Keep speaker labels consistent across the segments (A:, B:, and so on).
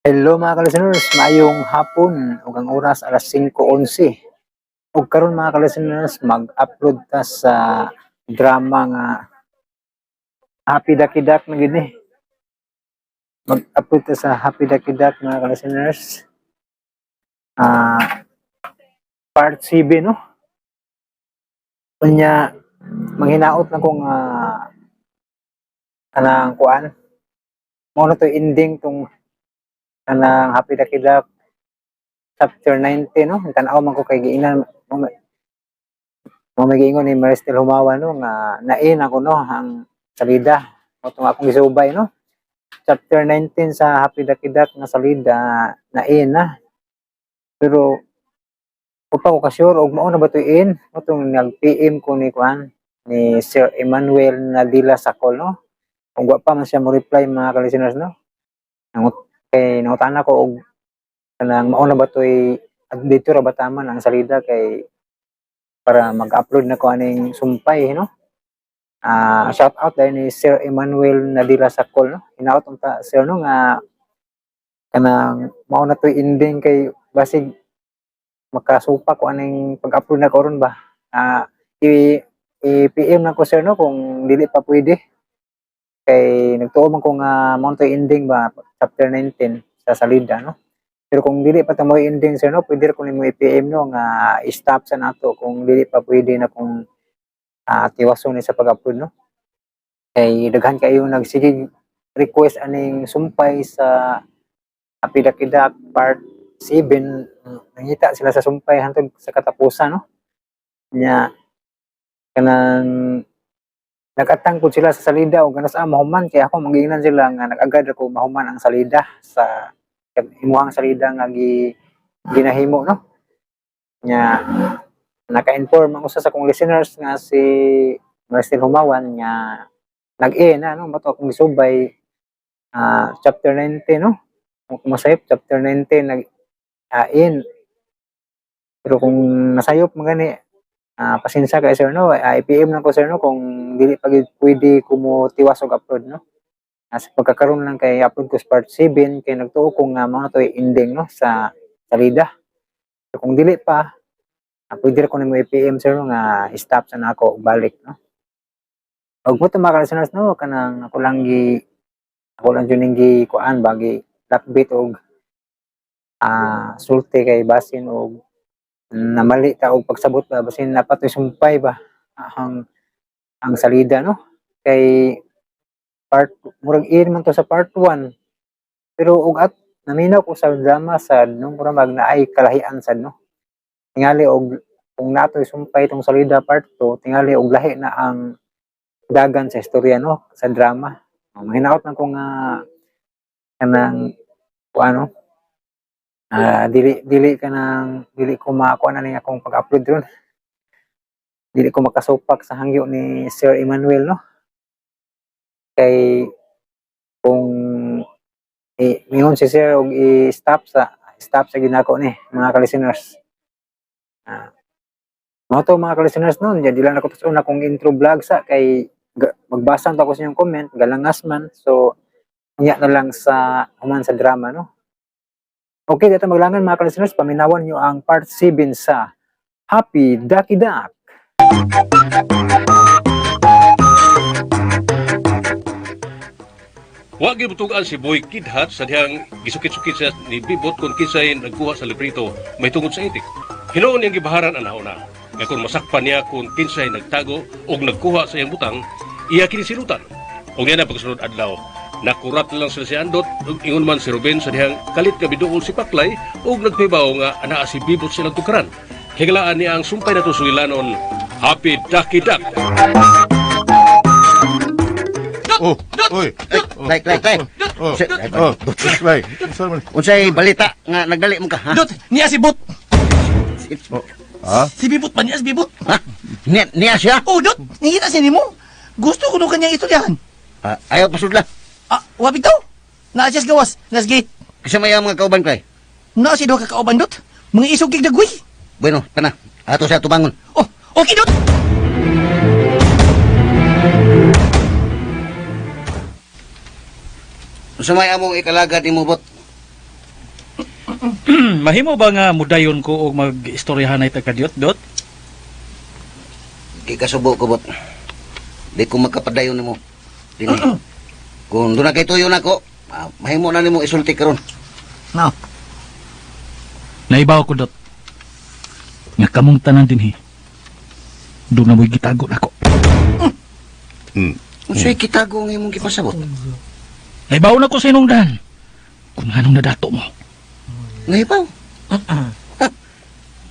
A: Hello mga ka-listeners, maayong hapon ug ang oras alas 5:11. Ug karon mga ka-listeners, mag-upload ta sa drama nga Happy Ducky Duck na gid ni. Mag-upload ta sa Happy Ducky Duck mga ka-listeners. Part 7 no. Unya manghinaot na kung kanang kuan. Mao na to ending tong kanang Happy Ducky Duck chapter 19 no. Tan-aw man ko kay giinan mo magiingon ni Maristel Humawa no nga nain ako no ang salida mo tong akong gisubay no. Chapter 19 sa Happy Ducky Duck nga salida nain na. Pero upa ko ka-sure og mao na ba to in mo tong nag-PM ko ni kuan ni Sir Emmanuel Nadila Sacol no. Kung wa pa man siya mo reply mga ka-listeners no. Kay nangutana ko og kanang mao na ba toy dito ra ba tama ang salida kay para mag-upload na ko aning sumpay no. Shout out dahil ni Sir Emmanuel Nadila Sacol no. Hinaot unta sir no nga kanang mao na toy ending kay basig makasupa ko aning pag-upload na karon ba. I-PM na ko sir no kung dili pa pwede. Kay nagtuo man ko nga mao toy ending ba chapter 19 sa salida no. Pero kung dili pa ta mo ending sir no, pwede ko nimo i-PM no nga i-stop sa nato kung dili pa pwede na kung tiwason ni sa pag-upload no. Kay daghan kayo nagsige request aning sumpay sa Happy Ducky Duck part 7 nangita sila sa sumpay hantod sa katapusan no. Nya kanang nag-atang pud sila sa salida ug ganas mahuman kay ako mangingan sila nga nag-agad ako mahuman ang salida sa imuhang salida nga ginahimo no. Nya naka-inform ang usa sa kong listeners nga si Marcel Humawan nga nag-na no mato akong gisubay chapter 19 no. Kung masayop chapter 19 nag-in. Pero kung nasayop man gani pasensya kay sir no, i-PM lang ko sir no kung dili pa gid pwede ko mo tiwas og upload no. Sa pagkakaroon lang kay upload ko sa part 7 kay nagtuo ko nga mao na toy ending no sa salida. So, kung dili pa pwede ra ko nimo i-PM sir no nga stop sa nako balik no. Og mo to mga listeners no kanang ako lang yun gi kuan bagi lakbit og sulti kay basin og namali ta og pagsabot ba basin napatoy sumpay ba ang salida no. Kay part murag man to sa part 1 pero ug at naminaw ko sa drama sad no murag magnaay kalahian sad no. Tingali og kung natoy sumpay tong salida part 2 tingali og lahi na ang dagan sa istorya no sa drama. Mahinaot man ko nga kanang ano dili ko makuha na ning akong pag-upload ron. Dili ko makasupak sa hangyo ni Sir Emmanuel no. Kay kung mingon si Sir og i-stop sa ginako ni mga ka-listeners. Mao to mga ka-listeners no, di lang ako tus una kong intro vlog sa kay magbasa ta ko sa inyong comment galangas man. So unya na lang sa human sa drama no. Okay, dito maglangan mga ka-listeners, paminawan nyo ang part 7 sa Happy Ducky Duck.
B: Wa gyud butugan si Boy Kidhat sa dihang gisukit-sukit sa ni Bibot kung kinsay nagkuha sa librito may tungod sa itik. Hinuon niyang gibaharan ang nauna. Nga kung masakpan niya kung kinsay nagtago o nagkuha sa iyang butang, iya kinisilutan. O nga na pagsunod adlaw, nakurat lang sila si Andot ug ingon man si Ruben sa dihang kalit ka biduol si Paklay ug nagpaybaw nga anaa si Bibot silang tukaran. Higalaan niya ang sumpay na to suwilanon, Happy Ducky Duck.
C: Oh, oy.
D: Like.
C: Oh, like.
D: Unsay balita nga nagdali mo ka, ha?
E: Dot, niya si Bot.
C: Ha?
E: Si Bibot pa niya, si Bibot.
D: Ha? Niya siya?
E: Oh, Dot, nangita siya ni mo. Gusto ko nung kanyang istoryahan.
D: Ayaw pasudla.
E: Wabig daw. Naasiyas gawas, nas gate.
D: Kasi may mga kauban kay.
E: Naasi daw kakauban, Dot. Mga isog kigdagwi.
D: Bueno, tana. Ato siya tubangon.
E: Oh, okay, Dot.
D: Sa may among ikalagad ni mo, bot.
F: Mahimo ba nga mudayon ko og mag-istoryahan na itagkadyot, Dot?
D: Kikasubo ko, bot. Di ko magkapadayon ni mo. Dini. Kung doon na kay tuyo na ko, mahimo na ni mo isulti karon.
E: No.
F: Naibaw ko, Dot. Nga kamong tanan din, doon na mo'y gitago na ko.
D: Kung sa'yo kitago ng imong gipasabot.
F: Naibaw na ko sa inungdan. Kung anong nadato mo.
D: Nahibaw.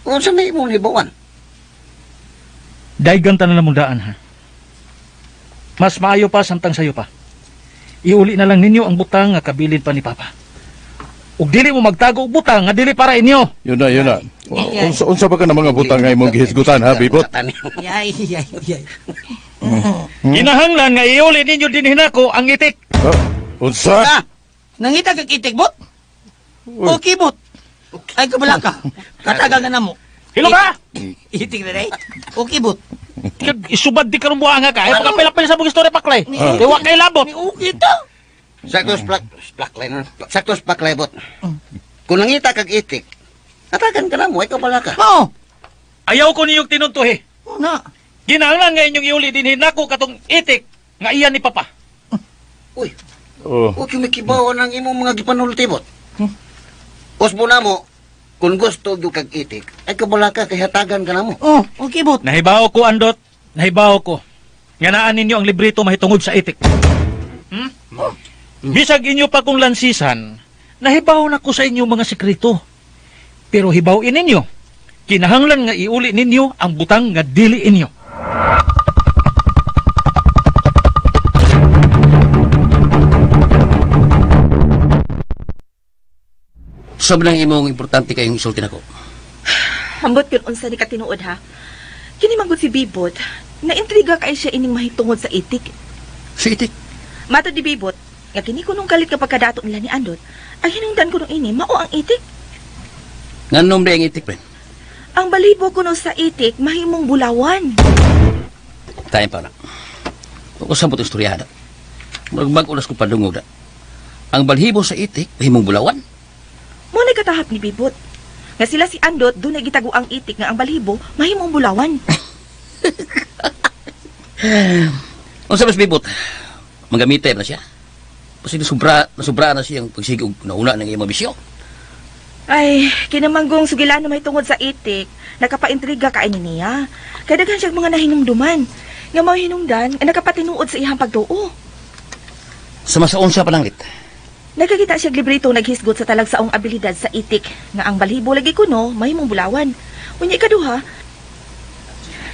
D: Kung saan na imong hibawan?
F: Daigan tanan na mong daan, ha? Mas maayo pa samtang sayo pa. Iuli na lang ninyo ang butang nga kabilin pa ni Papa. Ug dili mo magtago og butang nga dili para inyo.
C: Yun na. Unsa ba ka ng mga butang nga imong gihisgutan, ha, Bibot?
E: Yay.
F: Kinahanglan nga iuli ninyo din hinako ang itik.
C: Unsa?
E: Ah, nangita kag itik, bot? Okay, bot. Ay, kabala ka. Katagal na mo.
F: Hilo ka!
E: Itik na rin. Okay, bot.
F: Kag isubad di karon buanga ka. Ay pagapilapil sa mong istorya paklay. Diwa kay labot.
E: Ni okay to.
D: Saktos plaklay na. Saktos plaklay, bot. Kung nangita kag itik, atakan ka na mo, ikaw pala ka.
E: Oo.
F: Ayaw ko ninyong tinuntuhi.
E: Na.
F: Ginahanglan nga inyong iuli din hinako katong itik nga iyan ni Papa.
D: Uy,
C: Oh.
D: huwag yung makibaw ng imong mga gipanulti, bot. Usbo na mo, kung gusto yung kag itik, ay kabala ka, kay hatagan ka na mo.
E: Oh, okay, bot.
F: Nahibaw ko, Andot. Nahibaw ko. Nga naan ninyo ang librito mahitungod sa itik. Bisag inyo pa kong lansisan, nahibaw na ko sa inyo mga sekreto. Pero hibawin ninyo, kinahanglan nga iuli ninyo ang butang nga dili inyo.
G: Sobrang imong importante kayong isulti nako.
H: Hambot yun unsa ni katinuod ha. Kini manggod si Bibot, naintriga kay siya ining mahitungod sa itik.
G: Si itik.
H: Mato di Bibot, nga kini kunong kalit kapag kadato nila ni Andot, ay hinungdan ko nung ini, mao ang itik.
G: Nganom di ang itik, friend.
H: Ang balibo kuno sa itik, mahimong bulawan.
G: Tayo pa na. Kung saan po ito istoryahan. Magbag-ulas ko padungog na. Ang balhibo sa itik, mahimong bulawan.
H: Muna katahap ni Bibot. Nga sila si Andot, doon ay gitago ang itik nga ang balibo, mahimong bulawan.
G: Kung sa mas bibot, magamit na siya. Kasi nasubra na siyang pagsigog nauna ng iyong mabisyo.
H: Ay, kinamanggong sugilan na may tungod sa itik, nakapaintriga ka niya. Kaya daghan siyang mga nahinumduman. Nga mga hinungdan, ay nakapatinuod sa iyang pagtuo.
G: Sa masaon siya pananglit.
H: Nagkakita siya librito naghisgot sa talagsaong abilidad sa itik nga ang balhibo lagi kuno mahimong bulawan. Unya ikaduha,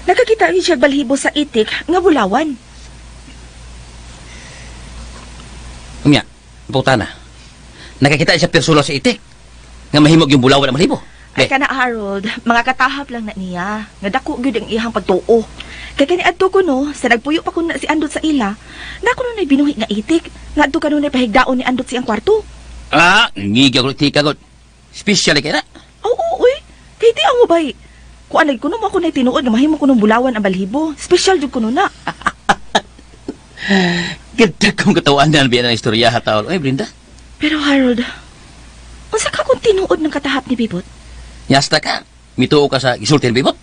H: nakakita rin siya balhibo sa itik nga bulawan.
G: Umya, puta na. Nakakita siya persula sa itik. Nga mahimog yung bulawan ang balhibo.
H: Ay kana Harold, mga katahap lang na niya. Nga dako gyud ang iyang pagtuo. Kaya kani adto kuno, sa nagpuyo pa kuno si Andot sa ila, na kuno na binuhi nga itik, nga adto kanunay pahigdaon ni Andot siyang kwarto.
G: Ah, ngiga ko, tika ko. Special kaya na.
H: Oo, uy. Kaya di ang ubay. Kung anay kuno mo ako na tinuod nga mahimo kuno bulawan ang balhibo. Special jud kuno na.
G: Ganda kong katawan na biyan ng istorya hataol. Ay, Brinda.
H: Pero Harold, unsa ka kung tinuod ng katahap ni Bibot?
G: Yasta ka. Mituo ka sa gisulti ni Bibot.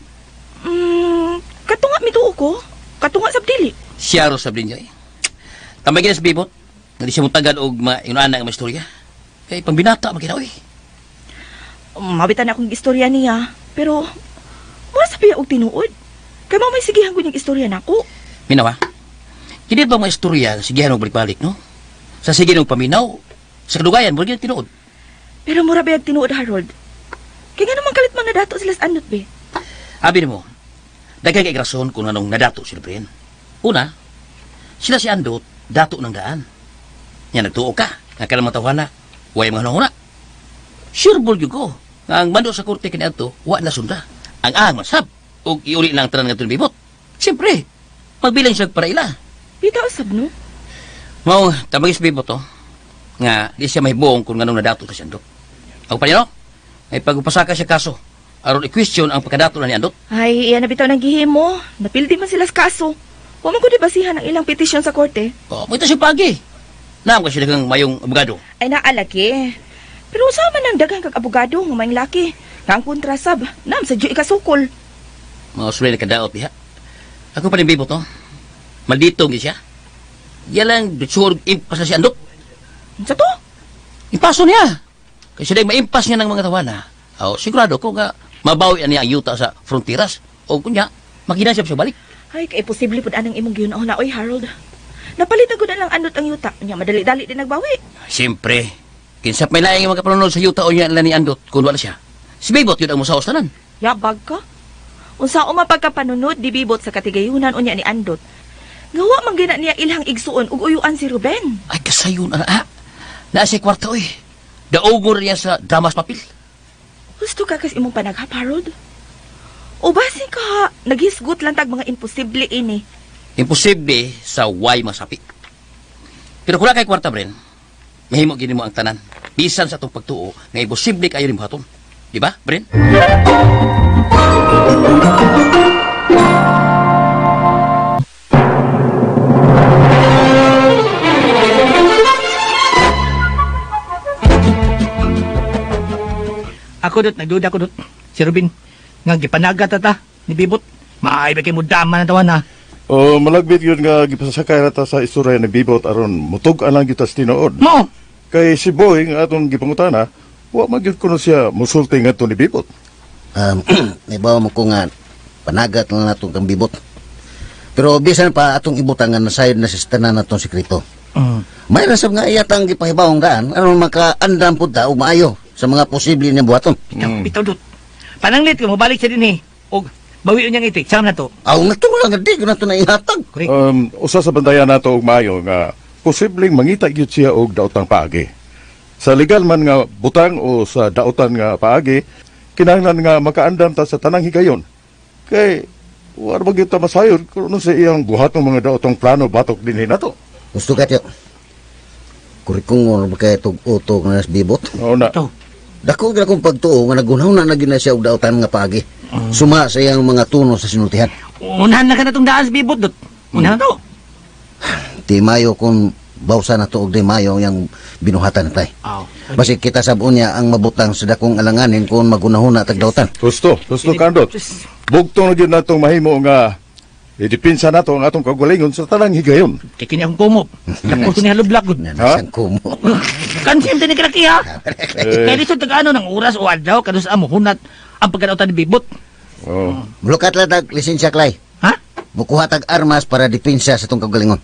H: Katunga mituo ko. Katunga sa dili.
G: Siya ro sa Brinda. Tambay gina sa Bibot. Nga di siya mutagad og inuana nga istorya. Kay pambinata magkinaw eh.
H: Mabitan akong istorya niya. Pero, wala sabi og tinuod. Kaya mo may sigihan ko yung istorya na ako.
G: Minawa. Hindi ba mga istorya sigihan og balik-balik, no? Sa sige ng paminaw, sa kadugayan, mula tinuod.
H: Pero mura ba yung tinuod, Harold? Kaya nga naman kalit mga nadato sila sa Andot, be.
G: Abi mo, daghan kay rason kung anong nadato sila, Brin. Una, sila si Andot, dato ng daan. Yan, nagtuo ka, nga ka naman tawana, huwag mga nanguna. Sure ball yun ko, nga ang mando sa korte kaniadto, wa na sunda. Ang masab, o iuli lang tanan nga tunibibot. Siyempre, magbilang siya para ila.
H: Bita usab, no?
G: Mau, tamagis bibot to, nga di siya mahibuong kung anong nadato sa Andot. Ako pa niya, no? Ay pagpasaka siya kaso, aron i-question ang pagkadato na ni Andot.
H: Ay, iyan na bitaw ng gihimo. Napildi man sila sa kaso. Huwag man ko di basihan ang ilang petisyon sa korte.
G: Oh, mo ito siya pagi. Naam kasi dagang mayong abogado.
H: Ay naalaki. Pero sa man ang daghang kag abogado ng may laki. Nga ang kontrasab, nam sa diyo ikasukol.
G: Mga sulay na kadaot diha. Ako pa rin bibot, no? Maldito siya. Yan lang, sure, impas na si Andot.
H: Sa to?
G: Impaso niya. Kasi dahil maimpas niya ng mga tawana. Sigurado ko nga mabawi niya ang yuta sa frontiras. O kunya, makinasip siya balik.
H: Ay, kay posible pud anang imong giunahon na oy Harold. Napalit na gud lang andot ang yuta. Nya madali-dali din nagbawi.
G: Siyempre, kinsap may laing mga kapalunod sa yuta o niya ni Andot kung wala siya. Si Bibot yun ang musaos tanan.
H: Yabag ka. Unsa o mapagkapanunod di bibot sa katigayunan unya ni andot. Gawa man gina niya ilhang igsuon ug uyuan si Ruben.
G: Ay, kasayon na Naa siya kwarta, oy. Daugor niya sa damas papel.
H: Gusto ka kas imong panaghap, Harold? O basi ka, naghisgot lang tag mga imposible ini.
G: Imposible sa way masapi. Pero kung wala kay kwarta, Bren, mahimo gini mo ang tanan. Bisan sa itong pagtuo, nga imposible kayo rin buhaton. Di ba, Bren?
F: Ako dot, nagduda ko dot. Si Ruben, nga gipanagat ta ni Bibot. Maay ba kay mo dama na tawan na.
C: O malagbit yun nga gipasakay nata sa istorya ni Bibot aron mutug alang kita sa tinuod.
F: Mo!
C: Kay si Boy nga atong gipangutana, wa magyud kuno siya musulti ngadto ni Bibot.
D: Ibaw mo ko nga, panagat lang nato kang bibot. Pero bisan pa atong ibutangan na sayod na sistana natong sekreto. May nasab nga iyatang gipahibawang daan, aron makaandam po ta o maayo sa mga posible niya buhaton.
F: Bitaw dot. Pananglit ko, mabalik siya din O, bawi niyang itik. Saan na to?
D: Aw, nato mo lang di ko nato na ihatag.
F: Correct.
C: Usa sa bandayan nato og maayo nga posibleng mangita gyud siya og daotang paagi. Sa legal man nga butang o sa daotan nga paagi, kinahanglan nga makaandam ta sa tanang higayon. Kay war ba gyud ta masayod kung ano sa iyang buhatong mga daotang plano batok dinhi nato.
D: Gusto ka tiyo. Kurikong mo kaya tug-uto nga nas bibot.
C: Oo na.
F: Ito.
D: Dako gyud akong pagtuo nga nagunaw na gina siya og daotan nga paagi. Suma sa iyang mga tuno sa sinultihan.
F: Unahan na ka na itong daan sa Bibot dot. Unahan to.
D: Di mayo kung bawsa na to og di mayo yang binuhatan tay. Basi kita sabon niya ang mabutang sa dakong alanganin kung magunahon na tag daotan.
C: Gusto kandot. Bugtong na gyud natong mahimo nga idipinsa nato ang atong kagalingon sa tanang higayon.
F: Kaya kini akong kumop. Tapos ko ni halublag gud.
D: Nanasan ko mo.
F: Kansim din ni Krakiya. Kaya dito tag-ano ng oras o adlaw kadus amo hunat ang pagkadautan ni Bibot.
C: Oh.
D: Mulukat lang tag lisensya klay.
F: Ha?
D: Mukuha tag armas para dipinsa sa tong kagalingon.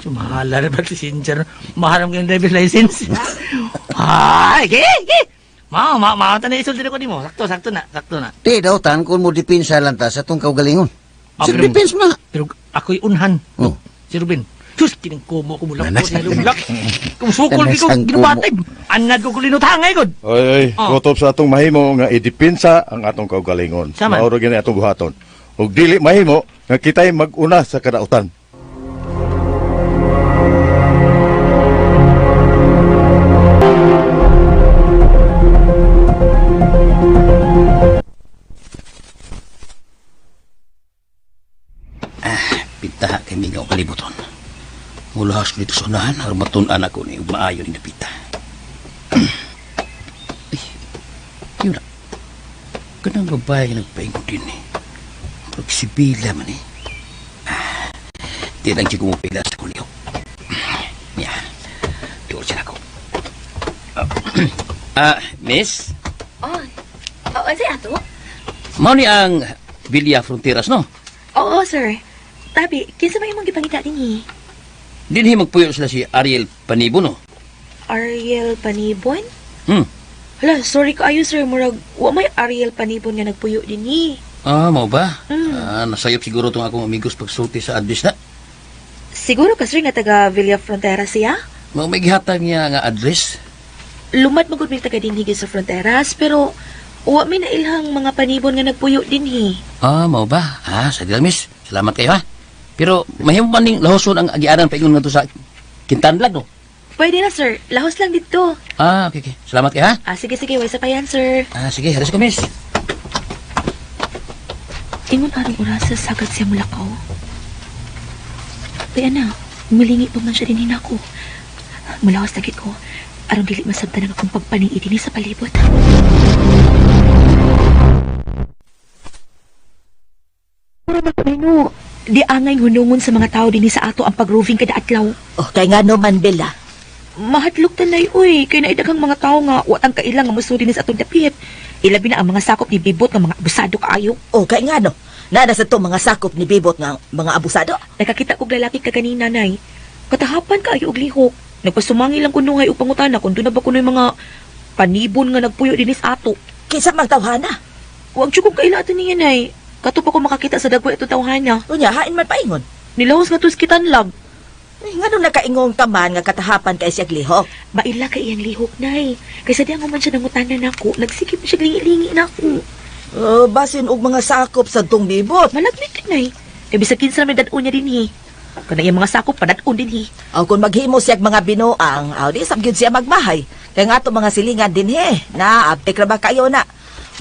F: Sumahala na ba si Sinjar? Maharam ka yung driver's license. Ay, ge. Maata na isulti ko di mo. Sakto na.
D: Di daotan kung mo dipinsa lang ta sa tong kagalingon. Sir,
F: pero-
D: dipins mo na.
F: Pero ako'y unhan.
D: Oh.
F: Si Ruben. Sus, kining kumo ko mulak ko
D: Nanasan-
F: ni Lublak. Kung sukol ko
D: Nanasan
F: ginubatid. Anad ko kulinutangay gud.
C: Oy,
F: Oh.
C: kutop sa atong mahimo nga idipinsa ang atong kaugalingon.
F: Sama.
C: Mauro gini atong buhaton. Ug dili mahimo nga kitay mag-una sa kadautan.
G: Pita kay mingaw kalibuton. Mulahas ko dito sa unahan, harmatun anak ko ni maayo ni Pita. Ay, yun na. Kanang babae nga nagpaingon din eh. Pagsibila man eh. Di lang siya kumupila sa kulyo. Yan. Tuol siya ako. Miss?
H: Ano ato?
G: Mao ni ang Villa Fronteras, no?
H: Oo, sir. Tabi, kinsa ba imong gipangita dinhi?
G: Dinhi magpuyo sila si Ariel Panibo, no?
H: Ariel Panibon?
G: Hmm.
H: Hala, sorry kaayo, sir. Murag, wa may Ariel Panibon nga nagpuyo dinhi.
G: Mau ba? Nasayop siguro itong akong amigos pagsulti sa address na.
H: Siguro ka, sir, nga taga Villa Frontera siya?
G: Mau may gihatag niya nga address.
H: Lumad magud may taga dinhi sa Fronteras, pero wa may nailhang mga panibon nga nagpuyo dinhi.
G: Mau ba? Sige lang, miss. Salamat kayo, ha? Pero mahimo man ning lahoson ang agianan paingon nga to sa Kintanlag, no?
H: Pwede na, sir. Lahos lang dito.
G: Okay. Salamat kayo, ha?
H: Sige, way sa payan, sir.
G: Sige, haras ko, miss.
H: Ingon aring orasa sagad siya mulakaw. Kaya na, milingi pa man siya din hinako. Mulawas lagi ko. Aron dili masabtan ang akong pagpaningi dinhi sa palibot. Pura magpaino. Di angay hunungon sa mga tao dinhi sa ato ang pag-roving kada adlaw.
E: Oh, kay nga no man, Bella.
H: Mahadlok tanay, uy. Kay naidaghang mga tao nga, watang kailang nga muso dinhi sa atong dapit. Ilabi na ang mga sakop ni Bibot nga mga abusado kaayo.
E: Oh, kay nga no. Nada sa to mga sakop ni Bibot nga mga abusado.
H: Nakakita kog lalaki ka kanina, nay. Katahapan kaayo og lihok. Nagpasumangi lang kuno ngay upang utana kung doon na ba kuno yung mga panibon nga nagpuyo dinis ato.
E: Kinsa mang tawhana.
H: Huwag siya kong kaila ato niya, nay. Kato pa ko makakita sa dagwa ito tawhana.
E: Unya, hain man paingon.
H: Nilawas nga to sa kitanlab.
E: Ay, nga nung nakaingong taman nga katahapan kay siyag lihok.
H: Maila ka iyang lihok, nay. Kaysa di ang man siya nangutanan nako, nagsikip siya lingi-lingi nako.
E: Oh, basin og mga sakop sa tong Bibot.
H: Malaglit ka, nay. Kaya bisag kinsa may dadon niya din hi. Kana iyang mga sakop padadon din hi.
E: Aw kung maghimo siyag mga binuang, aw di sab gyud siya magmahay. Kay nga to mga silingan din na aptek ra ba kayo na.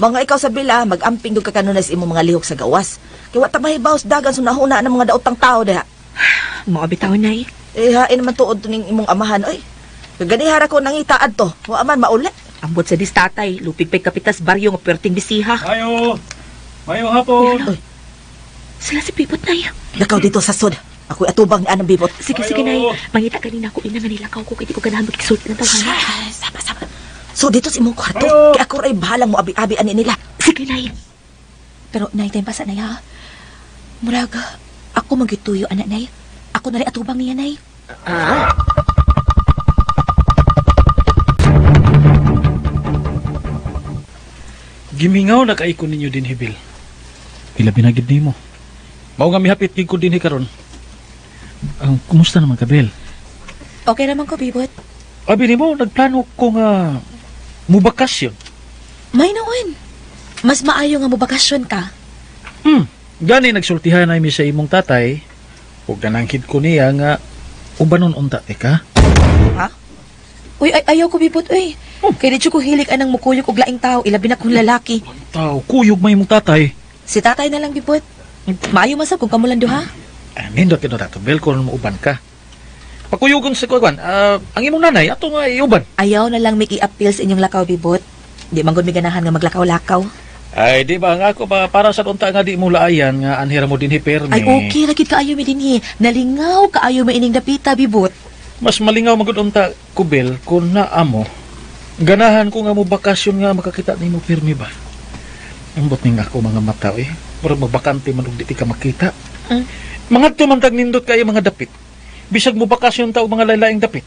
E: Mga ikaw sa bila, mag-amping ka kanunay sa imong mga lihok sa gawas. Kaya wata mahibaw sa dagan sunahuna ng mga daotang tao diha.
H: Mga bitaw, nay.
E: Eh, hain naman tuod to ning imong amahan, oy. Kaganihara ko nangitaad to. Wa man maulit.
H: Ambot sa distatay, lupig pa'y kapitas baryo nga perting bisiha.
F: Mayo! Mayo hapon!
E: Oy,
H: Sila si Pipot, nay.
E: lakaw dito sa sud. Ako'y atubang ni anang Bibot.
H: Sige, sige, nay. Mangita kanina ko ina nga nilakaw ko kaya di ko ganahan magkisulti ng tawhana.
E: Sama. So dito sa imong kwarto, kaya ako ray bahalang mo abi-abi ani nila.
H: Sige, nay.
I: Pero nay, tayo pa sa nay ha. Murag, ako magituyo anak nay. Ako na rin atubang niya nay.
F: Gimingaw na kaikon ninyo din hibil. Pila binagid nimo. Mao nga mihapit gid ko din karon. Ang kumusta naman ka, Bel?
I: Okay naman ko, Bibot.
F: Abi nimo nagplano ko nga mubakasyon.
I: May naon. Mas maayo nga mo bakasyon ka.
F: Gani nagsultihan na mi sa imong tatay. Ug nanangkid ko niya nga ubanon unta ka.
I: Uy, ayaw ko, Bibot, uy. Kaya di ko hilik anang mukuyok og laing tao, ilabi na kong lalaki.
F: Tao, kuyog may imong tatay.
I: Si tatay na lang, Bibot. Maayo masab kung kamulan duha.
F: Nindot kino dato, Bel, kung uban ka. Pakuyugon sa kuwan, ang imong nanay, ato nga iuban.
I: Ayaw na lang make i-appeal sa inyong lakaw, Bibot. Di man gud mi ganahan nga maglakaw-lakaw.
F: Ay, di ba nga ako ba, para sa unta nga di mo laayan, nga anhira mo din hiperni.
I: Ay, okay, lagid kaayo mi dinhi. Nalingaw kaayo mi ining dapita, Bibot.
F: Mas malingaw magud unta ko, Bel, kung naamo. Ganahan ko nga mo bakasyon nga makakita ni mo pirmi ba. Ambot ning ako mga mata, eh. Murag magbakante man ug di ka makita. Mga tumantag nindot kayo mga dapit. Bisag mo bakasyon ta og mga laylaing dapit.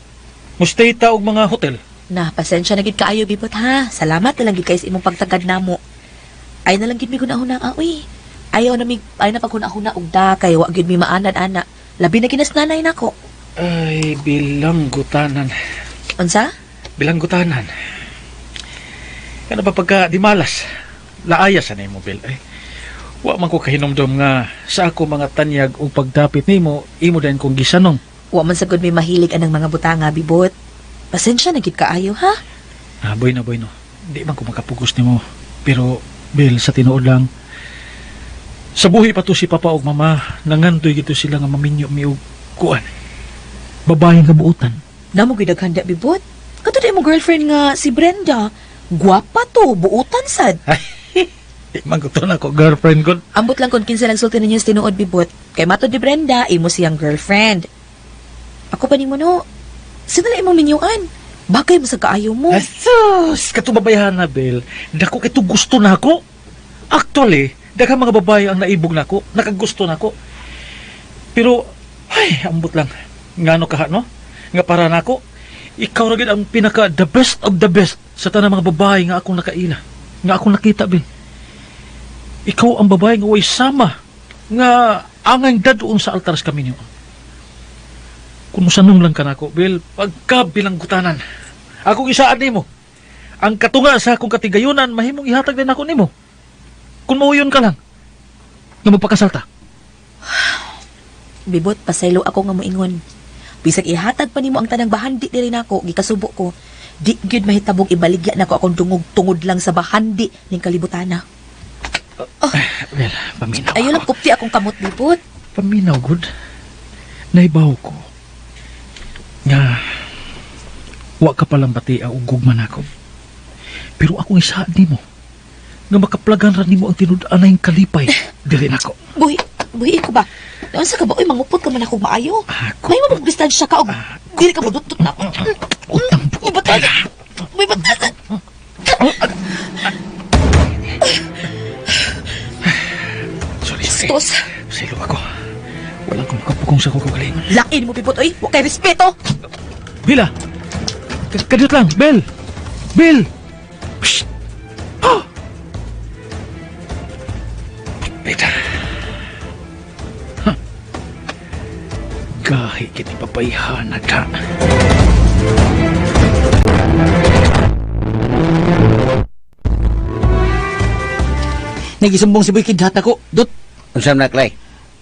F: Mustay ta og mga hotel.
I: Na, pasensya na gid kaayo, Bibot, ha. Salamat na lang gid kay sa imong pagtagad namo. Ay na lang gid mi gunahuna uy. Ayaw na pagkunahuna og da kay wa gid mi maanad ana. Labi na kinas nanay nako.
F: Ay, bilanggutan.
I: Unsa?
F: Bilanggutan. Kano ba pagka di malas? Laayas na mo, Bel. Ay, wa man ko kahinomdom nga sa ako mga tanyag o pagdapit nimo imo din kong gisanong.
I: Wa man sagud mi mahilig anang mga butanga, Bibot. Pasensya na gid kaayo, ha.
F: Boy no. Di man ko makapugos nimo. Pero, Bel, sa tinuod lang, sa buhi pa to si Papa og Mama, nangandoy gito sila nga maminyo mi og kuan. Babaeng kabuutan.
I: Namo gid daghanda, Bibot. Kato di mo girlfriend nga si Brenda. Gwapa to, buutan sad.
F: Di man ko to na ko girlfriend ko.
I: Ambot lang kung kinsa nagsulti ninyo sa tinuod, Bibot. Kay matod ni Brenda, imo siyang girlfriend. Ako pa ni mo no. Sino na imong minyuan? Bagay mo sa kaayo mo.
F: Asus! Katubabayahan na, Bel. Dako kito gusto na ako. Actually, daghang mga babae ang naibog na ako. Nakagusto na ako. Pero, ay, ambot lang. Ngano ka, no? Nga para na ako, ikaw rin ang pinaka the best of the best sa tanang mga babae nga akong nakaila. Nga akong nakita, Bel. Ikaw ang babae nga way sama. Nga angay dadoon sa altaras kami niyo. Kung musanong lang ka na ako, Bel, pagkabilanggutanan. Akong isaan nimo. Ang katunga sa akong katigayunan, mahimong ihatag din ako nimo. Kung mauyon ka lang, nga magpakasalta.
I: Bibot, pasaylo ako nga moingon. Bisag ihatag pa nimo ang tanang bahandi diri nako, gikasubo ko. Di gyud mahitabog ibaligya nako akong dungog-tungod lang sa bahandi ning kalibutana.
F: Well, paminaw
I: Ayo lang
F: ako.
I: kupti akong kamot, Bibot.
F: Paminaw, good. Naibaw ko. Nga, Wa ka palang batia o gugman ako. Pero akong isaad ni mo, nga makaplagan ra nimo ang tinud-an na yung kalipay, dili nako.
I: Buhi ko ba? Doon sa ka ba? Uy, mangupot ka man ako maayo. May mamagdistansya ka o dili ka madutot na ako.
F: Utang
I: May batasan! May batasan!
F: Sorry.
I: Stos!
F: Silo ako. Walang kumakapugong sa kukugalingon.
I: Lain mo, Pipot, oy! Huwag kay respeto!
F: Bila! Kadit lang! Bel! Bel! Psst! Oh! Beta. Huh. Gahi kiti papayhan na ka.
G: Nagisumbong si Boy Kidhat ako. Dot,
D: Unsam na, Clay?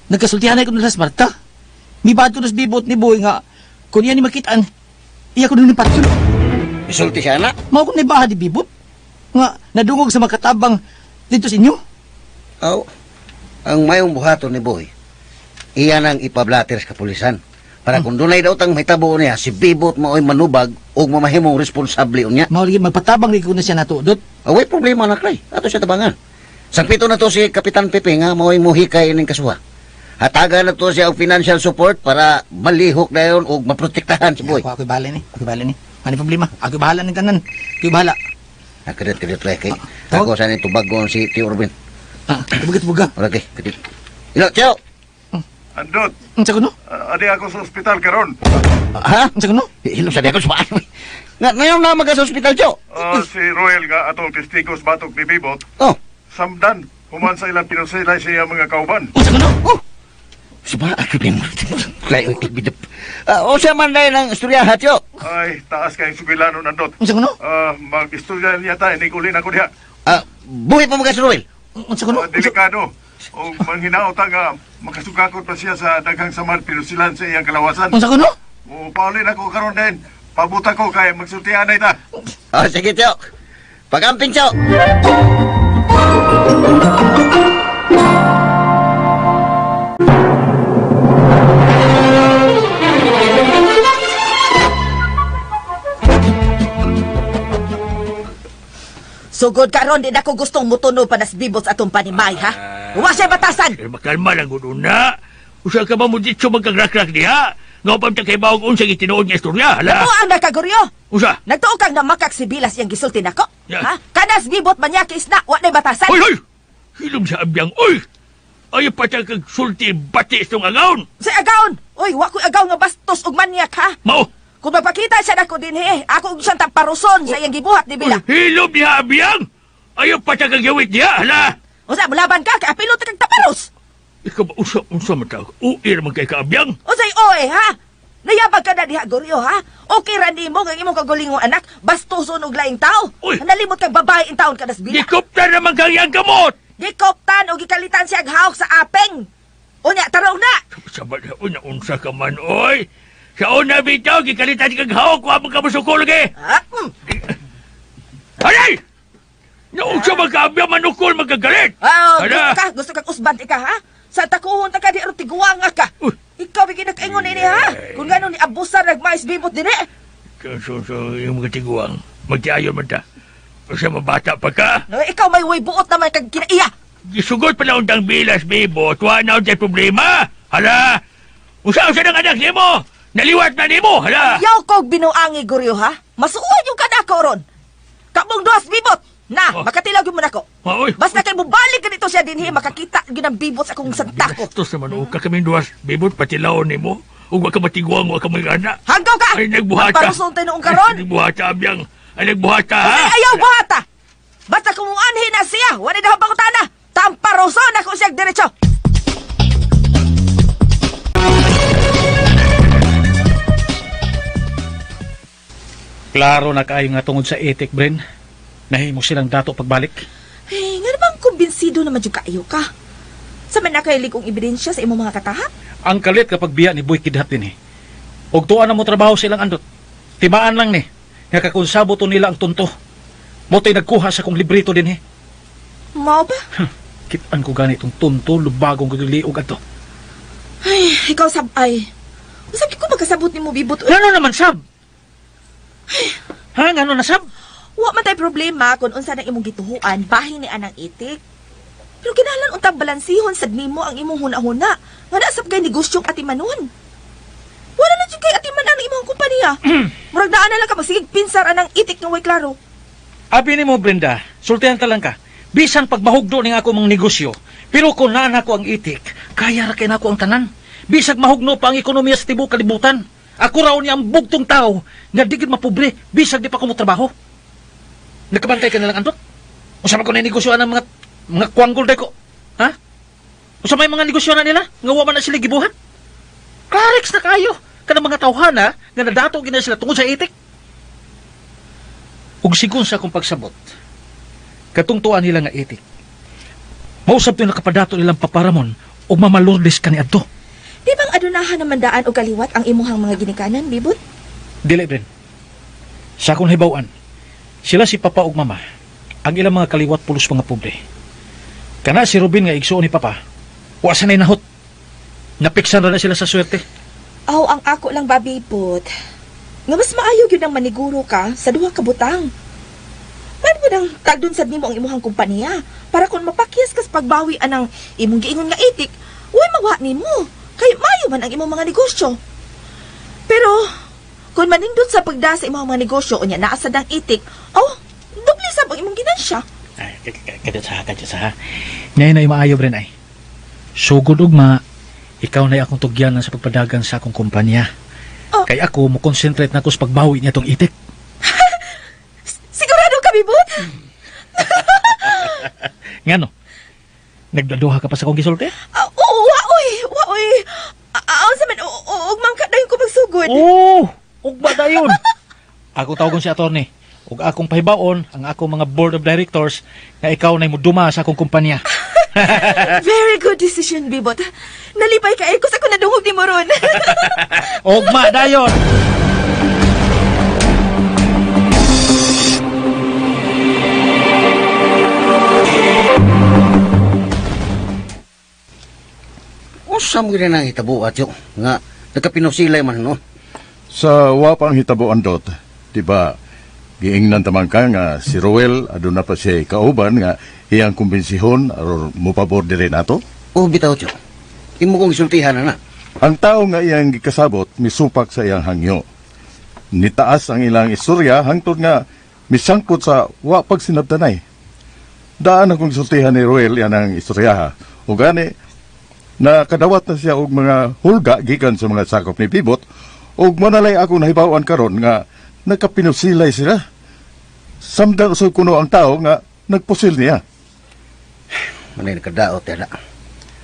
G: nagkasultihan ko na sa Sparta. Mibad ko na sa bibot ni Boy nga, kung yan ni makitaan, iya ko na ni Patsulo.
D: Isulti siya na?
G: Mao ko na ibaha di bibot. Nga, nadungog sa makatabang dito sa inyo.
D: Aw, ang mayong buhaton ni Boy, iyan ang ipablater sa kapulisan. Para kung dunay daw tang mahitabo niya, si Bibot mao'y manubag o mamahimong responsable unya.
G: Mao lagi magpatabang rin ko na siya nato. Dot,
D: Away problema na, Clay. Ato siya tabangan. Sangpito na to si Kapitan Pepe nga mao'y muhikay ng kasuha. Hatagan na to siya og financial support para malihok na yun o maprotektahan si Boy.
G: ako'y bahala ni. Ako'y bahala ni. Ano problema? Ako'y bahala ng tanan. Ako'y bahala.
D: Kadit, Clay. Kay ako sa nito bagon si Tio Urban.
G: Tubuga.
D: Wala kay, kadit. Ilo, Tio!
C: Andot,
G: Ang sago no?
C: adi ako sa ospital karon.
D: Ha?
G: Ang sago no?
D: Ilo sa ako sa paano. Ngayon na mag sa ospital, Tio.
C: Si Royal nga atong testigos batok ni Bibot,
D: Oh,
C: samdan, human sa ilang pinusilay siya mga kauban.
G: Ang sago no?
D: oh. Suba, ako din mo. Clay, bidap. O siya man dahil ng istorya, Tio.
C: Ay, taas kayong sugilano nandot.
G: Ang sago no?
C: Mag-istorya niya tayo, hindi kulin ako diha.
D: Buhay pa mga si Royal.
G: Ang sago no?
C: Delikado. O manghinaot nga, makasugakot pa siya sa daghang samad pinusilan sa iyang kalawasan.
G: Ang sago no?
C: O paulin ako karon din. Pabuta ko kaya magsultihan na ita.
D: Sige, Tio. Pag-amping, Tio.
E: Sugod karon din ako gustong mutuno pa nas bibot sa atong panimay, ha? Wa siya batasan!
F: Makalma lang gud na. Usa ka ba mo dito magkagrakrak diha? Nga pa kay bawog unsang itinuod nga istorya, hala.
E: Ako ang nakaguryo!
F: Usa?
E: Nagtuo kang namakak si Bilas yang gisulti nako.
F: Ya.
E: Ha? Kanas bibot man niya kisna, wa na batasan.
F: Hoy, hoy! Hilom sa abyang, oy! Ayaw pa siya kag sulti bati itong agaon.
E: Si agaon! Uy, wa ko'y agaw nga bastos ug manyak, ha?
F: Mao,
E: Kung magpakita siya nako din, ako siyang tamparuson sa iyang gibuhat ni Bila.
F: hilom niya abyang! Ayaw pa siya kag yawit niya, hala.
E: Usa, mulaban ka, kaapilo ta kag taparos.
F: Ikaw ba unsa matawag? Uir man kay kaabyang?
E: Usay oe, ha? Nayabag ka na diha, Goryo, ha? Okay ra nimo nga imong kagulingong anak, bastuson og laing tao.
F: Uy!
E: Nalimot kang babae in taon ka nas Bila.
F: Gikopta naman kang iyang gamot!
E: Gikoptan o gikalitan siya hawak sa apeng. Unya, taraw na!
F: Sabad na unsa ka man, oy! Sa una bitaw, gikalitan kag hawak ko amang kamusukol lagi!
E: Ha?
F: Alay! Naunsa man kaabyang manukol magkagalit!
E: Oh,
F: Hala!
E: gusto kang usbad ka, ha? Sa takuhon ta ka di aron tiguanga ka.
F: Uy!
E: Ikaw bigyan nag-ingon ini, ha? Kung gano'n ni abusan nagmais bibot din,
F: So, yung mga tiguang, magtiayon man ta. Sa mabata pa ka,
E: No, ikaw may way buot naman kag kinaiya.
F: gisugot pa na undang bilas, bibo, tuwa na undang problema. Hala! Usa-usa ng anak ni mo! Naliwat na ni mo, hala!
E: Yaw kog binuangi, Guryo, ha? Masuon yung kanako ron. Kabong duwas bibot. Na,
F: Oh.
E: makatilaw yun mo nako.
F: Maoy!
E: Basta kay mubalik ka dito siya dinhi, makakita yun ang bibot sa akong santako.
F: Tos naman o, kakaming duwas, bibot, patilaon ni mo. Huwag wag ka matiguang, huwag ka may gana.
E: Hanggaw ka!
F: Ay, nagbuhat ka.
E: Paruson tayo noong karon.
F: Ay, nagbuhat ka, abyang. Ay, nagbuhat ka, ha?
E: Ay, ayaw buhata! Basta kung anhin na siya, wala na pangutana. Tamparoson ako siya diretso.
F: Klaro na kayo nga tungod sa etik, Bren. Nahimo silang dato pagbalik.
H: Ay, nga naman kumbinsido naman yung kaayo ka. Sa man nakailig kong ebidensya sa imong mga kataha?
F: Ang kalit kapag biya ni Boy Kidhat din Og tuwa na mo trabaho silang andot. Timaan lang ni. Nga kakonsabo to nila ang tunto. Moto'y nagkuha sa kong librito din
H: Mao ba?
F: Kitaan ko gani itong tunto, lubagong kagiliog ato.
H: Ay, ikaw sabay. Sabi ko magkasabot ni mo bibot.
F: Ano naman, Sab? Ha, nga no nasab?
H: Wa man tay problema kung unsa nang imong gituhuan bahin ni anang itik. Pero kinahanglan untang balansihon sad nimo ang imong huna-huna. Nga nasab kay negosyong atimanon. Wala na jud kay atiman ang imong kompanya. Murag naa na lang ka magsigig pinsar anang itik nga way klaro.
F: Abi ni mo, Brenda, sultihan ta lang ka. Bisan pagmahugdo ning ako mga negosyo, pero kung naan ako ang itik, kaya ra kay nako ang tanan. Bisag mahugno pa ang ekonomiya sa tibuok kalibutan. Ako raw ni ang bugtong tao nga di gid mapobre, bisag di pa ko mo trabaho. Nakabantay ka na lang, Andot? Usa man ko na negosyo ang mga kuanggol day ko. Ha? Usa may mga negosyo na nila, nga wa man na sila gibuhat. Klarex na kayo, kanang mga tawhana nga nadato gina sila tungod sa itik. Ug sigon sa akong pagsabot, katungtuan nila nga itik. Mausap to nakapadato nilang paparamon o mamalordes ka ni Adto.
H: Di bang adunahan naman daan o kaliwat ang imuhang mga ginikanan, bibot?
F: Dili, Bren. Sa akong hibawan, sila si Papa ug Mama, ang ilang mga kaliwat pulos mga pobre. Kana si Robin nga igsuon ni Papa, wa sanay nahot. Napiksan na sila sa swerte.
H: Aw, ang ako lang ba, bibot? Nga mas maayo yun ang maniguro ka sa duha ka butang. Paano mo nang tagdun sad nimo ang imuhang kompanya para kung mapakyas kas pagbawi anang imong giingon nga itik, uy mawa nimo. Kay mayo man ang imong mga negosyo. Pero kung manindot sa pagdasa imong mga negosyo unya naa sad ang itik, doble sab ang imong ginansya.
F: Ay, kadyo sa. Ngayon na maayo, Bren, ay. Sugod ugma, ikaw na akong tugyanan sa pagpadagang sa akong kumpanya. Kay ako, mo concentrate na ako sa pagbawi niya tong itik.
H: Sigurado ka, bibot?
F: Nga no? Nagdaduha ka pa sa kong gisulti?
H: Waoy. Sa man, ugmang ka dayon ko magsugod.
F: Ug ba dayon? Ako tawagon si attorney. Ug akong pahibaon ang akong mga board of directors na ikaw na muduma sa akong kumpanya.
H: Very good decision, bibot. Nalipay ka ko sa ako nadungog ni Moron.
F: Ugma dayon!
D: Usa mo gina nang hitabo atyo nga nagkapinusilay man no.
C: Sa wapang hitabo Andot, di ba, giingnan tamang ka nga si Roel aduna pa siya kauban nga iyang kumbensihon aron mupabor diri nato?
D: O bitaw tyo. Imo kong isultihan na.
C: Ang tao nga iyang gikasabot misupak sa iyang hangyo. Nitaas ang ilang istorya hangtod nga misangkot sa wa pagsinabtanay. Daan akong isultihan ni Roel yan ang istoryaha. O gani, nakadawat na siya og mga hulga gikan sa mga sakop ni Bibot og manalay ako nahibawan karon nga nagkapinusilay sila. Samdang usay kuno ang tao nga nagpusil niya.
D: Manay nakadaot yada.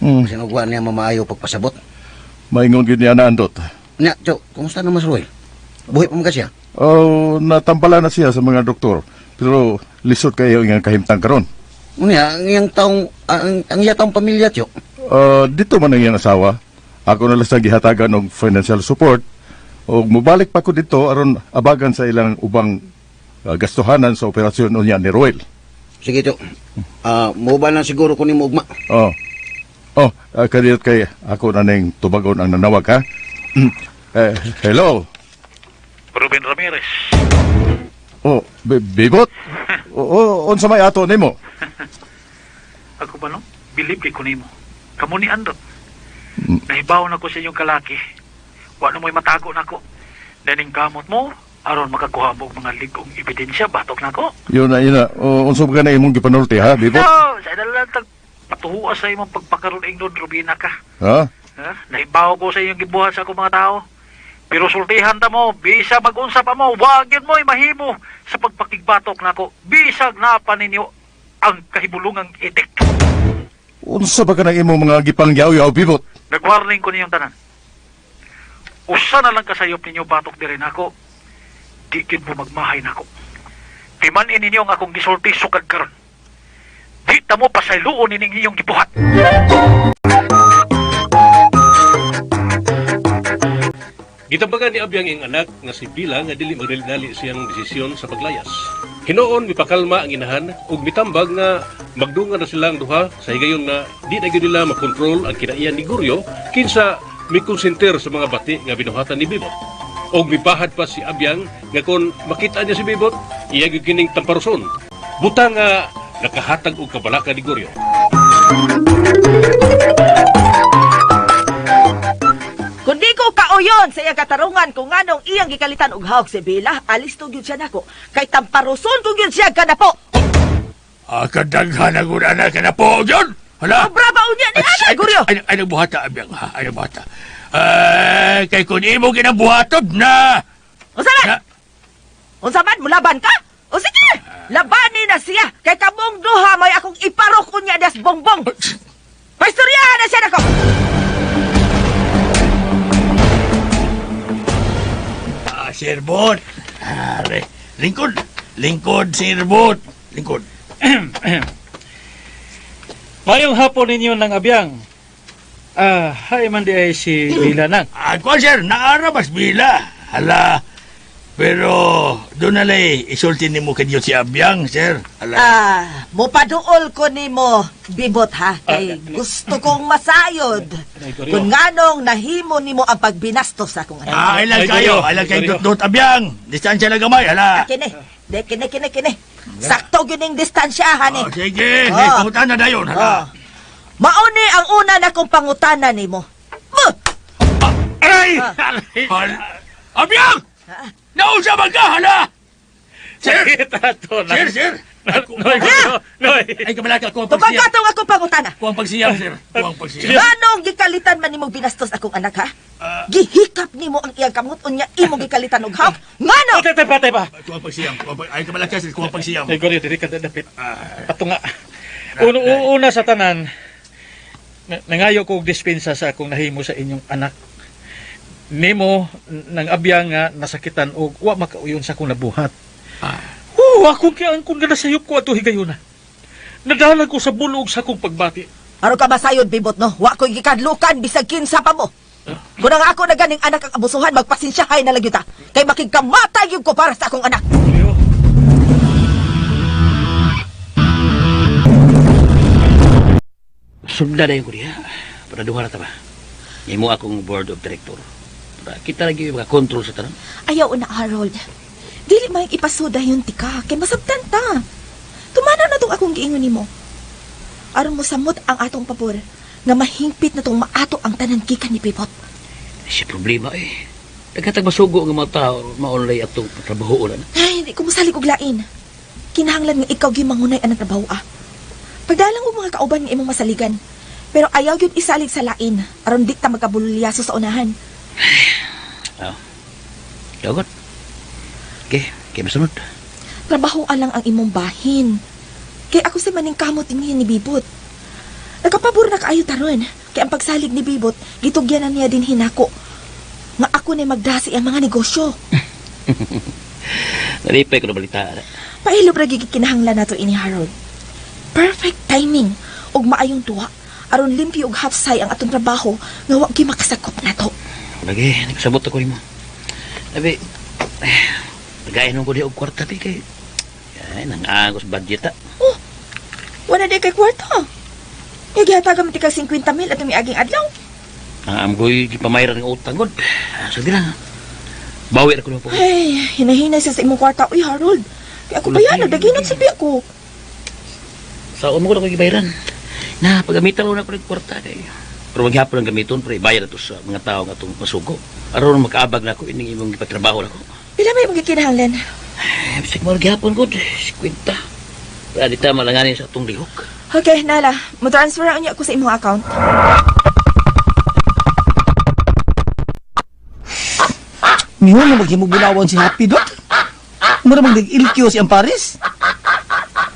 D: Sinugwa niya mamaayo pagpasabot.
C: Maingon gyud niya na Andot.
D: Nya, tyo, kumusta naman si Roy? Buhay pa mga siya?
C: Oh, natambala na siya sa mga doktor. Pero lisod kayo ang kahimtang karon.
D: Unya, ang iyang taong, ang iyang taong pamilya tyo.
C: Dito man ang iyang asawa. Ako na lang sa gihatagan og financial support. O mubalik pa ko dito aron abagan sa ilang ubang gastuhanan sa operasyon unya ni Roel.
D: Sige tyo. Mobile lang siguro ko ni mo ugma.
C: Kadiyot kay ako na ning tubagon ang nanawag ha. Hello.
F: Ruben Ramirez.
C: Bibot? Unsa may ato nimo?
F: Ako ba no? Bilib kay kunimo. Kamo ni Andot. Nahibaw na ko sa inyong kalaki. Wa na mo'y matago na ko. Daning kamot mo, aron makakuha mo og mga ligong ebidensya, batok na ko.
C: Yun na. Unsa ba na imong gipanulti ha, Bibot?
F: No, sa dalan patuhuas sa imong pagpakaroon ingnon, Rubina ka.
C: Ha?
F: Nahibaw ko sa inyong gibuhat sa akong mga tao. Pero sultihan ta mo, bisa mag-unsa pa mo, wagin mo mahimo sa pagpakigbatok nako. Bisag na pa ninyo ang kahibulungang itik.
C: Unsa ba ka na imong mga gipangyaw-yaw, Bibot?
F: Nag-warning ko ninyong tanan. Usa na lang kasayop ninyo batok diri nako. Di gid mo magmahay nako. Timan-in ninyo ang akong gisulti sukad karon. Di ta mo pasayloon nining iyong gibuhat.
B: Gitambagan ni Abyang ing anak nga si Bila nga dili magdali-dali siyang desisyon sa paglayas. Hinoon mipakalma ang inahan ug mitambag nga magdungan na silang duha sa higayon nga di na gyud nila makontrol ang kinaiyan ni Guryo kinsa mikonsentir sa mga bati nga binuhatan ni Bibot. O mibahad pa si Abyang nga kung makita niya si Bibot, iya gigining tamparuson. Butang nga nakahatag og kabalaka ni Goryo.
E: Kundi ko kauyon sa iyang katarungan kung anong iyang gikalitan og hawak si Bila, alis to gyud siya nako. Kay tamparuson ko gyud siya kana po.
J: Kadaghan ang una ka na po yun. Hala?
E: Obra ba unya ni ana, Guryo?
J: Ay buhata, Abyang, ha? Ay buhata. Kay kung imo kinabuhatod na...
E: Unsa man? Unsa man mulaban ka? O sige, labanin na siya. Kay kamong duha may akong iparok unya das bongbong. Paistoryahan na siya nako.
J: Sirbot. Lingkod, sirbot. Lingkod.
F: Mayong hapon ninyo ng Abyang. Hay man di ay si Bila nang.
J: Ako, sir, naarabas bila. Hala. Pero, doon nalay, isultin ni mo kanyo si Abyang, sir. Hala.
E: Mupaduol ko nimo Bibot ha. Kay gusto kong masayod. Kung nganong nahimo nimo ang pagbinastos sa akong anak.
J: Ay lang kayo. Ay lang kayo, dot Abyang. Distansya lang gamay, hala.
E: Kini. De kini. Sakto gyud ning distansyahan ni.
J: Sige,
E: Oh.
J: pangutan na dayon, hala.
E: Mauni ang una na kong pangutana nimo.
J: Aray! Abyang! Nausa man ka, hala! Sir! Sir!
F: Noy.
J: Ay, kamalaka, kuwang pagsiyam.
E: Tupagkatong ako pangutana.
J: Kuwang pagsiyam, sir. Kuwang pagsiyam.
E: Nganong gikalitan man nimong binastos akong anak ha? Gihikap nimo ang iyang kamot unya imong gikalitan og hawk. Ngano?
F: Tay pa.
J: Kuwang pagsiyam. Ay, kamalaka, sir. Kuwang pagsiyam.
F: Ay, Goryo, dili ka dapit. Patunga. Una sa tanan, nangayo ko og dispensa sa akong nahimo sa inyong anak. Nimo ng Abyang nga nasakitan og wa makauyon sa akong nabuhat. Ako kaya kung ganasayop ko ato higayuna. Nadalag ko sa bulog sa akong pagbati.
E: Ano ka masayod Bibot no? Wa ko gikadlukan bisag kinsa pa mo. Kung nga ako na ganing anak ang abusuhan, magpasensyahay na lang yun ta. Kay makigkamatay yun ko para sa akong anak.
G: Sunda na yung kuriya. Para duha na ta ba? Imo akong board of director. Para kita lagi yung control sa tanong.
H: Ayaw na, Harold. Dili may ipasuda yun tika, kay masabtan ta. Tumana na tong akong giingon nimo. Aron mo samot ang atong pabor, nga mahingpit na tong maato ang tanan gikan ni Bibot.
G: Si problema eh. Nagkatag masugo ng mga tao, maunlay atong trabaho na.
H: Ay, hindi ko masalig og lain. Kinahanglan nga ikaw gimangunay ang trabaho ah. Pagdalang og mga kauban nga imong masaligan. Pero ayaw yun isalig sa lain, aron di ta magkabululyaso sa unahan.
G: Dagot. Okay, masunod.
H: Trabaho lang ang imong bahin. Kaya ako si maning kamot niya ni Bibot. Nagkapabor na kaayo taron. Kaya ang pagsalig ni Bibot, gitugyan na niya din hinako. Nga ako na magdasi ang mga negosyo.
G: Nalipay ko na balita.
H: Pailog ra gigit kinahanglan nato ini Harold. Perfect timing ug maayong tuwa. Aron limpyo ug hapsay ang atong trabaho nga wa gyud makasakop nato.
G: Lagi, nagsabot ako nimo. Sabi, nagayon ko di og kwarta pi kay. Ay, nangagos budget ta.
H: Oh, wala di kay kwarta. Nagyataga mo tika 50,000 at umiaging adlaw.
G: Ang amgoy gipamayran ng utang god. Sige lang. Bawi ra ko na po.
H: Ay, hinahinay sa imong kwarta. Uy, Harold. Kaya ako pa yan, nagdaginag sabi ako.
G: Sa mo ko na ko gibayaran. Na pagamitan ko na ko ng kwarta kay. Pero maghapon ang gamiton pre bayad ato sa mga tao nga tong masugo. Aron makaabag na ko ining imong gipatrabaho nako.
H: Pila may magikinahanglan?
G: Ay, bisag mo gihapon gud 50. Para di ta malanganin sa atong lihok.
H: Okay, Nala. Mo-transfer ang niya ako sa imong account.
K: Ngayon na maghimugulawan si Happy, Dot. Mura mag-ilkyo si Amparis.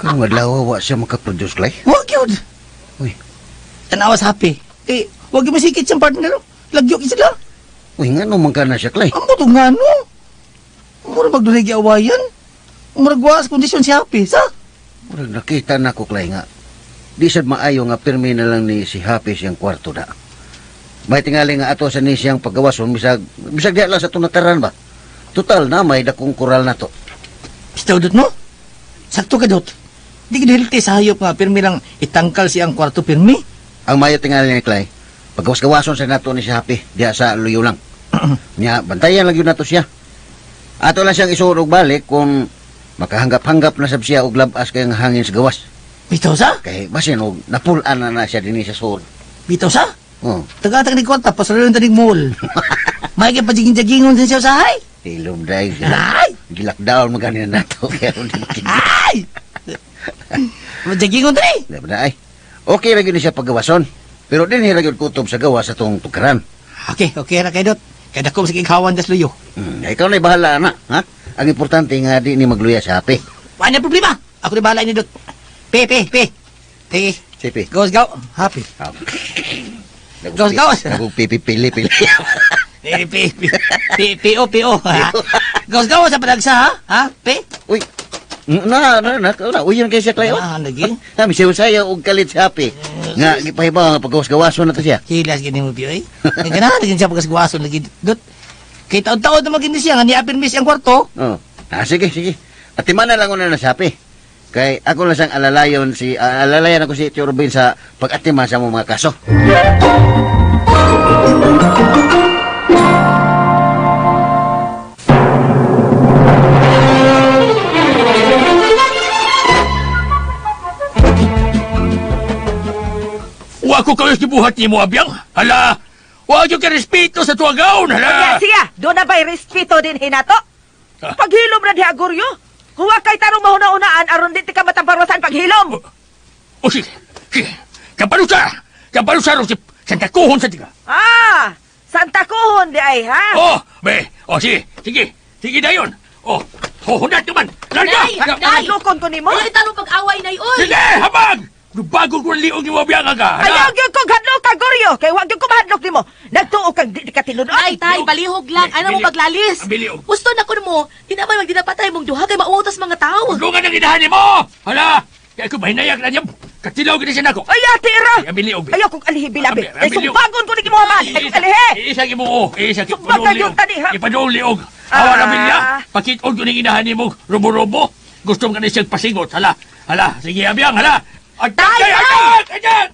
D: Kung adlaw wa siya makaproduce lay.
K: Huwag yun.
D: Uy.
K: Tanawas Happy. Huwag yung masikit siyang partner. Lagyo ki sila.
D: Uy, nga no man ka na siya, Clay.
K: Ang buto nga, no? Mura magdunay giawayan. Mura gawas kondisyon si Happy, sa?
D: Murag nakita na ko, Clay, nga. Di sad maayo nga pirmi na lang ni si Happy siyang kwarto na. May tingali nga ato sa ni siyang paggawason, bisag di lang sa tunataran ba? Total na, may dakong kural na to.
K: Basta, Dot, no? Sakto ka, Dot. Di ka dahil sa hayop nga, pirmi lang itangkal siyang kwarto, pirmi.
D: Ang mayo tingali ni Clay, paggawas-gawason sa nato ni si Happy, diya sa luyo lang. Nya, bantayan lang yun nato siya. Ato lang siyang isurog balik kung makahanggap-hanggap na sab siya og labas kay nga hangin sa gawas.
K: Bitaw sa?
D: Kay basin og napulan na siya dinhi sa suod.
K: Bitaw sa?
D: Oh,
K: Tagatag ni kwarta, pasalunan tanig mall. May kapajiging-jagingon din siya sa hay.
D: ilom dai.
K: Ay!
D: Gilakdown mo ganina nato kaya ron din.
K: Ay! Majagingon tanig.
D: Dapat ay. Okay ra gyud siya paggawason. Pero dinhi ra gyud kutob sa gawas atong tukaran.
K: Okay ra kay Dot. Kaya dako sa kikawan das luyo.
D: Ikaw na'y bahala na, ha? Ang importante nga di ni magluya sa happy.
K: Wala na problema. Ako na bahala ni Dot. Pe.
D: Sipi.
K: Goes go. Happy. Gawas.
D: Nagpipili.
K: P.O. Gawas sa padagsa, ha? Ha? Pe?
D: Uy. Uyan kay siya klayo.
K: Lagi.
D: Kami siya saya og kalit sa happy. Nga gipahibaw nga paggawas-gawason na to siya.
K: Kilas gini mo, Pio, eh. Ganahan na siya pagkasgawason lagi. Dot. Kay taon-taon na magindi siya, nga ni-apin miss ang kwarto.
D: Oh. Sige. At timana lang ko na sapi. Kay ako lang siyang alalayan ako si Tio Rubin sa pag-atima sa mga kaso.
J: Wa ko kayo gibuhat ni mo, Abyang. Hala, wa ko ka respeto sa tuwagaon, hala.
E: Siya, doon na ba'y respeto din hinato? Paghilom na di aguryo. Huwag kay tarong mahuna-unaan, aron di ka matabarosan paghilom.
J: O sige. Kapalusa ro si Santa Kuhon sa tiga.
E: Santa Kuhon di ay, ha?
J: Sige dayon. Huhunat naman. Larga!
E: Lukon ko ni mo?
I: Ay, tanong pag-away na yun.
J: Sige, habag! Bago ko liog ni mo, Abyang, aga.
E: Ayaw gyud ko hadlok ka Goryo, kay wag gyud ko mahadlok nimo. Nagtuo kang di ka tinuod.
I: Tay, balihog lang. Ano mo paglalis?
J: Biliog.
I: Gusto na ko mo, di naman magdinapatay mong duha kay mauutas mga tao.
J: Tulungan ang inahan mo! Hala! Kaya ko mahinayak na niya. Katilaw ka na siya na ko.
E: Ay, tira!
J: Biliog.
E: Ayaw kong alihi bilabi.
J: Abi,
E: Ay,
J: biliog.
E: sumbagon ko ni mo man. Ay, kong alihi.
J: Isang imuo.
E: Sumbag ka yung tani, ha?
J: Ipadong liog. Awa na bilya. Pakitod ko ng inahan mo. Rubo-rubo. Gusto mo ka na siyang pasingot. Hala. Sige, Abyang. Hala. Agad!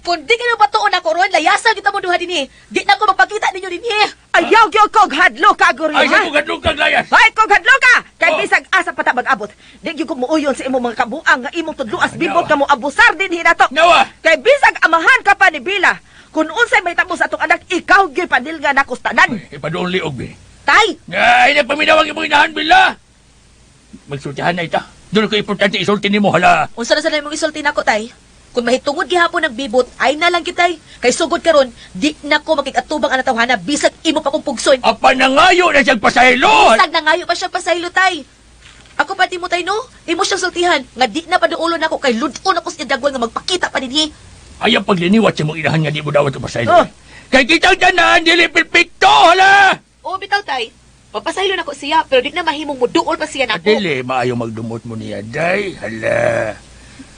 I: Kung di ka na patuon ako ron, layasan kita mo duha din eh. Di na ko magpakita ninyo din eh.
E: Ayaw gyud kog hadlok ka Goryo,
J: Ay,
E: ha?
J: sa kong kong layas.
E: Ay, kog hadlok ka. Kay
J: Oh.
E: bisag asa pa ta mag-abot. Di gyud ko muuyon sa imong mga kabuang nga imong tudluas bibot ka mo abusar din hinato.
J: Nawa!
E: Kay bisag amahan ka pa ni Bila. Kung unsay may tabo sa atong anak, ikaw gyud panilga na kustanan.
J: Ipadong liog, be.
I: Tay,
J: Ay, nagpaminawag yung mga inahan, Bila. Magsultihan na ita. Doon ko importante isulti ni mo, hala.
I: unsa na sanay mong isulti nako tay? Kung mahitungod gihapon ng bibot, ay na lang kitay. Kay sugod karon, di na ko makikatubang ang natawhana bisag imo pa kong pugsoy.
J: Apa na ngayo na siyang pasahilo.
I: Bisag na ngayo pa siya pasaylo tay. Ako pati mo tay no, imo siyang sultihan nga di na paduulo nako kay ludon ako sa dagwal nga magpakita pa dinhi.
J: Ayaw pagliniwat sa mong inahan nga di mo dawat ang pasahilo.
E: Oh.
J: Kay kitang tanan, dili perfecto, hala.
I: O bitaw tay, papasaylo nako siya pero di na mahimong muduol pa siya nako.
J: Dili, maayo magdumot mo niya, day, hala.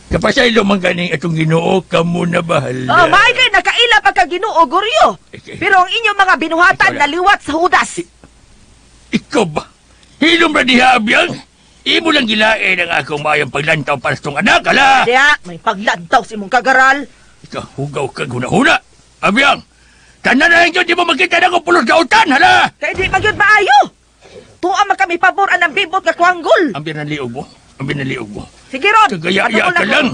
J: Kapasahilo man ganing atong Ginoo, kamo na bahala.
E: May kay nakaila pa ka Ginoo Goryo. Pero ang inyong mga binuhatan
J: Ikaw na.
E: naliwat sa hudas.
J: Ikaw ba? Hilom na diha, Abyang. Imo lang gilain ang akong mayang paglantaw para sa tong anak, hala.
E: Diya, may paglantaw si mong kagaral.
J: Ikaw, hugaw ka huna-huna. Abyang, tanan na lang yun, di mo makita na kung pulos gautan, hala.
E: Kay di magyud maayo. Tuwa man kami paboran ng bibot nga kwanggol.
J: Ang binaliog mo.
E: Sige ron.
J: Kagaya-iya
E: paduol
J: ka
E: ako.
J: lang.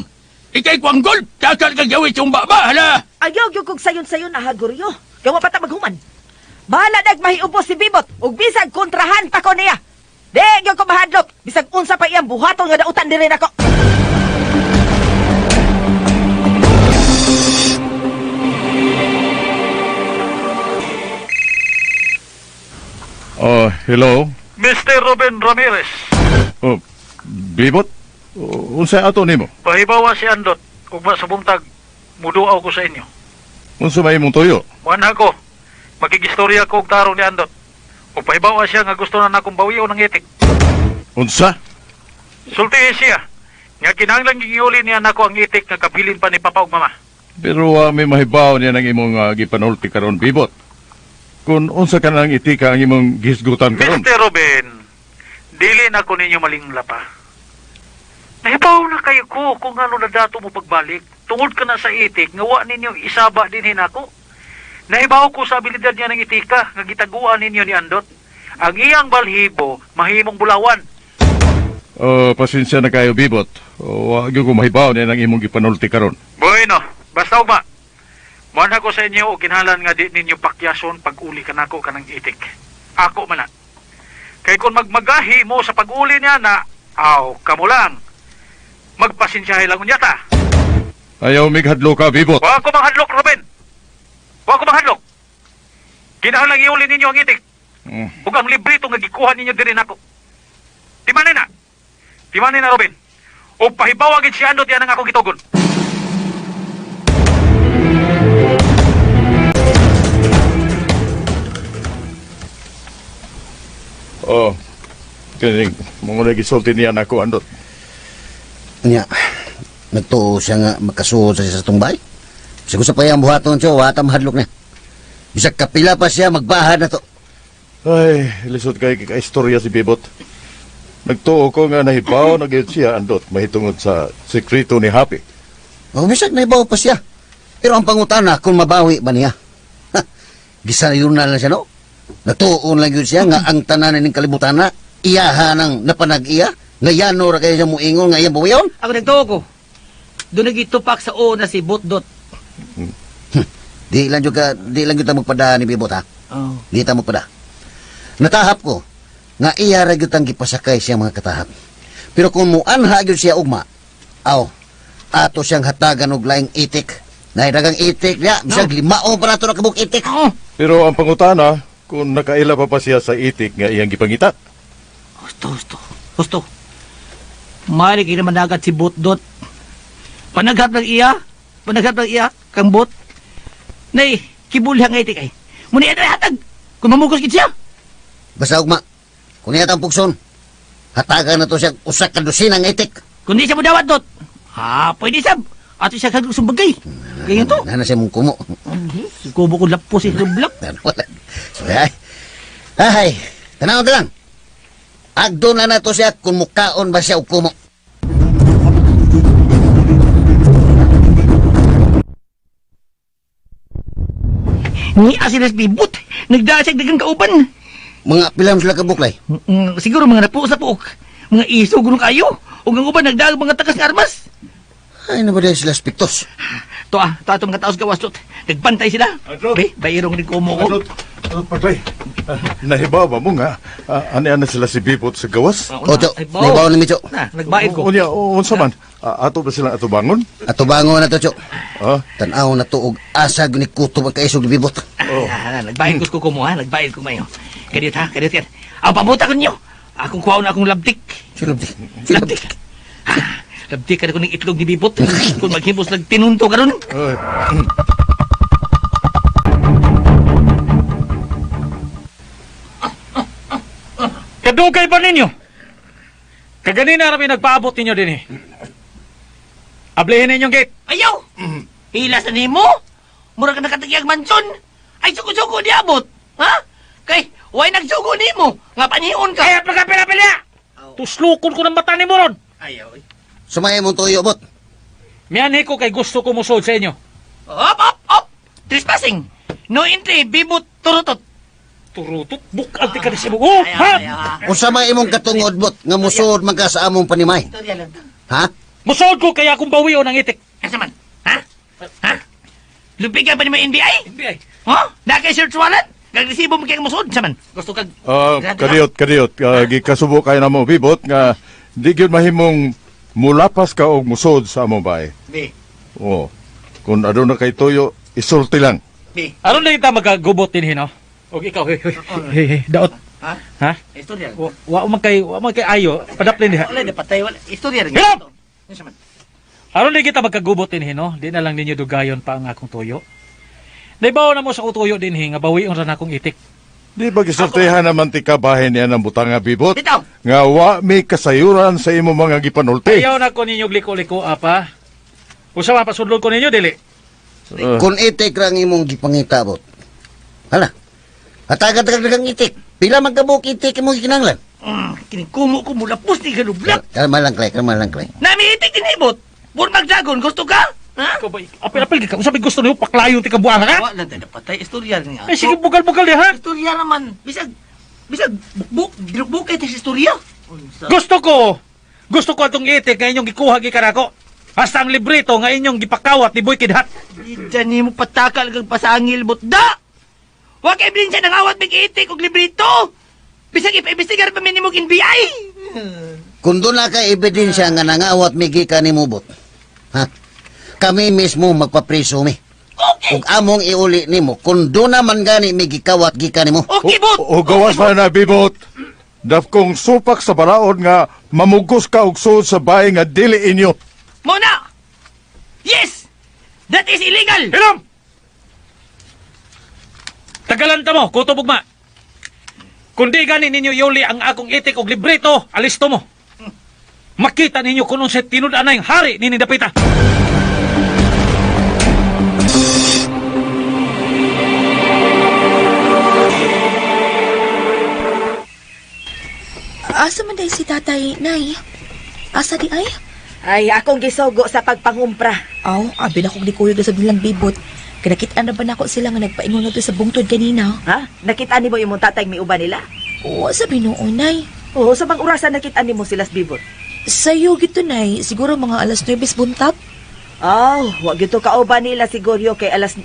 J: Ikay kwanggol, takal ka gawin sumba ba, hala.
E: Ayaw gyud kog sayon-sayon na Goryo. Gawa pa ta maghuman. Bahala dag mahiubos si bibot ug bisag kontrahan pa ko niya. Di gyud ko mahadlok bisag unsa pa iyang buhaton nga dautan diri nako.
C: Hello?
L: Mr. Ruben Ramirez,
C: Oh, Bibot? Unsa ato nimo?
L: pahibawa si Andot, ugma sa buntag, muduaw ko sa inyo.
C: Unsa may imong tuyo?
L: Muan ko, magigistorya ko og tarong ni Andot. O pahibawa siya nga gusto na nakong bawiyo ng itik.
C: Unsa?
L: Sultihin siya, nga kinahanglan gigiuli niya nako ang itik nga kabilin pa ni Papa ug Mama.
C: Pero may mahibaw niya ng imong gipanulti karon Bibot. Kung unsa ka nang itika ang imong gisgutan karon.
L: Mr. Ruben, dili na ko ninyo malingla pa. Nahibaw na kayo ko kung ano na dato mo pagbalik. Tungod ka na sa itik, nga wa ninyo isaba din hinako. Nahibaw ko sa abilidad niya ng itika nga gitaguan ninyo ni Andot. Ang iyang balhibo mahimong bulawan.
C: Pasensya na kayo, Bibot. Wag yung kumahibaw na ng imong gipanulti karon.
L: Bueno, basta ugma. Muan ako sa inyo o kinhalan nga di ninyo pakyason pag-uli ka nako kanang itik. Ako man na. Kay kung magmagahi mo sa pag-uli niya na, kamo lang. Magpasensyahe lang unyata.
C: Ayaw mighadlo ka, Bibot.
L: Wa ko manghadlok, Ruben. Wa ko manghadlok. Kinahanglan iuli ninyo ang itik. Ug ang librito nga gikuha ninyo diri nako. Timanin na. Timanin na, Ruben. O pahibaw agad si Andot yan ang akong gitugon.
C: Kining, mga nagisulti niya na ako, Andot.
D: Nya, nagtuo siya nga makasuod sa tumbay. Sigur sa payang buhaton siya, wata mahadlok na. Bisag kapila pa siya, magbahad na to.
C: Ay, lisod kay kaka-istorya si Bibot. Nagtuo ko nga nahibaw, nagyod siya, Andot, mahitungod sa sekreto ni Happy.
D: Bisag na ibaw pa siya. Pero ang pangutana, kung mabawi ba niya? Gisayun na lang siya, no? Natuon lang yun siya nga ang tanan ng kalibutan na iyaha ng napanag-iya. Ngayon, ra kayo siya muingon, ngayon buwayon.
K: Ako nagtuo ko. Doon nagitupak sa una si Botdot.
D: Di lang kita magpada ni Bibot, ha? Di ta magpada. Natahap ko, nga iya ra gyud ang gipasakay siya mga katahap. Pero kung muanha gyud siya ugma, ato siyang hatagan og laing itik. Naidagang itik niya, bisag limaon pa nato na kabuk itik.
C: Pero ang pangutana, kung nakaila pa siya sa itik nga iyang gipangita.
K: Gusto. Mali kayo naman agad si Botdot. Panaghat ng iya, kang Bot. Nay, kibulhang itik ay. Muna yan ay hatag, kung mamugos kit siya.
D: Basta ugma, kung niya tang pugson, hatagan na to siyang usak ka dosinang itik.
K: Kung di siya mo dawat, Dot. Pwede sab. Ato siya kagag sumbagay. Ganyan to.
D: Nana siya mong kumo.
K: Kubo ko lapo si Rublak.
D: Ay, tanaw lang. Agdo na to siya kung mukaon ba siya o kumo.
K: Ni asilas Bibot. Nagdasag dagang kauban.
D: Mga pilam sila kabuklay.
K: Siguro mga napuos na puok. Mga iso gulong kayo. O ang uban nagdagang mga takas ng armas.
D: Ay, na ba dahil sila spektos?
K: To mga taos gawas, Dot. Nagbantay sila. Bayirong din kumo ko.
C: Patay, nahibaw ba mo nga? Ano sila si Bibot sa gawas?
D: Ocho, nahibaw na Micho.
K: Nagbayad ko.
C: Unsa man? Ato ba silang atubangon?
D: Atubangon na to, Cho. Tanaw na to og asag ni kuto ang kaisog ni Bibot.
K: Nagbayad ko kumo, ha? Nagbayad ko mayo. Kadit. Ang pabuta ko ninyo. Akong kuhaw na akong labdik. Labdik. Labdik ka na ko ng itlog ni Bibot. Kung maghimos nagtinunto ka ron.
F: Kadugay ba ninyo? Kaganina rami nagpaabot ninyo din eh. Ablihin ninyong gate.
K: Ayaw! Hilas na nimo? Mura ka nakatagyag mansyon. Ay, suko-suko di abot. Ha? Kay, way nagsuko nimo. Nga panihon ka.
F: Kaya pagkapila-pila! Tuslukon ko ng mata ni Moron.
K: Ayaw.
D: Sumaya mong tuyo, Bot.
F: Miyanhi ko kay gusto ko musod sa inyo.
K: Op! Trespassing. No entry, Bibot, turutot.
F: Turutot? Bukal di ka na siya mo. Ha?
D: Usa may imong katungod, Bot, nga musod man ka sa among panimay. Ha?
F: Musod ko kaya akong bawiyo ng itik.
K: Asa man? Ha? Lupig ka pa ni mga NBI?
F: NBI.
K: Nakay search warrant? Gagresibo mo kayong musod? Saman? Gusto kag...
C: Kadiyot. Gikasubo kayo na mo, Bibot, nga di gyud mahimong mulapas ka og musod sa among bahay.
K: Di.
C: Kung aduna kay tuyo, isulti lang.
K: Di.
F: Aron na kita magagubot din no? Og ikaw, hey, daot. Ha?
K: Istorya.
F: Wa man kay ayo, padaplin diha.
K: Wala na patay, wala. Istorya rin.
F: Hirap! Aron na kita magkagubot din no? Di na lang ninyo dugayon pa ang akong tuyo. Naibaw na mo sa kutuyo din nga bawion ra na akong itik.
C: Di ba gisultihan naman ti kabahin niya ng butang nga, Bibot?
K: Bitaw!
C: Nga wa may kasayuran sa imo mga gipanulti.
F: Ayaw na ko ninyo liko-liko, apa. Usa man pasudlod ko ninyo, dili.
D: Kung itik rang imong gipangita, Bot. Hala, hatagan itik. Pila magkabuk itik imong gikinanglan?
K: Kinikumo ko mula pus ni Galublak.
D: Kalma lang, Clay.
K: Nami itik din ibot. Pur magdagon, gusto ka? Ha?
F: Ikaw ba, apil-apil ka. Sabi gusto niyo paklayo ti kabuang ha?
K: Wa lang tayo patay. Istorya niya.
F: Eh, sige, bugal-bugal niya, ha?
K: Istorya naman. Bisag bukay tayo sa istorya.
F: Gusto ko atong itik nga inyong gikuha gikarako. Hasta ang librito nga inyong gipakawat ni Boy Kidhat.
K: Diyan ni mo patakal kag pasangil butda. Wa kay ebidensya nang awat mig itik og librito. Bisag ipa-investigar pa minimo NBI.
D: Kung doon na ka ebidensya nga nangawat migi ka ni Mubot, ha? Kami mismo magpapriso mi.
K: Okay.
D: Ug among iuli nimo kung doon naman gani migi kawat gika nimo.
K: Okay, bot.
C: O gawas man na bibot. Dafkong supak sa balaod nga mamugos ka og suod sa bahay nga dili inyo.
K: Mona! Yes! That is illegal!
F: Hilam! Tagalan ta mo, kuto bugma. Kundi gani ninyo iuli ang akong itik og librito, alisto mo. Makita ninyo kung sa tinud-an na yung hari ni Dapita.
I: Asa man day si tatay, nay? Asa di ay?
E: Ay, akong gisugo sa pagpangumpra.
I: Aw, abi na kong likuyog sa bilang bibot. Kinakitaan na ba na ako sila nga nagpaingon nga to sa bungtod kanina?
E: Ha? Nakita ni mo yung tatay miuba nila?
I: Oo, sabi noon, nay.
E: Oo, sa bang orasan nakita ni mo sila sa bibot?
I: Sa'yo gito, nay. Siguro mga alas 9 buntag.
E: Oh, wag ito kauba nila siguro kay alas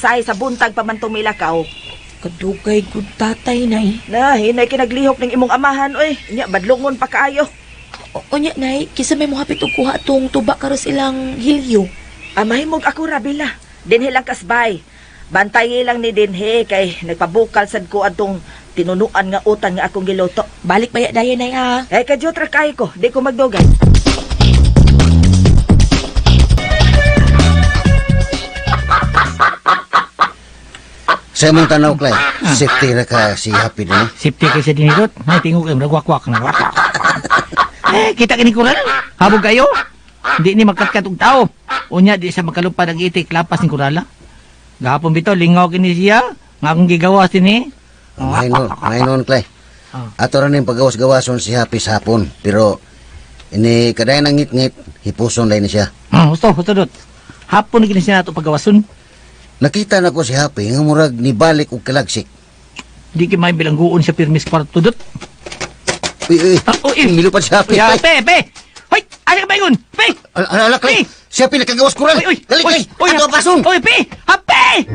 E: 6 sa buntag pa man tumilakaw.
I: Kadugay good tatay, nay.
E: Na, hinay kinaglihok ng imong amahan, oy. Nya, badlongon pa kaayo.
I: O nya, nay, kisa may muhapit og kuha tong tuba karos ilang hilyo.
E: Amay mong ako rabila. Dinhi lang kasbay. Bantayi lang ni Dinhi kay nagpabukal sad ko atong tinunuan nga utang nga akong giluto.
I: Balik pa ya dayon, nay, ha?
E: Eh, kadyot ra kay ko. Di ko magdugay.
D: Sa imong tanaw, Clay, safety ra ka si Happy din, eh?
K: Safety kayo sa dinidot. Ay, tingog kayo, nagwakwak na. Kita kini kural. Habog kayo. Di ni magkatkat og tao. Unya, di sa makalupad ang itik, lapas ni kurala. Gahapon bito, lingaw kini siya. Nga akong gigawas din eh.
D: Ngayon, Clay. Ato rin yung paggawas-gawason si Happy sa hapon. Pero, ini kaday nang ngit-ngit, hipuson dahil siya.
K: Gusto dot. Hapon ni kini siya nato pagawason.
D: Nakita na ko si Happy, nga murag nibalik og kalagsik.
K: Di ki may bilangguon sa pirmis para tudot.
D: Uy,
K: uy.
D: Milupad si Happy.
K: Ya, pe. Hoy, asa ka ba yun? Pe!
D: Ala, Clay. Si Happy nakagawas kural.
K: Uy,
D: Dali, Clay. Ato pason.
K: Uy, pe! Hape!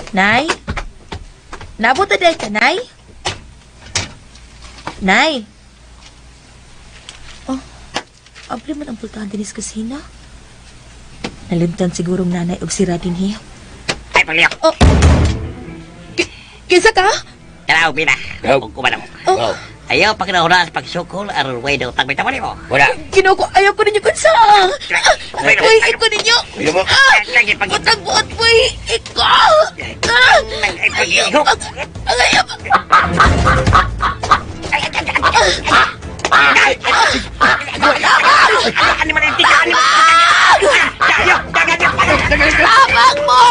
I: Nay? Nabuta day ka, nay? Nay? Oh, abli man ang pultahan din is kasina. Nalimtan sigurong nanay og sira din hiya.
G: Ay, pagliyak.
I: Oh. Kinsa ka?
G: Kalaw, Bina. Kung kumana mo.
I: Oh.
G: Ayaw, pag nauna sa pagsukol, arulway daw tagmay tamali mo. Wala.
I: Kinuko, ayaw ko ninyo kunsa. Uy, iko ninyo.
G: Lagi pag...
I: Butag-buot, uy. Iko. Ayaw. Tabang mo!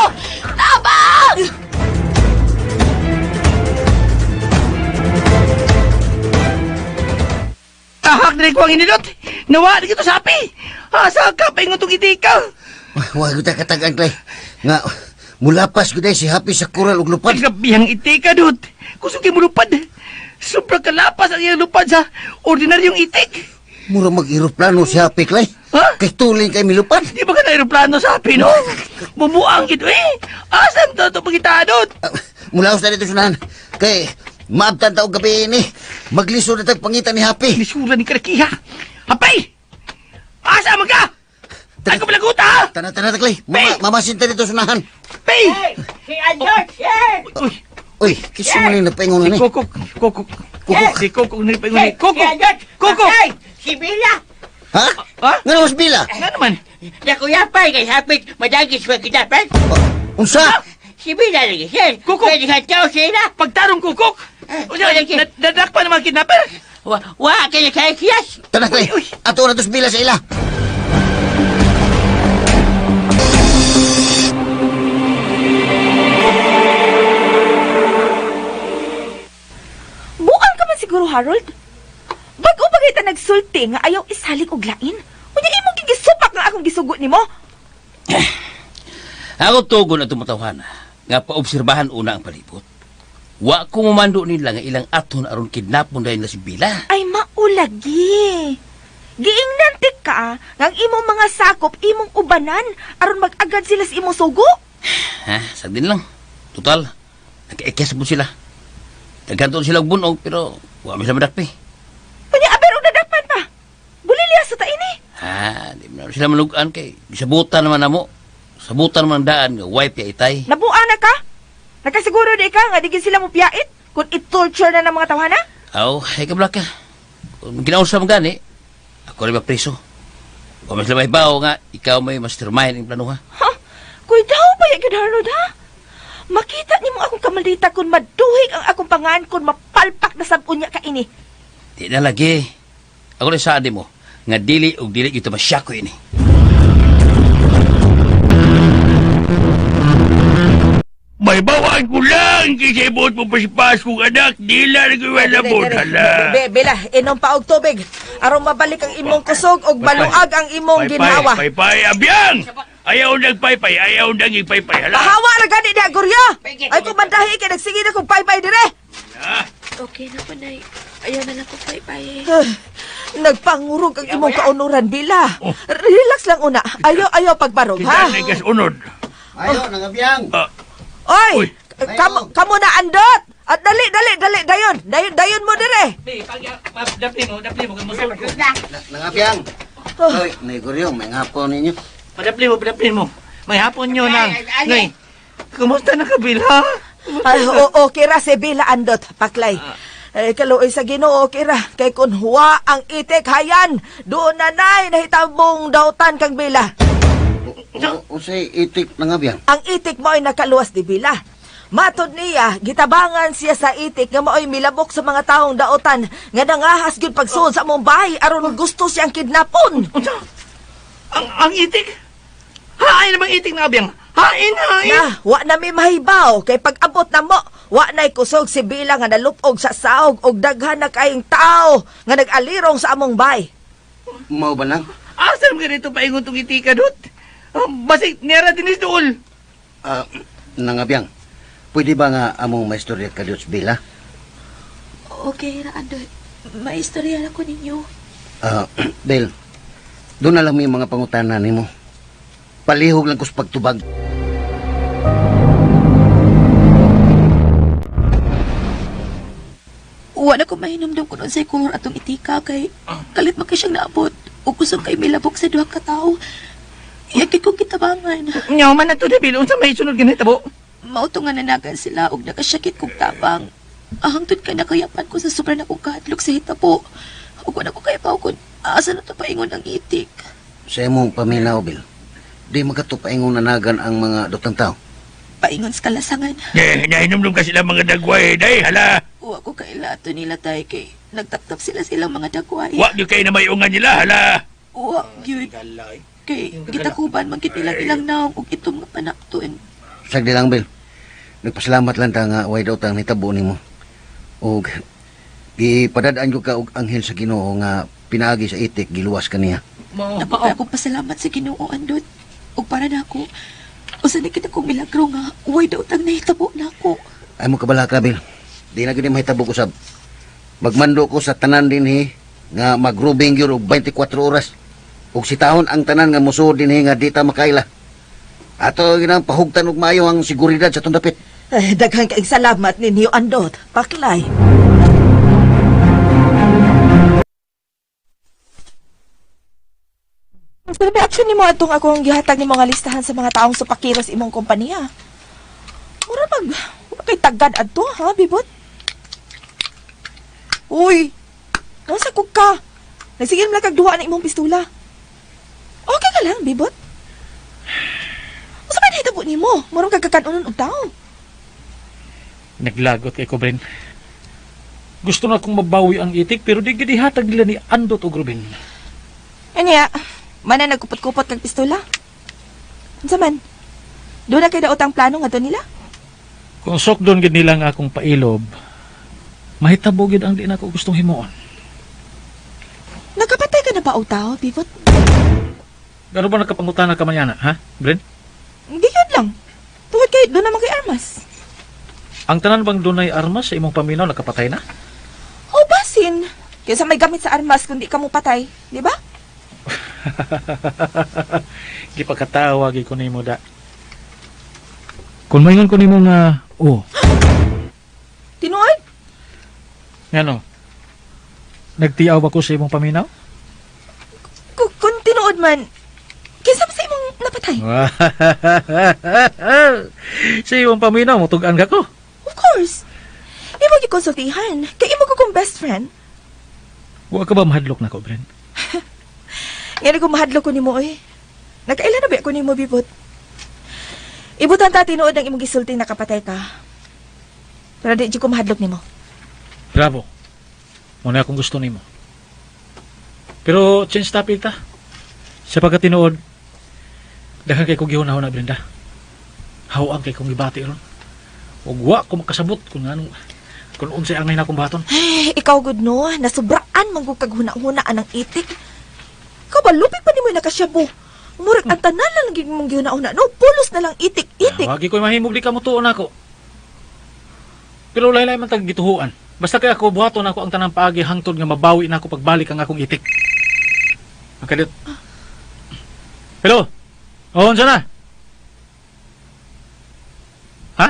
I: Tabang!
K: Tahak na ko ang inilot. Nawa na kito sapi. Asa ka pa ingon tong itika.
D: Wag kita katagan, Clay. Nga, mulapas ko si Happy sa kural ug lupad.
K: Gabihang itika, dut. Kusog mo lupad. Sobrang kalapas ang iyang lupad sa ordinaryong itik.
D: Mura mag-aeroplano si Happy, Clay.
K: Ha?
D: Kay tuling kay milupad.
K: Di ba ka na aeroplano sapi, no? Bumuang ito eh. Asan to ito pagkitadot?
D: Mulaos na dito sunahan. Kay, maabtan taog gabi ini. Magliso na tag pangitan ni Happy.
K: Lisura ni Karakiha. Hapay! Asa man ka? Ay ko palaguta, ha?
D: Tana, Clay. Mamasin ta dito sunahan.
K: Pay!
G: Si Andot, yes!
K: Uy,
D: Uy, kisa mo na yung napaingon na ni.
K: Kokok. Si Kokok na ipaingon ni. Kokok!
G: Si Bila!
D: Ha?
K: Ha?
D: Nga na mas bila?
K: Nga naman.
G: Nakuyapay kay hapit, madagis pa kita, pet.
D: Unsa?
G: Si Bila lagi, sir.
K: Kokok!
G: Pwede ka tao sila.
K: Pagtarong Kokok! Nadak pa naman kidnapper.
G: Wa, kaya kaya kiyas.
D: Tana, Clay. Ato na to sa bila sa ila.
H: Buang ka man siguro, Harold. Bago ba kita nagsulti nga ayaw isalig og lain? Unya imong gigisupak nga akong gisugot nimo?
G: Ako tugon at tumatawhan nga paobserbahan una ang palibot. Wa ko mamando nila nga ilang aton aron kidnapon dahil na si Bila.
H: Ay maulagi. Giingnan ka nga ang imong mga sakop imong ubanan aron mag-agad sila sa imong sugo.
G: Ha, sagdin lang. Total, nag-ekes po sila. Nagkanton sila og bunog pero wa mi sa madakpi.
H: Unya aber og nadakpan pa. Bulilya sa ta ini.
G: Ha, di mo na sila malugan kay gisabutan naman namo. Sabutan naman ang daan nga wipe ya itay.
H: Nabuan na ka? Nakasiguro di ka nga digin sila mo piyait kung i-torture na ng mga tawhana?
G: Aw, ay kabla ka. Kung ginausap mo gani, ako rin mapreso. Kung mas lamay bao nga, ikaw may mastermind ang plano ha.
H: Ha? Kuy daw ba yung Harlold ha? Makita ni mo akong kamaldita kung maduhig ang akong pangan kung mapalpak na sabunya ka ini.
G: Di na lagi. Ako rin saadi mo, nga dili o dili ito masyako ini.
J: May bawaan ko lang kasi ibot mo pa si Paskong anak. Dila na ko malabot, hala.
E: Bila, inom pa og tubig. Aron mabalik ang imong kusog og baluag ang imong ginhawa.
J: Paypay, abiyang! Ayaw nagpaypay, ayaw nang ipaypay, hala.
E: Pahawa na gani na, Gurya! Ay kumandahi kay nagsige na kong paypay dire!
I: Okay na po, Nay. Ayaw na lang ko pay-pay.
E: Nagpangurog ang imong kaunuran, Bila. Relax lang una. Ayaw pagbarog, ha?
J: Kita negas unod.
D: Ayaw, nangabiyang.
E: Oy! Kamu na andot! At dali, dayon mo dire!
K: Dapli mo, kamusta ko.
D: Nangabiyang. Hoy, Negoryo, may ngapon ninyo.
K: Padapli mo. May hapon nyo nang. Ngay, kumusta na ka, Bila?
E: Ay, okay ra si Bila andot, paklay. Kaluoy sa Ginoo, okay ra. Kay kun huwa ang itik hayan, doon nanay nahitabong dautan kang Bila.
D: Usay itik nangabiyang.
E: Ang itik mo ay nakaluwas di Bila. Matod niya, gitabangan siya sa itik nga mao'y milabok sa mga taong dautan nga nangahas gyud pagsuon sa among bahay aron gusto siyang kidnapon.
K: Ang itik? Hain namang itik na abiyang. Hain.
E: Na, wa na mi mahibaw kay pag-abot na mo, wa na'y kusog si Bila nga nalupog sa saog og daghan na kaayong tao nga nag-alirong sa among bahay.
D: Mao ba lang?
K: Asa mo ganito paingon tong itika, Dot? Basig, niyara din is dool.
D: Nangabiyang. Pwede ba nga among maistorya ka Diyos Bila?
I: Okay ra, Andot. Maistorya lang ko ninyo.
D: Bel, doon na lang may mga pangutanan nimo. Palihog lang ko sa pagtubag.
I: Wa na ko mahinumdum ko nun sa kulor atong itika kay kalit man kay siyang naabot o kusog kay milabok sa duha ka tao. Iyakit kong kitabangan.
K: Nyaw man na to, Debil. Unsa may sunod ganito, bo?
I: Mauto nga nanagan sila og nakasyakit kong tabang. Ahangtod ka nakayapan ko sa sobra na kong kahadlok sa hitabo. Ug wala ko kayapaw kung asa na to paingon ang itik.
D: Sa imong paminaw, Bel, di magkatupaingon nanagan ang mga dotang tao.
I: Paingon sa kalasangan.
J: Nahinumdum ka sila mga dagway, day, hala.
I: Wa ko kailato nila tay kay nagtaptap sila silang mga dagway.
J: Wa gyud kay na mayungan nila, hala.
I: Wa gyud. Kay gitakuban man kitilang ilang naong ug itom nga panaktuin.
D: Sagdi lang, Bel. Nagpasalamat lang ta nga way daw tang nitabo nimo. Og gipadadaan ko ka og anghel sa Ginoo nga pinaagi sa itik giluwas kaniya.
I: Napaka akong pasalamat sa Ginoo, Andot. Ug para nako, usa ni kita kong milagro nga way daw tang nahitabo nako.
D: Ay mo kabala ka, Bel. Di na gid mahitabo ko sab. Magmando ko sa tanan dinhi nga magrubing gyud og 24 oras. Ug sitahon ang tanan nga musuod dinhi nga di ta makaila. Ato ginang pahugtan og maayo ang seguridad sa tundapit.
E: Daghang kaing salamat ninyo andot, paklay. Sabi action ni mo atong akong gihatag ni mga listahan sa mga taong supakiros imong kompanya. Mura pag kay tagad adto ha, bibot? Uy, nasa kog ka? Nagsigil lang kag duha na imong pistula. Okay ka lang, bibot? Masa ba nahitabo ni mo? Murang kagkakanunan og tao.
F: Naglagot kay Kobren. Gusto na akong mabawi ang itik pero di gid ihatag nila ni Andot og Ruben.
H: Anya, mana nagkupot-kupot kag pistola? Unsa man? Doon na kay daotang plano nga to nila?
F: Kung sok doon gid nila nga akong pailob, mahitabo gid ang di na ko gustong himuon.
H: Nakapatay ka na ba, utaw, Bibot?
F: Gano ba nakapangutana ka man yana, ha, Bren?
H: Giyon lang. Tungod kay doon naman kay Armas.
F: Ang tanan bang dunay armas sa imong paminaw nakapatay na?
H: O basin. Kaysa may gamit sa armas kundi ka mo patay, di ba?
F: Gipagkatawa gi ko nimo da. Kung maingon ko nimo nga,
H: Tinuod?
F: ngano? Nagtiaw ba ko sa imong paminaw?
H: Kung tinuod man, kaysa ba sa imong napatay?
F: Sa imong paminaw, mutugan ka ko.
H: Of course. Imo gikonsultihan. Kay imo ko kong best friend.
F: Wa ka ba mahadlok na ko, Bren?
H: Ngayon ko mahadlok ko nimo oy. Nagkailan na ba ko nimo, Bibot? Ibutan ta tinuod ang imong gisulti nakapatay ka. Pero di ko mahadlok nimo.
F: Bravo. Muna akong gusto nimo. Pero change topic ta. Sa pagkatinuod, dahil kay kong gihunahon na, Brenda. Hawang kay kong ibati ron. Ug wa ko makasabot kung anong kung unsay ang nay nakong baton.
H: Ay, ikaw gud no, nasubraan man gud kag huna-hunaan ng itik. Ikaw ba lupit pa nimo nakasyabo? Murag ang tanan lang gid mong gihuna-huna, no? Pulos na lang itik-itik.
F: Wagi ko mahimog di ka mo tuon ako. Pero laylay man tag gituhuan. Basta kay ako buhaton ako ang tanang paagi hangtod nga mabawi na ako pagbalik ang akong itik. Makadit. Hello? Oh, unsa na? Ha?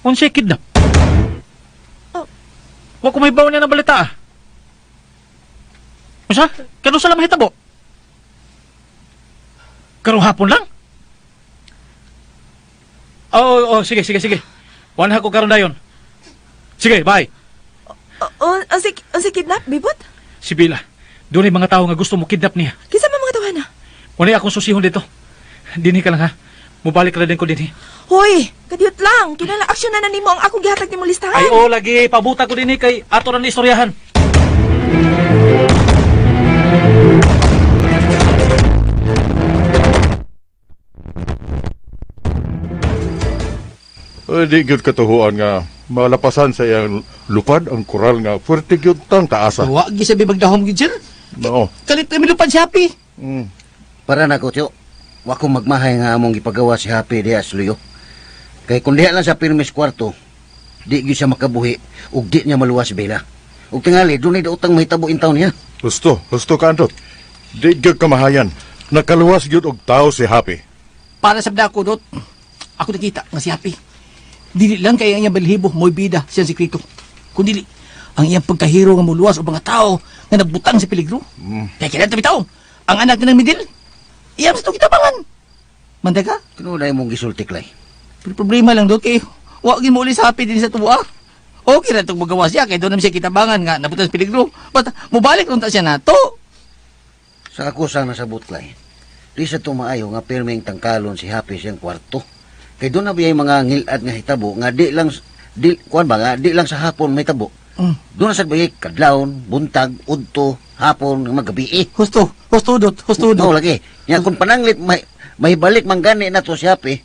F: Unsay kidnap? Wa ko may bawo niya ng balita ah. Unsa? Kano sa lamang hitabo? Karong hapon lang? Sige. Wala ako karon dayon. Sige, bye.
H: O si kidnap, Bibot?
F: Si Bila, doon ay mga tao nga gusto mo kidnap niya.
H: Kisa man mga tawana?
F: Wala akong susihon dito. Dinhi ka lang ha. Mubalik na din ko dinhi.
H: Hoy, kadiyot lang. Kinala aksyon na nimo ang akong gihatag nimo listahan.
F: Ay, lagi. Pabuta ko dinhi kay ato na ni istoryahan.
C: Di gyud katuhuan nga malapasan sa iyang lupad ang koral nga puwerte gyud tang taasa.
K: Wa gi sabi magdahom gid sir.
C: No.
K: Kalit kami lupad si Happy.
D: Para na ko, tiyo. Wa ko magmahay nga among ipagawa si Happy diha sa luyo. Kay kung diha lang sa pirmis kwarto, di gyud siya makabuhi ug di niya maluwas si Bella. Ug tingali dunay daotang mahitabo in taon niya.
C: Gusto ka Andot. Di gyud kamahayan. Nakaluwas gyud og tao si Happy.
K: Para sa dako dot. Ako nakita nga si Happy. Dili lang kay ang iyang balhibo mo'y bida siyang sikreto. Kung dili, ang iyang pagkahiro nga muluwas o mga tao nga nagbutang sa peligro. Kaya kailan bitaw, ang anak na ng Midil, iyang sa itong kitabangan. Mandaga?
D: Kinuday mong gisulti, Clay.
K: Pero problema lang doon kay, wag mo ulit sa Happy din sa tuwa. Okay na itong magawa siya, kaya doon naman siya kitabangan nga nabutang sa peligro. But, mubalik rin ta siya na to.
D: Sa ako sana sabot, Clay. Di sa tumaayo nga pirmeng tangkalon si Happy siyang kwarto. Kay doon na biyay mga ngilad nga hitabo nga di lang sa hapon may tabo. Doon na sa biyay kadlawon, buntag, udto, hapon, magabi.
K: Husto dot.
D: No, lagi. Nya kung pananglit may balik manggani na to si Happy.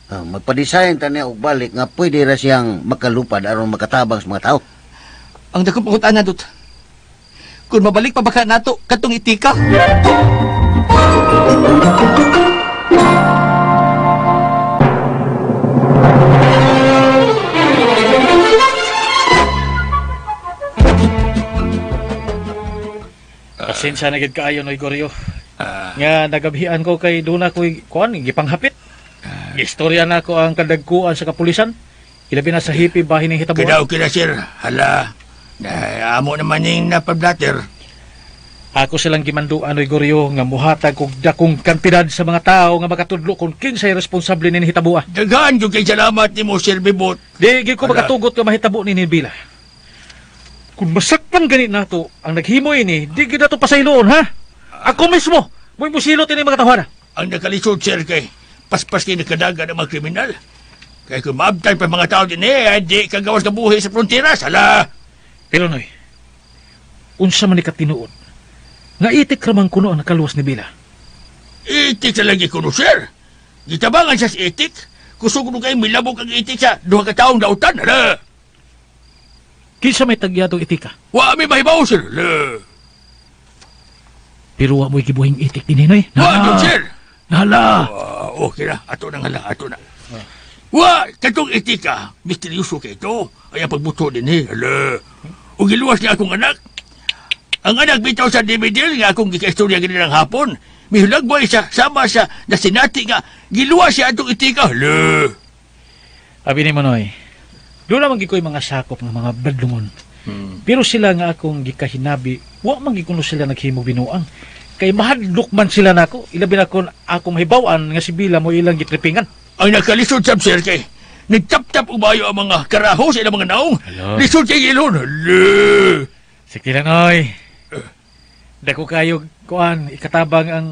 D: Magpa-design ta niya og balik nga pwede ra siyang makalupad aron makatabang sa mga tao.
K: Ang dakong pangutan na dot. Kung mabalik pa baka nato katong itika.
F: Pasensya na gid kaayo no Igoryo. Nga nagabhian ko kay duna ko kuan gipanghapit. Istorya na ko ang kadagkuan sa kapulisan. Ilabi na sa hipi bahin ng hitabuan.
J: Kida sir. Hala. Amo naman yung napablatter.
F: Ako silang gimanduan no Igoryo nga muhatag og dakong kantidad sa mga tao nga makatudlo kung kinsay responsable ni hitabua.
J: Dagaan yung kay salamat ni mo, Sir Bibot.
F: Di gi ko makatugot nga mahitabo ni Bila. Kung masakpan ganit nato ang naghimo ini, di gid nato pasayloon ha. Ako mismo, mo'y musilot ini mga tawana.
J: Ang nakalisod, sir, kay paspas kay nakadaga ng mga kriminal. Kaya kung maabtay pa mga tao din di kagawas na buhay sa frontera, sala.
F: Pero noy, unsa man ni katinuod, nga itik ramang kuno ang nakaluwas ni Bila.
J: Itik sa lagi kuno, sir. Gitabangan siya sa itik. Kusog ko kayo milabog ang itik sa duha ka taong dautan, hala.
F: Kinsa may tagyatong itika.
J: Wa may mahibaw, sir, hala.
F: Pero wa mo'y gibuhing itik din Noy.
J: Wa, yun, sir.
F: Nala.
J: Okay na, ato na nga lang, ato na. Wa, katong itika, misteryoso ka ito. Ay ang pagbuto din hala. O giluwas niya akong anak. Ang anak bitaw sa DVD nga akong gikaistorya ganyan ng hapon. Mihulag boy siya, sama siya, na sinati nga, giluwas siya atong itika, hala.
F: Abi ni Manoy, doon naman gikoy mga sakop ng mga badlungon. Pero sila nga akong gikahinabi, wa man gikuno sila naghimo binuang. Kay mahadlok man sila nako, ilabi na kon akong mahibawan nga si Bila mo ilang gitripingan.
J: Ang nakalisod sa sir kay, nagtap-tap ubayo ang mga karaho sa ilang mga naong. Lisod kay ilon, hala.
F: Sige lang, Noy. Dako kayo, kuan, ikatabang ang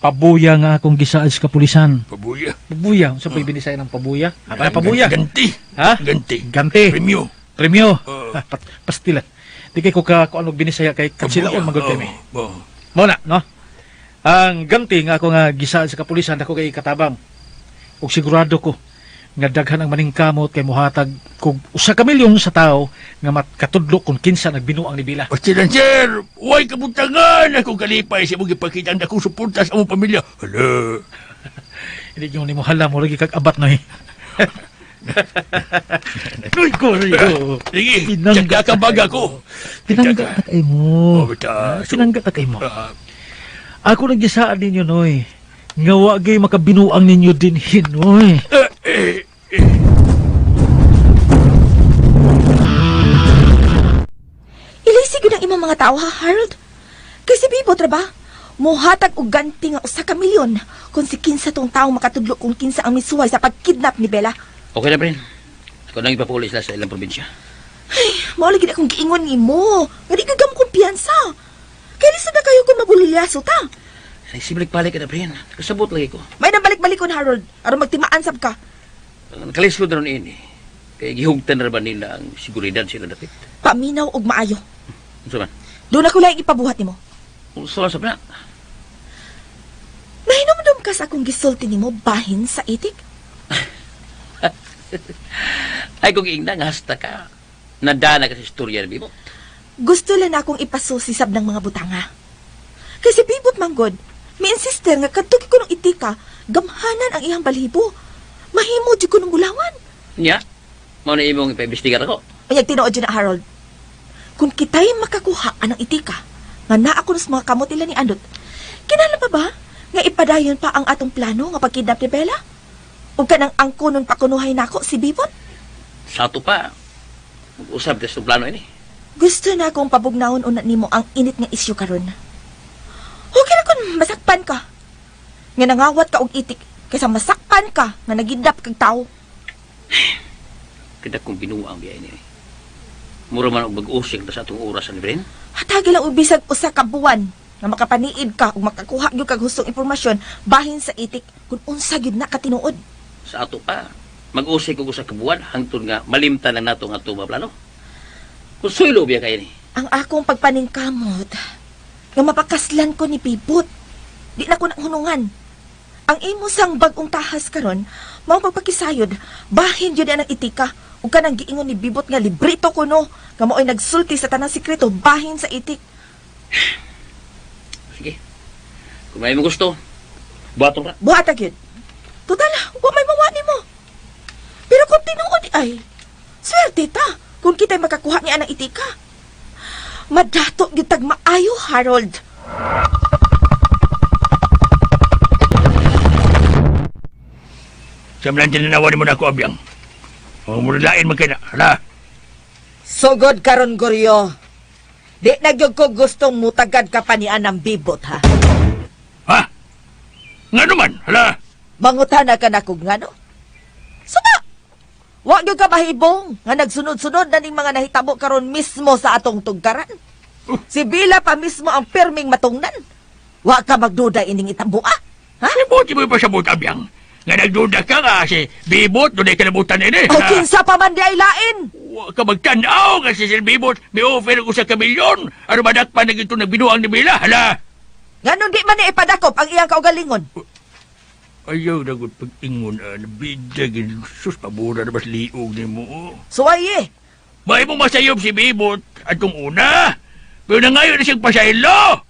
F: pabuya nga akong gisaad sa kapulisan.
J: Pabuya?
F: Pabuya. Saan pa'y binisay ng pabuya? Apa na pabuya?
J: Ganti.
F: Ha?
J: Ganti.
F: Ganti.
J: Premyo.
F: Premyo. Pastila. Di kay ko ka kung anong binisaya kay katsilaon magod kami. Muna, no? Ang ganti nga ako nga gisaad sa kapulisan, dako kay ikatabang. Ug sigurado ko nga daghan ang maningkamot kay muhatag kung 1 ka milyon sa tao nga makatudlo kung kinsa nagbinuang ni Bila.
J: Pastilan, sir, huwag kabutangan akong kalipay sa mong ipakita ang dakong suporta sa among pamilya. Hala.
F: Hindi nyo ni mo hala mo lagi kag abat na eh. Uy, Koryo.
J: Sige, kakabag ako.
F: Tinangga na kay mo.
J: Bata.
F: Tinangga na kay mo. Ako naggisaan ninyo, Noy. Nga wagay makabinuang ninyo din, Noy.
H: Ilisig yun ang imong mga tao, ha, Harold? Kasi bibot ra ba? Muhatag og ganti nga 1 ka milyon kung si kinsa tong taong makatudlo kung kinsa ang misuway sa pagkidnap ni Bella.
G: Okay na, Bren. Ako nang ipapuli sila sa ilang probinsya.
H: Ay, mao lagi na akong giingon nimo. Nga di ka gam kumpiyansa. Kaya lisod na kayo kung mabulilyaso ta.
G: Ay, sibalik palik ka na, Bren. Kasabot lagi ko.
H: May nabalik-balikon, Harold. Aron magtimaan sab ka.
G: Nakalisod na ron ini. Kaya gihugtan na ba nila ang seguridad sila dapit?
H: Paminaw og maayo.
G: Ano man?
H: Doon ako lang ipabuhat nimo.
G: Uso lang sa na.
H: Nahinomdom ka sa akong gisulti nimo bahin sa itik.
G: Ay, kung ingna nga hasta ka, nadana ka sa istorya ng bibot.
H: Gusto lang akong ipasusisab ng mga butanga. Kasi bibot manggod, may insister nga kadtugi ko ng itika, gamhanan ang iyang balhibo. Mahimo di ko ng bulawan.
G: Nya, mau na imong ipaimbestigar ako.
H: Ayag tinuod dyan na, Harold. Kung kita'y makakuha ng itika, nga naa ko sa mga kamot nila ni Andot, kinala pa ba nga ipadayon pa ang atong plano nga pagkidnap ni Bella? O kanang angko nun pakunuhay nako si Bibot?
G: Sa ato pa, mag-usap sa plano ini.
H: Gusto na akong pabugnawon unat nimo ang init nga isyu karon. Okay na kung masakpan ka. Nga nangawat ka og itik kaysa masakpan ka nga nagidnap kag tao.
G: Kada kong binuang biya ini. Mura man og mag-usik na sa atong oras ni Bren.
H: Hatagi lang og bisag 1 ka buwan nga makapaniid ka ug makakuha gyud kag hustong impormasyon bahin sa itik kung unsa gyud na katinuod.
G: Sa ato pa, mag-usik og usa ka buwan hangtod nga malimtan na nato nga atong plano. Kung suylo biya kay ni.
H: Ang akong pagpaningkamot nga mapakaslan ko ni Pibot. Di na ko hunungan. Ang imo sang bag-ong tahas karon, mao pagpakisayod, bahin jud ang itika ug kanang giingon ni Bibot nga librito kuno nga mao'y nagsulti sa tanang sikreto bahin sa itik.
G: Sige. Kung may mo gusto, buhaton ra.
H: Buhatag yun. Total, wa may mawa nimo. Pero kung tinuod ay, swerte ta kung kita'y makakuha niya ng itika. Madato gyud tag maayo, Harold.
J: Samlan tinanawan mo na ako, Abyang. O mulain man kayo na. Hala.
E: Sugod karon Goryo. Di nagyog ko gustong mutagad ka pa niya ng Bibot, ha?
J: Ha? Nga naman, hala.
E: Mangutana ka na kung ngano? Suba! Wa gyud ka mahibong nga nagsunod-sunod na ning mga nahitabo karon mismo sa atong tugkaran. Si Bila pa mismo ang pirming matungnan. Wa ka magduda ining itambuha. Ha?
J: Buti mo pa sa buta, Abyang. Nga nagduda ka nga si Bibot, doon ay kalabutan nini.
E: O kinsa pa man di ay lain.
J: Wa ka magtanaw nga si Sir Bibot, may offer ko sa kamilyon. Ano madak pa na ito nagbinuang ni Bila, hala.
E: Nganon di man ni ipadakop ang iyang kaugalingon.
J: Ayaw na gud pag-ingon bidyag sus pabura na mas liog ni mo.
E: Suway eh.
J: May mo masayop si Bibot atong una. Pero na ngayon na siyang pasaylo.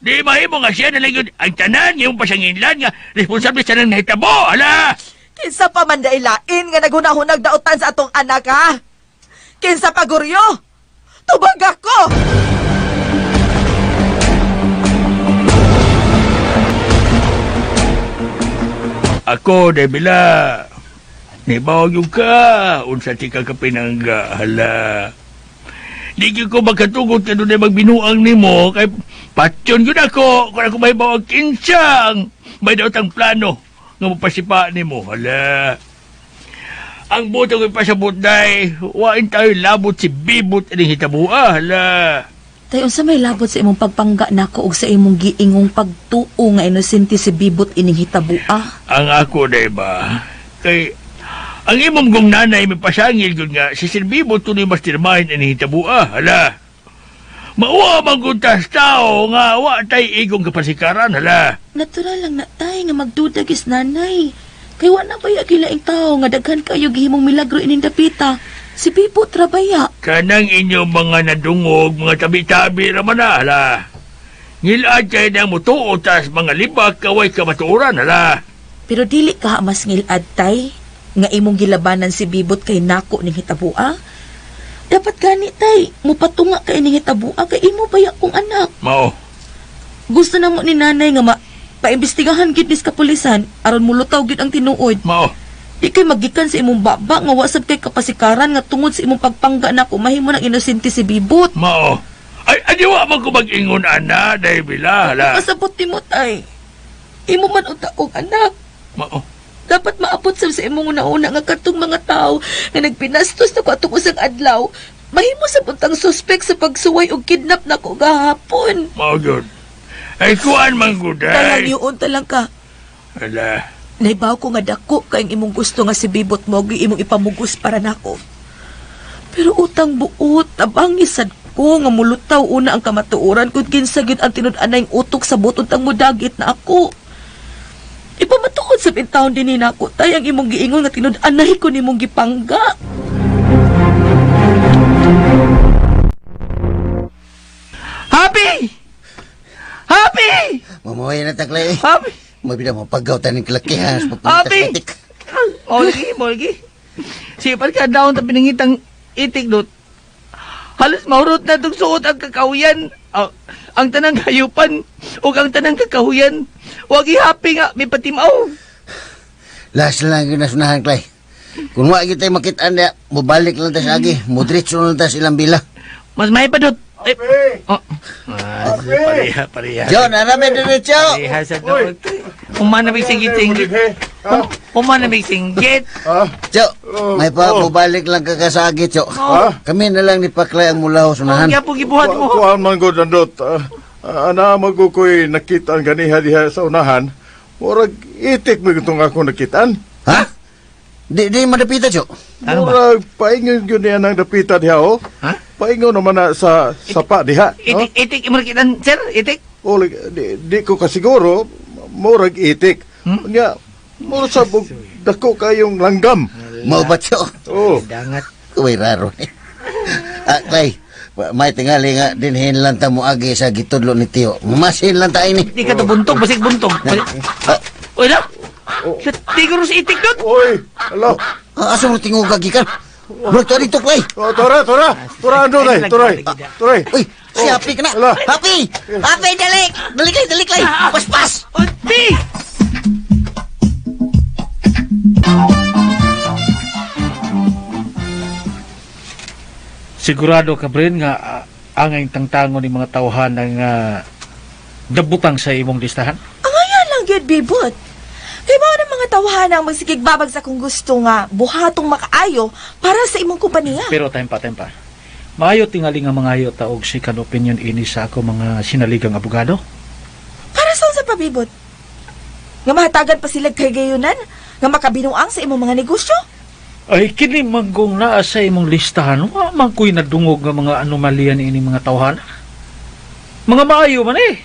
J: Di mahimo nga siya nalang ang tanan yung pasanginlan nga responsable sa nang nahitabo, hala!
E: Kinsa pa man dailain nga naghunahunag dautan sa atong anak ha? Kinsa pa guryo? Tubag ako!
J: Ako, Debila. Nibaw yung ka. Unsa ti ka kapinangga, hala. Di ko magkatugot ka doon na magbinuang ni mo. Kay patyon yun ako. Kung ako may bawang kinsang. May daw tang plano. Nga mapasipa ni mo, hala. Ang buto ko pasabot day. Wain tayo labot si Bibot ang hitabua, hala.
I: Tayo sa may labot sa imong pagpangga nako og sa imong giingong pagtuo nga inosente si Bibot ining hitabua.
J: Ang ako, diba? Kay, ang imong gong nanay may pasangil yun nga, si Sir Bibot tuloy mas tirmahin ang hitabua, hala. Mauwa mangguntas tao nga, wa tay igong kapasikaran, hala.
I: Natural lang na tay nga magduda gis nanay. Kay wa na baya kilaing tao nga daghan kayo gihimong milagro ining dapita. Si Bibot trabaya.
J: Kanang inyong mga nadungog, mga tabi-tabi raman na, hala. Ngilad kayo na mutuo, tas mga libak, kaway kamaturan, hala.
I: Pero dili ka mas ngilad tay nga imong gilabanan si Bibot kay nako ning hitabua. Dapat gani tay, mupatunga kay ning hitabua kay imo baya kong anak.
J: Mao.
I: Gusto na mo ni nanay nga paimbestigahan gid dis kapulisan aron mulutaw gid ang tinuod.
J: Mao.
I: Di kay magikan sa imong baba nga wasab kay kapasikaran nga tungod sa imong pagpangga nako mahimo nang inosente si Bibot.
J: Mao. Ay, adiwa man ko mag-ingon, ana, dahil bila, hala.
I: Pasabot mo tay. Imo man unta og anak.
J: Mao.
I: Dapat maabot sa imong una-una nga katong mga tao nga nagpinastos na ko atong usang adlaw. Mahimo sa puntang suspek sa pagsuway og kidnap nako gahapon.
J: Mao yun. Ay, kuhaan man guday.
I: Talang ka.
J: Hala.
I: Naibaw ko nga dako kay imong gusto nga si Bibot mo imong ipamugos para nako. Pero utang buot, tabang isad ko nga mulutaw una ang kamatuoran kung kinsa gyud ang tinud-anay utok sa butot ang mudagit na ako. Ipamatuod sa bintawon din nako tay ang imong giingon nga tinud-anay ko nimong gipangga.
K: Happy! Happy!
D: Mamuhay na taklay.
K: Happy!
D: Mabida mo paggaw taning kalakihan.
K: Happy! Mo lagi. Sipal ka daon ta pinangitang itik dot. Halos maurot na itong suot ang kakahuyan. Ang tanang hayupan o ang tanang kakahuyan. Huwag i-happy nga, may patimaw.
D: Last lang yung nasunahan, Clay. Kung wag kita makitaan niya, mabalik lang tayo sa agi. Mudritso lang tayo sa ilang bila.
K: Mas may pa dot. Pareha.
D: John, aramin diretso.
K: Pareha sa dot. Umana may singgit-singgit. Umana may singgit.
D: Cho, may pa mabalik lang kakasagi, Cho. Kami na lang ni Paklay ang mula sunahan.
K: Kaya po gibuhat mo.
C: Kuhaan man ko nandot. Ana magukoy nakita ang ganiha diha sa unahan. Murag itik mo itong ako nakitaan.
D: Ha? Di madapita, Cho.
C: Murag paingon yun niya ng dapita diha, oh.
K: Ha?
C: Paingon naman na sa sapa diha.
K: Itik, imo nakitan, sir? Itik?
C: O, di ko kasiguro, murag itik. Nya, murag sa dako kayong langgam.
D: Mau ba, Cho?
C: Oh.
K: Dangat.
D: Uy, raro. Clay, may tingali nga dinhin lang ta mo agi sa gitudlo ni Tio. Mamasin lang tayo ni.
K: Di ka to buntog, basig buntog. Uy, na? Tiguro si itik dot.
C: Oy, alo.
D: Asa mo tingog agi ka? Bro, tori to, Clay.
C: Tora, ano na, turay.
D: Uy, si Happy ka na.
C: Ala.
D: Happy, dali. Dali, Clay. Pas.
K: Oti!
F: Sigurado ka, Bren, nga angay tangtango ni mga tawhan ng dabutang sa imong listahan?
E: Angayan lang yun, Bibot. Kaya ba ng mga tawahan ang magsikigbabag sa kung gusto nga buhatong makaayo para sa imong kumpanya?
F: Pero time pa. Maayo tingali nga mga ayo taog second opinion ini sa ako mga sinaligang abogado.
E: Para saan sa pabibot? Nga mahatagan pa sila kay gayunan? Nga makabinuang sa imong mga negosyo?
F: Ay, kini manggong naa sa imong listahan, wa man ko'y nadungog nga mga anomalian ini mga tawhan. Mga maayo man eh.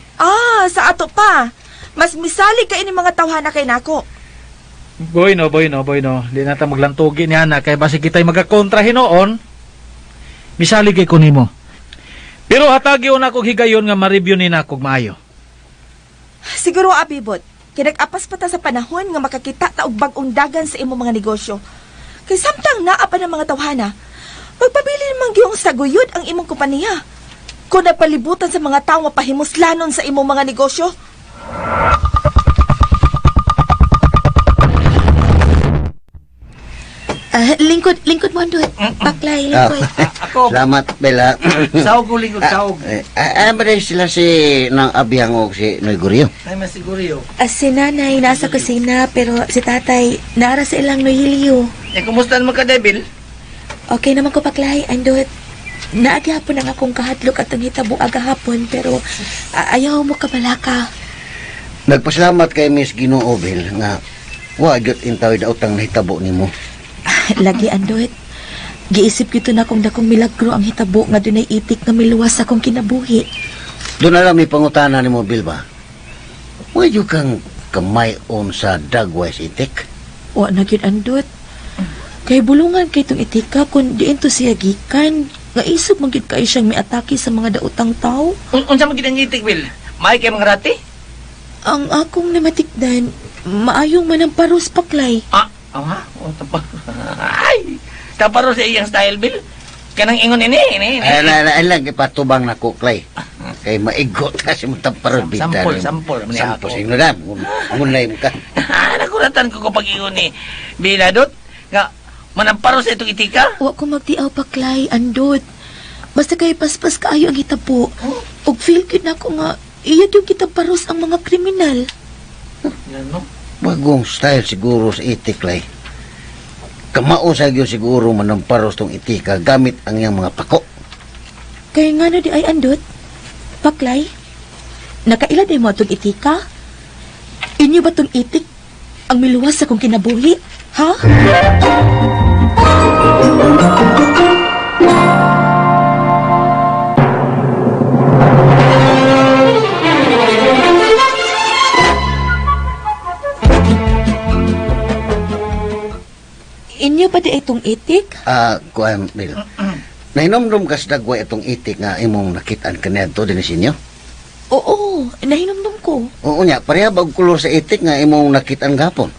E: Sa ato pa. Mas misali ka ini mga tawhana kay nako.
F: Boy no. Di na ta maglantugi niya na kay basi kita'y magakontra hinoon. Misali kay kunimo. Pero hatagi na kog higayon nga ma-review ni na kog maayo.
H: Siguro, Abibot, kinag-apas pa ta sa panahon nga makakita ta og bag-ong dagan sa imo mga negosyo. Kay samtang naa pa ng mga tawhana, magpabili naman giyong saguyod ang imong kompanya. Kung napalibutan sa mga tao mapahimuslanon sa imong mga negosyo.
I: Lingkod mo, Andot. Paklay, lingkod.
K: Ako,
D: Salamat, Bella.
K: sahog ko lingkod, sahog.
D: Ano ba rin sila si nang abiyang o si Noy Guryo?
K: Ay, masiguro yun.
I: Si nanay nasa kusina, pero si tatay nara sa ilang nohilyo.
K: Eh, kumusta naman ka, Devil?
I: Okay naman ko, Paklay, Andot. Naagyapon ang akong kahadlok at ang hitabo agahapon, pero ayaw mo kabalaka.
D: Nagpasalamat kay Miss Ginoo Bel nga wagyot intaw daw tang nahitabo nimo.
I: Lagi, Andot. Giisip kito na kung dakong milagro ang hitabo nga dunay itik nga miluwas akong kinabuhi.
D: Doon na lang may pangutana ni mo, Bill, ba? Wadyo kang kamayon sa dagway sa itik?
I: Wa na gyud, Andot. Kay bulungan kay itong itika kung diin to siya gikan. Nga isog magyud kay siyang miatake sa mga daotang tao.
K: Unsa man gid ang itik, Bill? May kay mga rati?
I: Ang akong namatikdan, maayong manamparos, Paklay.
K: Ha? Ay! Taparo sa iyang style, Bill. Kanang ingon ini.
D: Ay lang, ipatubang na kuklay. Kay maigot kasi mo taparod bita.
K: Sampol.
D: Sampol, sino na? Ngunlay mo ka.
K: Nakulatan ko kapag ingon ni Biladot. Nga, manamparo sa itong itika?
I: Wa ko magtiaw, Paklay, Andot. Basta kay paspas kaayo ang hitabo. Og feel good na ko nga, iya yung kitaparos ang mga kriminal.
K: Ano?
D: Bagong style siguro sa itik, lay. Kamao sa gyud siguro manamparos tong itika gamit ang iyang mga pako.
I: Kaya nga na di ay, Andot. Paklay, nakaila di mo itong itika? Inyo ba itong itik ang miluwas sa kong kinabuhi? Ha? Inyo ba di itong itik?
D: Kuan, Bill. Nahinomdom ka sa dagway itong itik nga imong nakitaan kanento din sinyo?
I: Oo, nahinomdom ko.
D: Oo nya, pareha ba og kulor sa itik nga imong nakitaan gapon?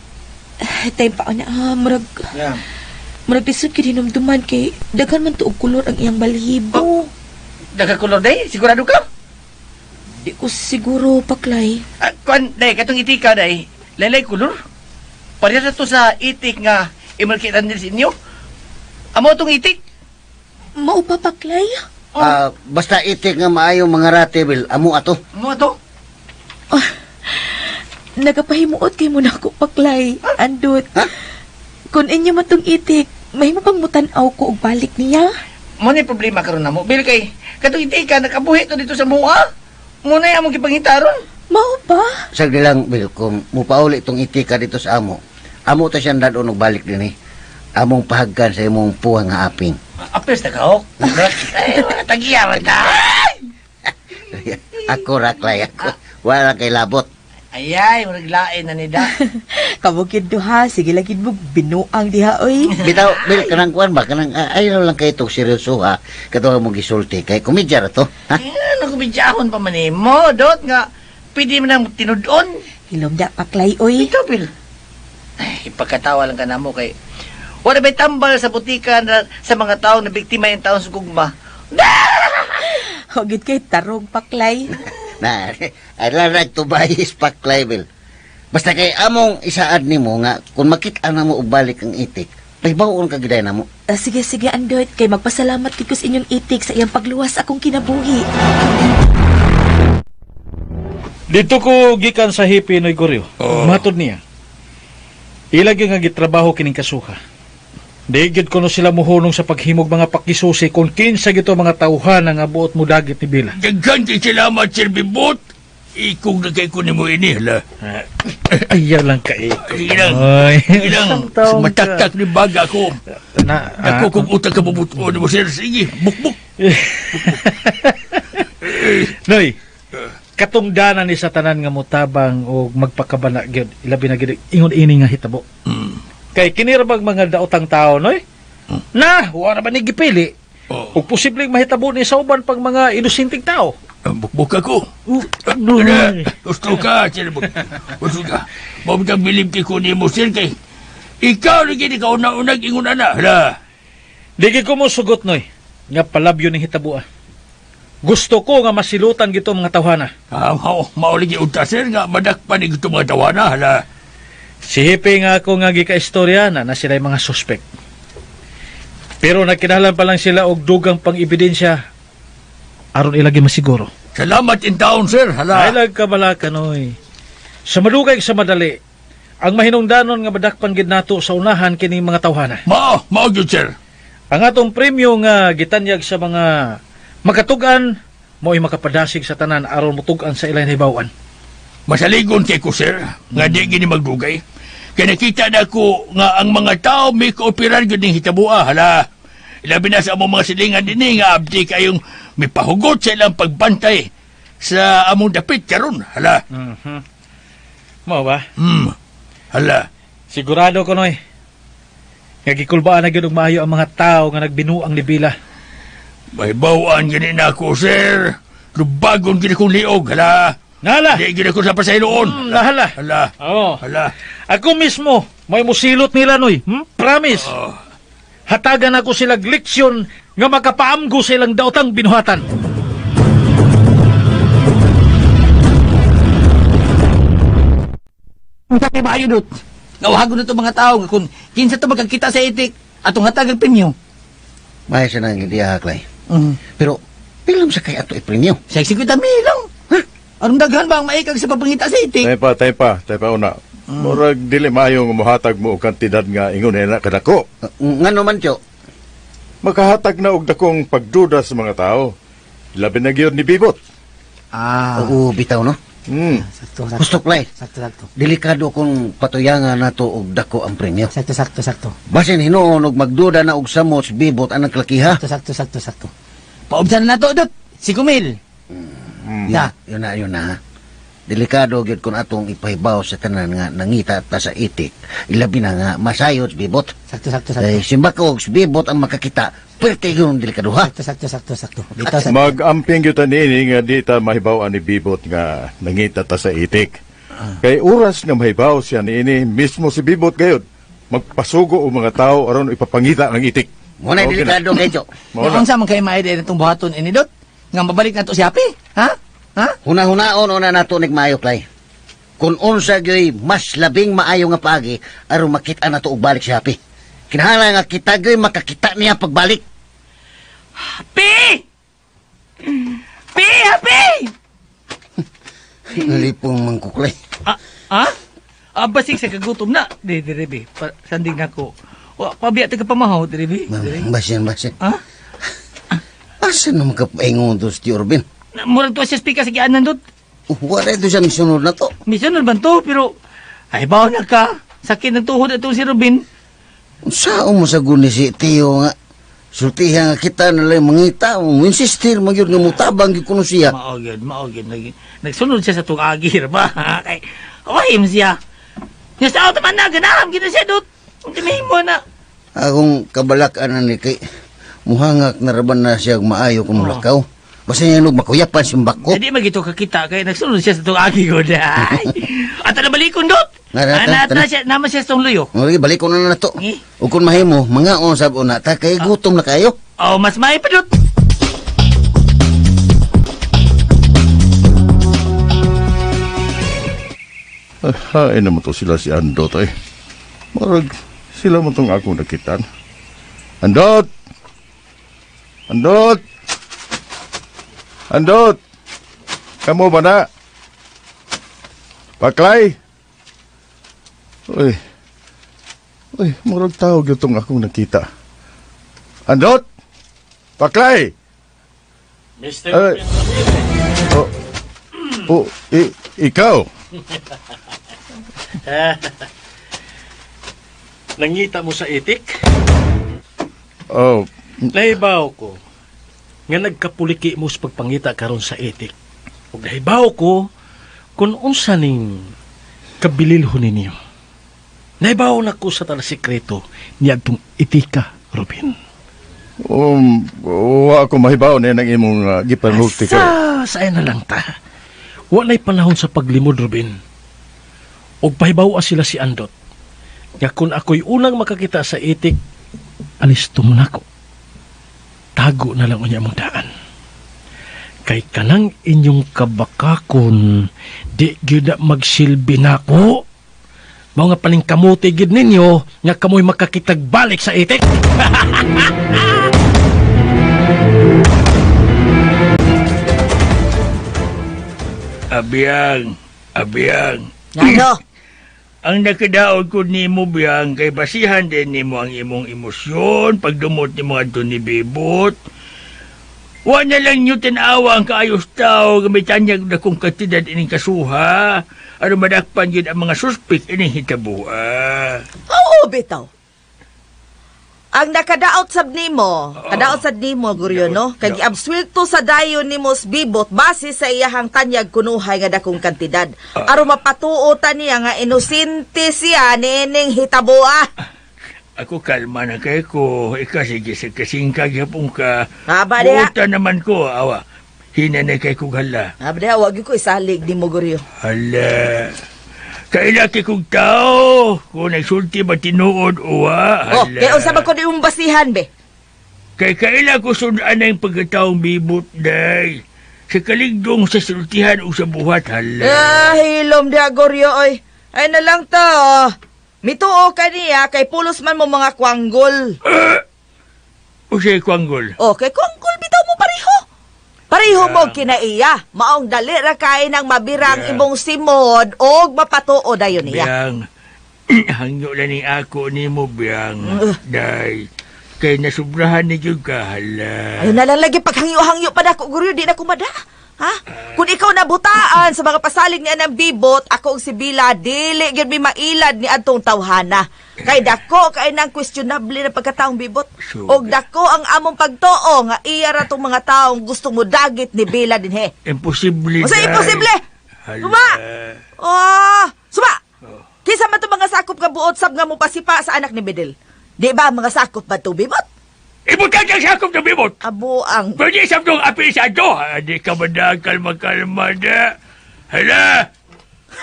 I: Time pa na, murag lisod kay hinumduman kay daghan man tuog kulor ang iyang balhibo.
K: Daga kulor day? Sigurado ka?
I: Di ko siguro, Paklay.
K: Kuan, day, katong itika, day. Laylay kulor? Pareha to sa itik nga imalkitan din sa inyo? Amo tong itik?
I: Mao pa, Paklay?
D: Basta itik nga maayo mga rate, Bill. Amo ato.
K: Amo ato?
I: Nagapahimuot kay mo na ako, Paklay. Andot. Kung inyo man tong itik, may mo pang mutanaw ko og balik niya.
K: Mo ni problema karon namo. Bil kay katong itika nakabuhi to dito sa mua. Mo na among gipangitaron.
I: Mao ba?
D: Sagdi lang, Bill, kung mupauli itong itika dito sa amo, amo ta siyang dadon og balik din eh. Among pahagkan sa imong puwang nga aping.
K: Apes na kahok. Tagiyaman ta.
D: Ako raklay ako. Wala kay labot.
K: Ayay, maraglain na nida.
I: Kabukid duha, sige lagi mo binuang diha, oy.
D: Bitaw, Bill, kanang kuan ba? Kanang ayaw lang kayo itong seryoso ha. Katuwa mong gisulti. Kay komedya ra to. Ha?
K: Ano kumidyahon pa man mo, Dot, nga pwede mo nang tinudon.
I: Hilom da, Paklay, oy.
K: Ikaw, Bill. Ay, ipagkatawa lang ka na mo kay wala ba'y tambal sa butika na, sa mga tao na biktima yung taong sugugma.
I: Hugit kay tarong, Paklay.
D: Na, alarag to bayis paklay, Bill. Basta kay among isaad nimo nga kung makita na mo og balik ang itik, pahibawon ka giday na mo.
I: Sige, Andot. Kay magpasalamat kiko sa inyong itik sa iyang pagluwas akong kinabuhi.
F: Dito ko gikan sa hipi Noy Guryo. Matod niya. Ilagi nga gitrabaho kining kasuha. Digid ko no sila muhunong sa paghimog mga pakisusi kung kinsa gito mga tauhan nga buot mo dagit ni Bila.
J: Daghan kay salamat, Sir Bibot. Ikong na kay ko ni mo ini, hala.
F: Ayaw lang ka eh.
J: Ilang, mataktak ni baga ko. Ako kung utang ka mabutuan mo, Sir. Sige, bukbuk.
F: Noy, katungdanan ni sa tanan nga mutabang o magpakabana gyud ilabi na gyud ingon ini nga hitabo. Kay kinirabag mga daotang tao noy. Na, wala ba ni gipili? Ug posibleng mahitabo ni sa uban pang mga inusinting tao.
J: Bukbuk ako. Gusto ka, sir. Gusto ka. Mabutang bilib kay kunin mo, sir, kay ikaw na gini ka una-unag ingon na. Hala.
F: Digi ko mo sugot noy. Nga palabyo ni hitabo ah. Gusto ko nga masilutan gito mga tawhana.
J: Maulig iunta, sir, nga madakpan ni gito mga tawana. Hala.
F: Si Hipe nga ako nga gika-istorya na sila'y mga suspect. Pero nakinahalan pa lang sila og dugang pang ebidensya aron ilagi masiguro.
J: Salamat in taon, sir. Hala.
F: Ay lag kabalaka noy. Sa madugay sa madali, ang mahinungdanon nga madakpan gid nato sa unahan kining mga tawhana.
J: Mao gyud, sir.
F: Ang atong premyo nga gitanyag sa mga makatugan mo'y makapadasig sa tanan aron mutugan sa ilang hibawan.
J: Masaligon kay ko, sir, nga di gini magdugay. Kaya nakita na ko nga ang mga tao may kooperan gud ning hitabua. Hala. Ilabi na sa among mga silingan din nga abdi kayong may pahugot sa ilang pagbantay sa among dapit karon. Hala.
F: Mao ba?
J: Hala.
F: Sigurado ko noy. Nga gikulbaan na gyud og maayo ang mga tao nga nagbinuang ni Bila.
J: May bawaan gini na ako, sir. Lubagon gini kong liog. Hala.
F: Nala.
J: Di gini ko sa pasayloon.
F: Hala.
J: Hala.
F: Oo.
J: Hala.
F: Ako mismo, may musilot nila noy. Promise. Hatagan ako sila leksyon nga makapaamgo sa ilang daotang binuhatan.
K: Ang sakay ba dot? Nawahago na itong mga tao nga kung kinsa ito magkakita sa itik atong hatagang premyo.
D: May siya nang hindi haklay. Pero, pilam sa kay ato ipremyo.
K: Sa 50 mil lang. Ha? Anong daghan ba ang maikag sa papangita sa itik?
C: Tay pa una. Murag dili maayo nga mohatag mo og kantidad nga ingon na kadako.
D: Ngano man, Tyo?
C: Makahatag na og dakong pagduda sa mga tao. Labi na gyud ni Bibot.
D: Oo, bitaw, no?
K: Sakto.
D: Gusto, Clay.
K: Sakto.
D: Delikado kung patuyangan nato og dako ang premyo.
K: Sakto.
D: Basin hinuon og magduda na og samot si Bibot ang naglakiha.
K: Sakto. Paubsan na to, Dot. Si Kumil.
D: Ya, yun na. Delikado gyud kung atong ipahibaw sa tanan nga nangita ta sa itik. Ilabi na nga masayod si Bibot.
K: Sakto.
D: Simba ko og si Bibot ang makakita. Pwerte yun delikado ha.
K: Sakto.
C: Mag-amping gyud nini nga di ta mahibaw ni Bibot nga nangita ta sa itik. Kay oras nga mahibaw siya niini mismo si Bibot gayud magpasugo og mga tao aron ipapangita ang itik.
D: Muna delikado kayo.
K: Ang sa man kay maide itong buhaton ini, Dot? Nga mabalik na to si Happy? Ha?
D: Hunahunaon una nato nigmaayo, Clay. Kung unsa gyoy mas labing maayo nga paagi aron makita nato og balik si Happy. Kinahanglan nga kita gyoy makakita niya pagbalik.
K: Happy! Happy!
D: Nalipong mangkuklay.
K: Basig sa kagutom na. Diribi. Sanding na ko. Pabiya taga pamahaw, diribi.
D: Basin. Asa naman ka paingon to si Orbin?
K: Murag to siya speaker sa gianan, Dot.
D: Wala ito siya misunod na to.
K: Misunod ba to? Pero, ay bawa na ka. Sakit ng tuhod itong si Robin.
D: Saan mo sa guni si Tio nga? Sultihan nga kita nalang mangita. Insistir magyod nga mutabang yung kuno siya.
K: Maogid. Nagsunod siya sa itong agir ba? Kay, awahim siya. Nga sa auto man na, ganaham gina siya, Dot. Ang timihin mo na.
D: Akong kabalakan ni kay muhangak naraban na siya maayo kung mulakaw. Basta niya makuyapan simbak ko.
K: Hindi magito kakita kay nagsunod siya sa itong agir ko. At nabalikon, Dot. Naman siya sa itong luyo.
D: Balik ko na to. O kung mahimo, mga sab una, ta kay gutom na kayo.
K: Mas may pa, Dot.
C: Hain naman to sila si Andot ay. Marag sila mo tong ako nakitan. Andot! Kamu ba na? Paklay! Uy, marag tawag itong akong nakita. Andot! Paklay!
F: Mr.
C: Ikaw?
F: Nangita mo sa itik?
C: Oh.
F: Nahibaw ko nga nagkapuliki mo sa pagpangita karon sa itik. Ug nahibaw ko kung unsa ning kabililhon ninyo. Nahibaw na ko sa tala sekreto niya itong itika, Ruben.
C: Wa ako mahibaw na ng imong gipanulti kay.
F: Saan na lang ta. Walay panahon sa paglimod, Ruben. Og pahibaw sila si Andot. Nga kung ako'y unang makakita sa itik, alisto mo na ko. Tago na lang unya mong daan. Kay kanang inyong kabakakon, di gyud na magsilbi na ko. Mga paling kamuti gid ninyo, nga kamoy makakitag balik sa itik.
J: Abiyang.
E: Ano?
J: Ang nakadaod ko nimo biyang kay basihan din nimo ang imong emosyon pagdumot nimo adto ni Bibot. Wa na lang nyo tanawa ang kaayos tao gamit tanyag na kung katidad ining kasuha. Ano madakpan yun ang mga suspek ining hitabuha.
E: Oo, bitaw. Ang nakadaot sab nimo, kadaot sad nimo guryo no, kay giabsuelto sa dayon nimo Bibot base sa iyahang tanyag kunuhay nga dakong kantidad. Aron mapatuotan niya nga inosente siya nining hitaboa.
J: Ako kalma na kay ko, sige sa kasingkag yapong ka.
E: Aba diha.
J: Buta naman ko, awa. Hinanay kay kong hala.
E: Aba diha, wag ko isalig nimo guryo.
J: Hala. Kailaki kong tao. Kung nagsulti ba tinuod uwa.
E: Oh, kaya unsa ba ko di mong basihan be?
J: Kay kaila ko sundan na yung pagkataong Bibot, day. Sa kaligdong sa sultihan o sa buhat, hala.
E: Hilom diha guryo oy. Ay na lang to. Mituo ka niya kay pulos man mo mga kwanggol.
J: O siya kwanggol?
E: Oh, kay kwanggol bitaw mo pareho. Pareho mo kinaiya. Maong dali ra kay nang mabirang imong simod og mapatuo dayon niya.
J: Biyang, hangyo lang ni ako ni mo, Biyang. Day, kay nasubrahan ni Jug ka, hala.
E: Ayun na lang lagi paghangyo-hangyo pa dako guryo di na kumada. Ha? Kung ikaw nabutaan sa mga pasalig ni Anang Bibot, ako og si Bila, dili gyud mi mailad ni adtong tawhana. Kay dako kay nang questionable na pagkataong Bibot. Og dako ang among pagtuo nga iya ra tong mga taong gusto mo dagit ni Bila dinhe.
J: Imposible.
E: Usa imposible.
J: Hala.
E: Suma. Oh, suma. Kisa man to mga sakop nga buot sab nga mo pasipa sa anak ni Bedel. Di ba mga sakop ba to Bibot?
J: Ibutan kang sakop ng Bibot.
E: Abo ang
J: Pwede sabdong apisado. Di ka ba kalma-kalma na? Hala.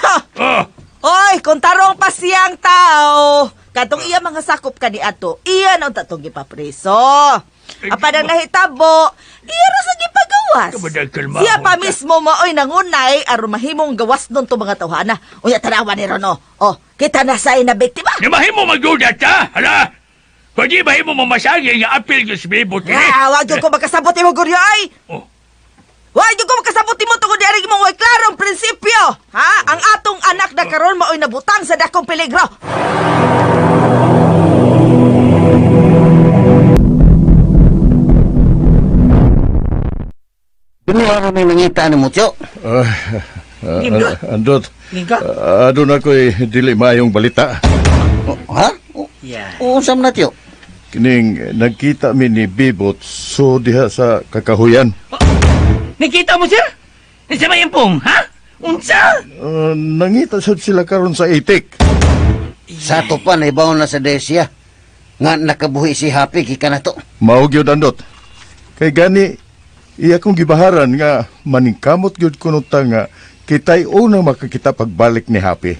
E: Ha!
J: Oh.
E: Oy, kung tarong pa siyang tao, katong iya mga sakop ka ni ato, iya na tatong gipapreso. Apan ang nahitabo, iya ra sa gipagawas. Siya pa mismo maoy nangunay aron mahimong gawas nun to mga tawhana. Unya tanawa ni Rono. Oh, kita na sa ina biktima.
J: Di mahimo magduda ta? Hala. Pwede mahimo mamasagi nga apil yung si Bibot.
E: Wag yung ko magkasabot mo, Guryo, ay!
J: Oh.
E: Wag yung ko magkasabot mo tungod di mong way klarong prinsipyo. Ha? Ang atong anak na karon maoy nabutang sa dakong peligro.
D: Ano ano may nangita ni Mutyo?
C: Andot.
K: Lingka?
C: Adun ako'y dili mayong balita.
D: Ha? Usam na tiyo.
C: Kining nagkita mi ni Bibot so diha sa kakahuyan.
K: Nakita mo siya? Nasa may impong, ha? Unsa?
C: Nangita sad sila karon sa itik.
D: Sa to pa naibaw na sa desya. Nga nakabuhi si Happy kika na to.
C: Mao gyud Andot. Kay gani iya kong gibaharan nga maningkamot gyud kuno ta nga kitay una makakita pagbalik ni Happy.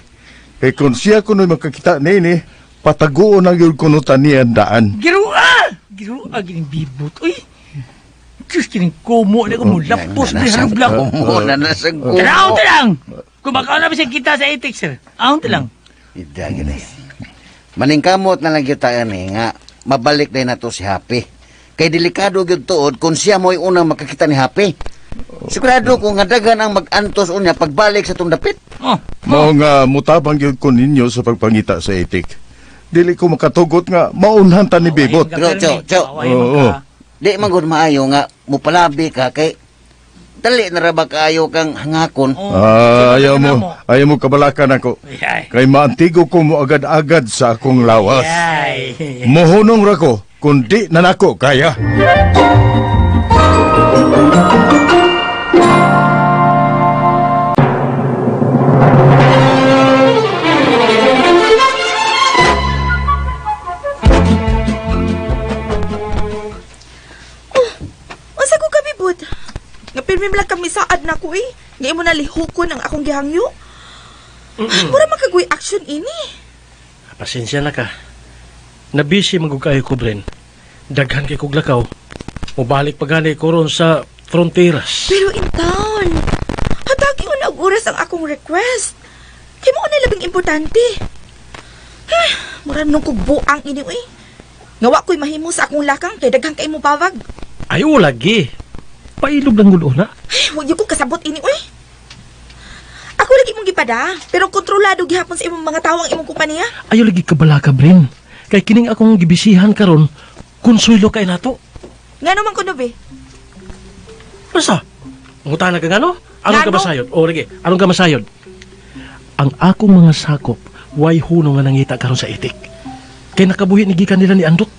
C: Kay kung siya kuno makakita nini pataguon na gyud kuno ta niya daan.
K: Girua! Girua gining Bibot. Uy! Diyos kining kumo na kumulapos na hanublang.
D: Kumo na nasa kumo.
K: Tanaw ta lang! Kumakaon na ba siya kita sa itik, sir? Aon ta lang.
D: Ida gina. Maningkamot na lang gyud ta ani nga mabalik day nato si Happy. Kay delikado gyud tuod kung siya mo'y unang makakita ni Happy. Sigurado ko nga dagan ang mag-antos unya pagbalik sa tong dapit.
C: Mao nga mutabang gyud ko ninyo sa pagpangita sa itik. Dili ko makatugot nga maunhan ta ni Bibot.
D: Pero Cho.
C: Oo.
D: Di man gud maayo nga mupalabi ka kay dali na ra ba kaayo kang hangakon.
C: Ayaw mo kabalakan ako. Kay maantigo ko mo agad-agad sa akong lawas. Mohunong ra ko kundi na nako kaya.
H: nalihukon ang akong gihangyo. Mura magkagoy action ini.
F: Pasensya na ka. Nabisi magugkayo ko, Bren. Daghan kay kog lakaw. Mubalik pagani ko ron sa fronteras.
H: Pero in town, hatagi mo na og oras ang akong request. Kaya mo na labing importante. Mura nung kog buang ini, uy. Ngawa ko'y mahimo sa akong lakang kay daghang kay mo bawag.
F: Ay, lagi. Pailog ng gulo na.
H: Ay, huwag ko kasabot ini, uy. Ako lagi mong gipada, pero kontrolado gihapon sa imong mga tawang imong kumpanya.
F: Ayo lagi kabala ka, Bren. Kay kining akong gibisihan karon, konsuelo kay nato.
H: Nga naman ko, be?
F: Basta, ngutana ka ngano? Anong ka
H: Ngano?
F: masayod? O, lagi, anong ka masayod? Ang akong mga sakop, way hunong nga nangita karon sa itik. Kay nakabuhi ni gikan nila ni Andot.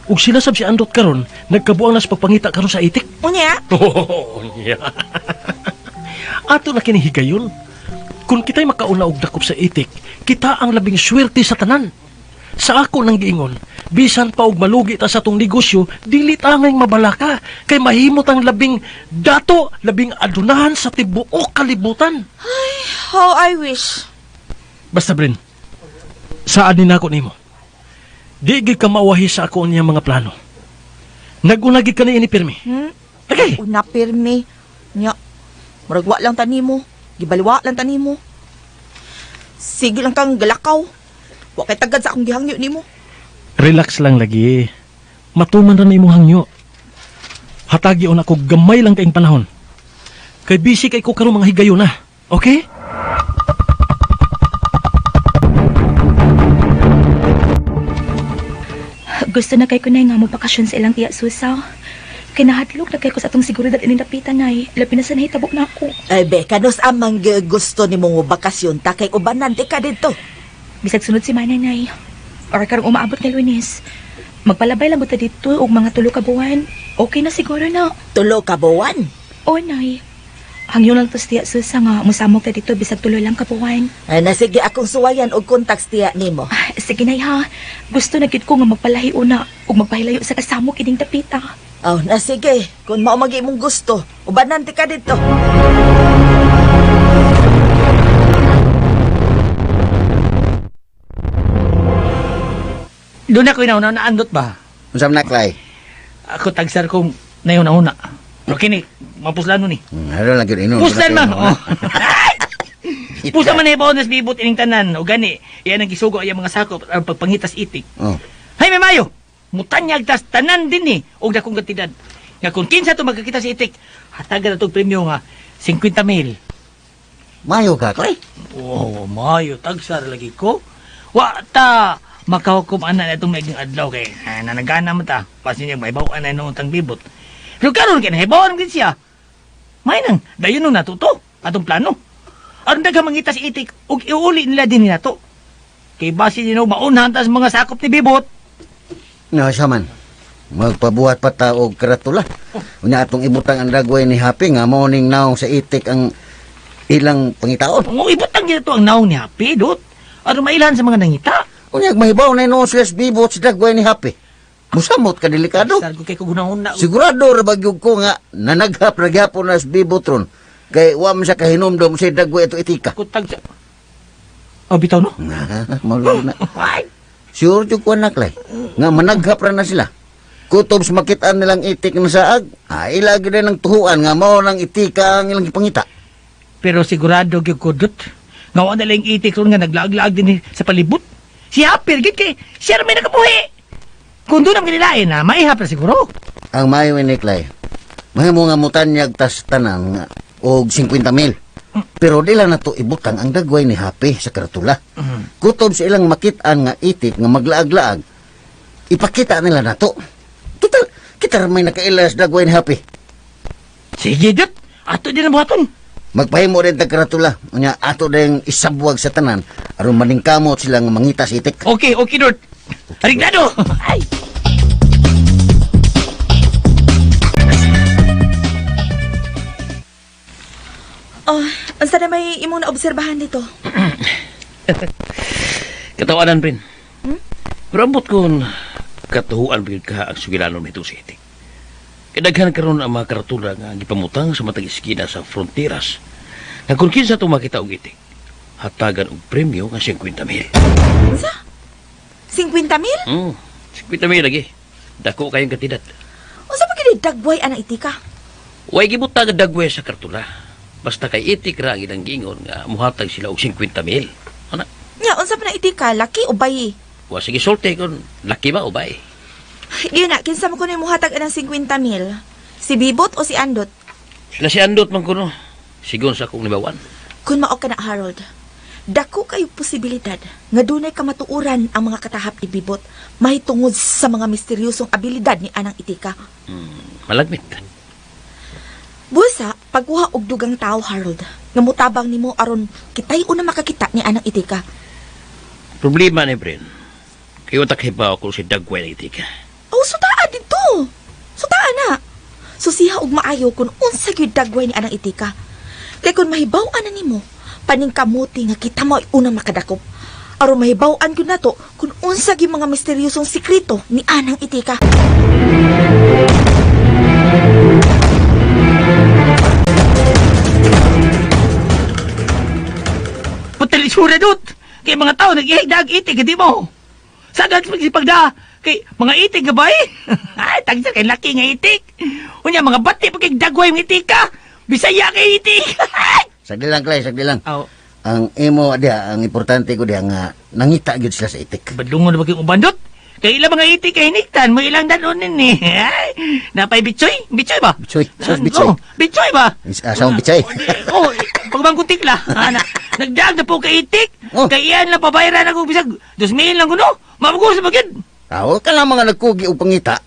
F: Ug sila sab si Andot karon, nagkabuang nas pagpangita karon sa itik.
H: Unya?
F: Oh, yeah. Ato na kinihigayon. Kung kita'y makauna og dakop sa itik, kita ang labing swerte sa tanan. Sa ako nang giingon, bisan pa og malugi ta sa tong negosyo, dili tangay mabalaka kay mahimot ang labing dato, labing adunahan sa tibuok kalibutan.
H: Ay, how I wish.
F: Basta, Bren, saan din ako nimo? Di gid ka mauwahi sa ako niya mga plano. Nagunagid ka na ini pirmi. Okay.
H: Una pirmi. Nya, maragwa lang tanimo. Gibaliwa lang tanimo. Sige lang kang galakaw. Wa kay tagad sa akong gihangyo nimo.
F: Relax lang lagi. Matuman ra na imong hangyo. Hatagi on ako gamay lang kaing panahon. Kay busy kay ko karon mga higayon na. Okay?
H: Gusto na kay ko na nga mo bakasyon sa ilang tiya susaw. Kinahadlok na kay ko sa atong seguridad inindapitan na labi na sa nahitabo na ako.
E: Ay, be, kanos amang gusto ni mong bakasyon ta kay ubanan di ka dito.
H: Bisag sunod si Manay Nay. Or karong umaabot kay Lunes. Magpalabay lang buta dito og mga 3 ka buwan. Okay na siguro na.
E: 3 ka buwan?
H: O, Nay. Hangyo lang to tiya susa nga musamok ta dito bisag 3 lang ka buwan.
E: Ay, nasige akong suwayan og contacts tiya nimo.
H: Sige, Nay, ha. Gusto na gid ko nga magpalahi una og magpahilayo sa kasamok ining dapita.
E: Oh, nasige. Kung mao magi mong gusto, ubanan ti ka dito.
K: Doon ako inauna na andot ba?
D: Unsam naklay?
K: Ako tagsar ko na yun una. Pero kini, mapuslan mo ni.
D: Ano lang yun, inon.
K: Puslan man! Oh. Puslan man na ibaw nas bibot ining tanan. O gani, yan ang gisugo ay mga sakop ang pagpangitas itik.
D: Oh.
K: Hay, may mayo! Mutanyag tas tanan din ni. Og dakong kantidad. Nga kung kinsa to magkakita sa itik, hatagan na itong premyo nga 50,000.
D: Mayo ka, Clay?
K: Oh, mayo. Tagsar lagi ko. Wa ta! Makahukom ana na itong naging adlaw kay nanagana mo ta. Pasin niya may bawaan na noong tang bibot. Pero karon kay nahibawan gid siya. May nang dayon nung natuto atong plano. Aron daghang mangita si itik ug iuli nila din nato. Kay base nino maunhan ta sa mga sakop ni bibot.
D: No, siya man. Magpabuhat pa ta og karatula. Unya atong ibutang ang dagway ni Happy nga morning naong sa itik ang ilang pangitaon.
K: Mo ibutang gyud to ang naong ni Happy dot. Aron mailan sa mga nangita.
D: Unya mahibaw na no sila bibot sa dagway ni Happy. Musamot ka delikado.
K: Sargo kay ko gunahon
D: Sigurado ra bagyog ko nga nanaghap ra gyapon na sa bibot ron. Kay wa man siya kahinomdom sa dagway ito itika.
K: Kutag sa Oh, bitaw no?
D: Malulo na. Sure jud ko naklay. Nga managhap ra na sila. Kutob sa makitaan nilang itik na saag, ilagi na ng tuhuan nga mao nang itika ang ilang ipangita.
K: Pero sigurado gyud ko dot. Nga wa na lang itik ron nga naglaag-laag din sa palibot. Si Happy gid kay siya may nakabuhi. Kung doon ang kanilain na, maihap na siguro.
D: Ang mayo ni Clay, mahimo nga mutanyag tas tanang og 50,000. Pero dila na to ibutang ang dagway ni Happy sa karatula. Kutob sa ilang makitaan nga itik nga maglaag-laag, ipakita nila na to. Total, kita may nakailas dagway ni Happy.
K: Sige, Dot. Ato din ang buhaton.
D: Magpahimo rin tag karatula. Unya ato din isabwag sa tanan aron maningkamot sila nga mangita sa itik.
K: Okay, Dot. Arignado! Ay!
H: Oh, ang sana may imong naobserbahan dito.
G: Katawanan, Prin. Pero ambot kung katuhuan pagid ka ang sugilanon nito sa itik. Kadaghan karon ang mga karatula nga gipamutang sa matag iskina sa fronteras. Nga kung kinsa itong makita og itik, hatagan og premyo nga 50,000.
H: Unsa? 50,000?
G: 50,000 lagi. Dako kayong katidat.
H: Unsa pa gid dagway anang itika?
G: Way gibuta nga dagway sa kartula. Basta kay itik ra ang ilang gingon nga muhatag sila og 50,000. Ana,
H: Nya, unsa pa na itika? Laki o bayi?
G: wa sige sulti kung laki ba o bay.
H: Yun na, kinsa mo kuno muhatag anang 50,000? Si Bibot o si Andot?
G: Sila si Andot man kuno. Sigon sa akong libawan.
H: Kung mao ka na, Harold, dako kayo posibilidad nga dunay kamatuuran ang mga katahap ni Bibot mahitungod sa mga misteryosong abilidad ni anang itika.
G: Malagmit.
H: Busa, pagkuha og dugang tao, Harold, nga mutabang nimo aron kitay una makakita ni anang itika.
G: Problema ni Bren. Kayo takhibaw ako si Dagway na itika.
H: Oh, sutaan dito. Sutaan na. Susiha og maayo kung unsa gyud dagway ni anang itika. Kay kung mahibaw-an na nimo, paningkamuti nga kita mo unang makadakop. Aron mahibaw-an gyud nato kung unsa gyud mga misteryosong sikreto ni anang itika.
K: Patalisura dot. Kay mga tao nag-ihigdag itik, hindi mo. Sagad magsipagda. Kay mga itik nga ba eh? Ay, tagsa kay laki nga itik. Unya mga bati pa kay dagway ng itik ka. Bisaya kay itik.
D: Sagdi lang, Clay, sagdi lang.
K: Aw,
D: Ang imo diha, ang importante ko diha nga nangita gyud sila sa itik.
K: badlungon na bagay ubandot. Kay ilang mga itik kay hiniktan mo ilang danonin ni. Ay, napay bitsoy? Bitsoy ba?
D: Bitsoy, sus bitsoy.
K: Oh, bitsoy ba?
D: Asa mo bitsoy?
K: Oh, pagbangkutik la. Ana, nagdaag na po kay itik.
D: Oh.
K: Kay iyan lang pabayaran ako bisag 2,000 lang kuno. Mabugos na bagid.
D: Aw, ka lang mga nagkugi og pangita.